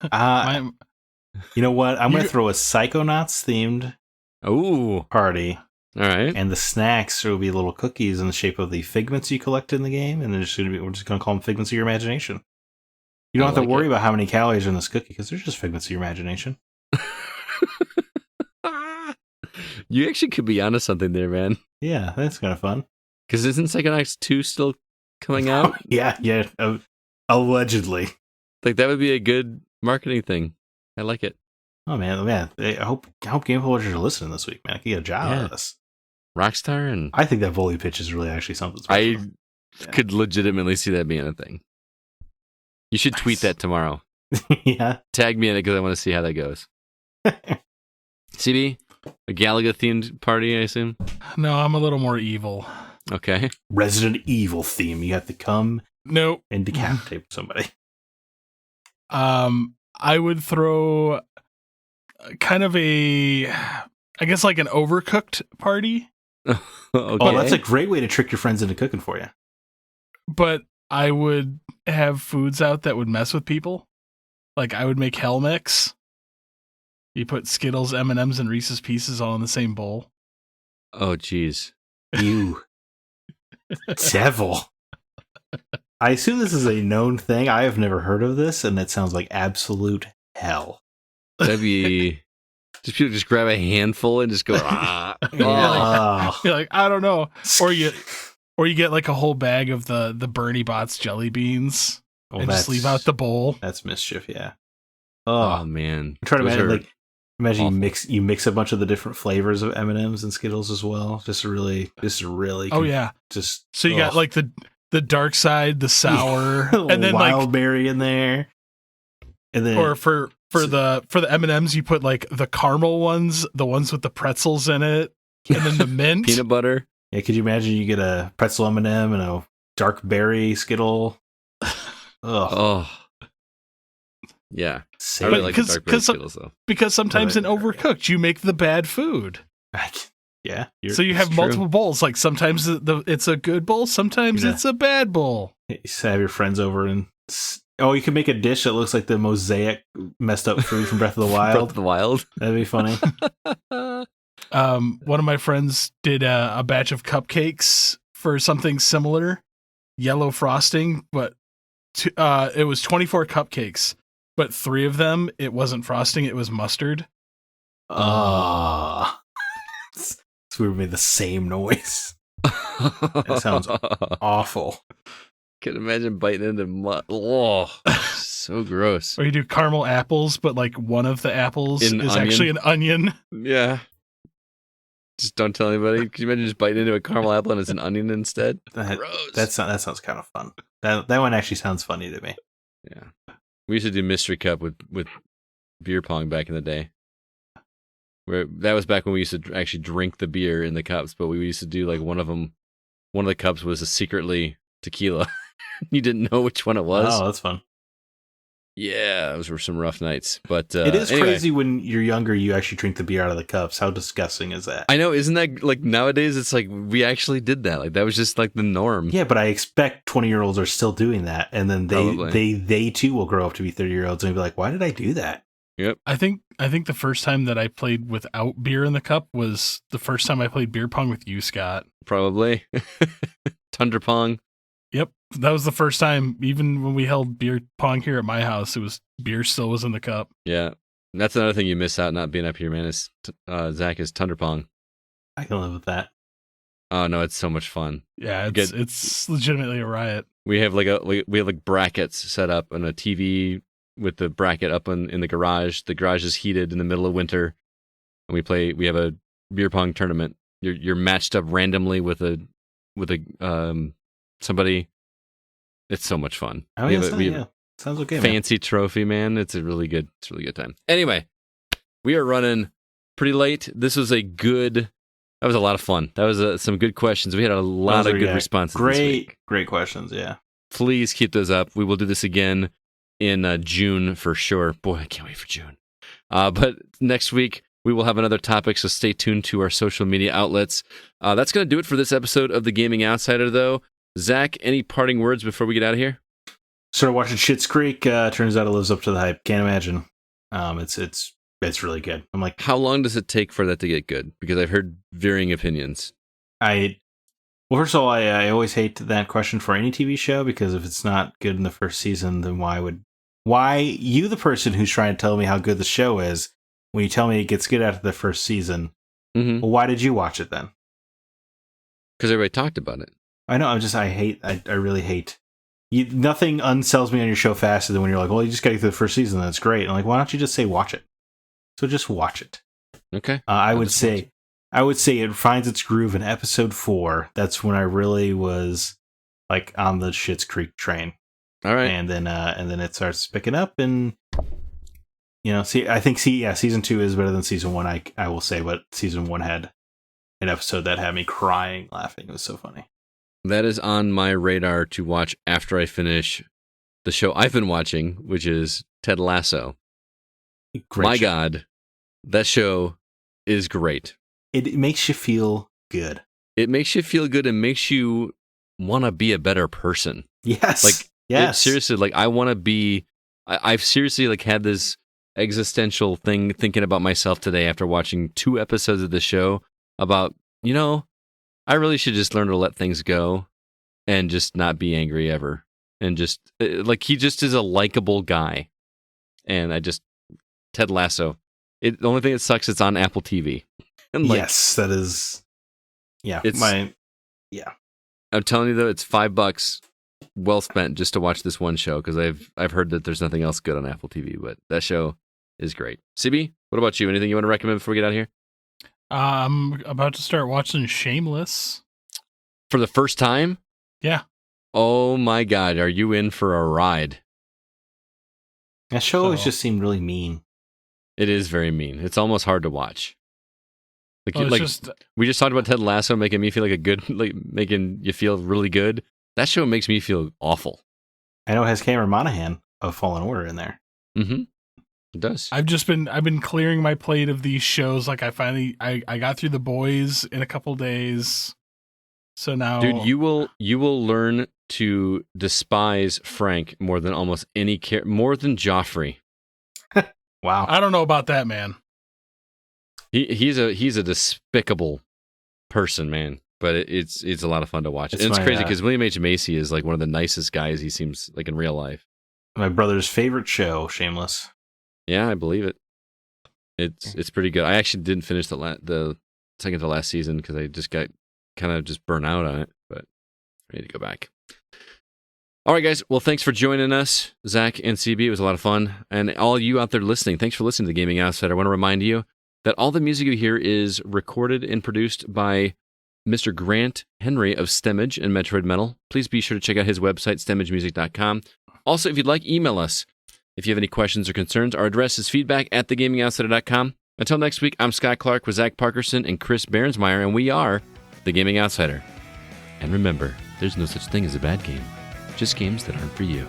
You know what? I'm going to throw a Psychonauts themed party. All right. And the snacks will be little cookies in the shape of the figments you collect in the game, and we're just going to call them figments of your imagination. You don't have to worry about how many calories are in this cookie because they're just figments of your imagination. You actually could be onto something there, man. Yeah, that's kind of fun. Because isn't Psychonauts 2 still coming out? Yeah, allegedly. Like, that would be a good marketing thing. I like it. Oh, man. I hope Game Publishers are listening this week, man. I can get a job out of this. Rockstar and... I think that volley pitch is really actually something special. Could legitimately see that being a thing. You should tweet that tomorrow. Yeah. Tag me in it because I want to see how that goes. CB? A Galaga-themed party, I assume? No, I'm a little more evil. Okay. Resident Evil theme. You have to come and decapitate somebody. I would throw kind of I guess like an overcooked party. Okay. Oh, that's a great way to trick your friends into cooking for you. But I would have foods out that would mess with people. Like I would make Hell Mix. You put Skittles, M&Ms, and Reese's Pieces all in the same bowl. Oh, jeez. You devil. I assume this is a known thing. I have never heard of this, and it sounds like absolute hell. That'd be... Just people just grab a handful and just go, ah. You're like, I don't know. Or you get like a whole bag of the Bernie Bott's jelly beans and just leave out the bowl. That's mischief, yeah. Oh man. I'm trying to imagine you mix a bunch of the different flavors of M&Ms and Skittles as well. Just really. Oh yeah. Just so you got like the dark side, the sour, and then wild berry in there. And then for the M&Ms you put like the caramel ones, the ones with the pretzels in it, and then the mint, peanut butter. Yeah, could you imagine you get a pretzel M&M and a dark berry Skittle? Oh. Yeah. I really like the dark berry Skittles though. Because sometimes in Overcooked you make the bad food. Yeah. So you have multiple bowls. Like sometimes it's a good bowl, sometimes it's a bad bowl. You have your friends over and you can make a dish that looks like the mosaic messed up food from Breath of the Wild. Breath of the Wild. That'd be funny. One of my friends did a batch of cupcakes for something similar, yellow frosting, but it was 24 cupcakes, but 3 of them, it wasn't frosting, it was mustard. So we made the same noise. That sounds awful. Can imagine biting into oh, so gross. Or you do caramel apples, but like one of the apples is actually an onion. Yeah. Just don't tell anybody. Can you imagine just biting into a caramel apple and it's an onion instead? Gross. That sounds kind of fun. That one actually sounds funny to me. Yeah. We used to do Mystery Cup with beer pong back in the day. That was back when we used to actually drink the beer in the cups, but we used to do like one of the cups was a secretly tequila. You didn't know which one it was. Oh, that's fun. Yeah, those were some rough nights. But it is crazy when you're younger, you actually drink the beer out of the cups. How disgusting is that? I know, isn't that like nowadays? It's like we actually did that. Like that was just like the norm. Yeah, but I expect 20-year-olds are still doing that, and then they too will grow up to be 30-year-olds and be like, "Why did I do that?" Yep. I think the first time that I played without beer in the cup was the first time I played beer pong with you, Scott. Probably. Tundra pong. Yep. That was the first time, even when we held beer pong here at my house, beer still was in the cup. Yeah. That's another thing you miss out not being up here, man, is Zack is Tundra pong. I can live with that. Oh no, it's so much fun. Yeah, it's legitimately a riot. We have we have brackets set up and a TV with the bracket up in the garage. The garage is heated in the middle of winter. And we have a beer pong tournament. You're matched up randomly with somebody. It's so much fun. Oh, yeah, sounds okay. Fancy trophy, man. It's a really good time. Anyway, we are running pretty late. This was that was a lot of fun. That was some good questions. We had a lot of good responses this week. Great questions, yeah. Please keep those up. We will do this again in June for sure. Boy, I can't wait for June. But next week, we will have another topic, so stay tuned to our social media outlets. That's going to do it for this episode of The Gaming Outsider, though. Zach, any parting words before we get out of here? Started watching Schitt's Creek. Turns out it lives up to the hype. Can't imagine. It's really good. I'm like, how long does it take for that to get good? Because I've heard varying opinions. Well, first of all, I always hate that question for any TV show, because if it's not good in the first season, then why you, the person who's trying to tell me how good the show is, when you tell me it gets good after the first season, well, why did you watch it then? Because everybody talked about it. I know. I really hate. Nothing unsells me on your show faster than when you're like, well, you just got to get through the first season. That's great. I'm like, why don't you just say watch it? So just watch it. Okay. I would say it finds its groove in episode 4. That's when I really was like on the Schitt's Creek train. All right. And then it starts picking up, and I think season 2 is better than season 1. I will say, but season 1 had an episode that had me crying, laughing. It was so funny. That is on my radar to watch after I finish the show I've been watching, which is Ted Lasso. My God, that show is great. It makes you feel good. It makes you feel good and makes you want to be a better person. Yes. Seriously, I want to be. I've seriously had this existential thing thinking about myself today after watching 2 episodes of the show about, I really should just learn to let things go and just not be angry ever. And just, he just is a likable guy. And Ted Lasso. The only thing that sucks, it's on Apple TV. And yes, that is, yeah. I'm telling you, though, it's $5 well spent just to watch this one show, because I've heard that there's nothing else good on Apple TV, but that show is great. CB, what about you? Anything you want to recommend before we get out of here? I'm about to start watching Shameless. For the first time? Yeah. Oh my God, are you in for a ride? That show always just seemed really mean. It is very mean. It's almost hard to watch. We just talked about Ted Lasso making me feel making you feel really good. That show makes me feel awful. I know it has Cameron Monaghan of Fallen Order in there. Mm-hmm. It does. I've been clearing my plate of these shows. I finally got through The Boys in a couple days. So now, dude, you will learn to despise Frank more than almost any more than Joffrey. Wow. I don't know about that, man. He's a despicable person, man. But it's a lot of fun to watch. And it's crazy because William H. Macy is one of the nicest guys he seems like in real life. My brother's favorite show, Shameless. Yeah, I believe it. It's pretty good. I actually didn't finish the second to last season because I just got kind of just burnt out on it, but I need to go back. All right, guys. Well, thanks for joining us, Zach and CB. It was a lot of fun. And all you out there listening, thanks for listening to The Gaming Outsider. I want to remind you that all the music you hear is recorded and produced by Mr. Grant Henry of Stemmage and Metroid Metal. Please be sure to check out his website, stemmagemusic.com. Also, if you'd like, email us. If you have any questions or concerns, our address is feedback@thegamingoutsider.com. Until next week, I'm Scott Clark with Zach Parkerson and Chris Behrensmeyer, and we are The Gaming Outsider. And remember, there's no such thing as a bad game, just games that aren't for you.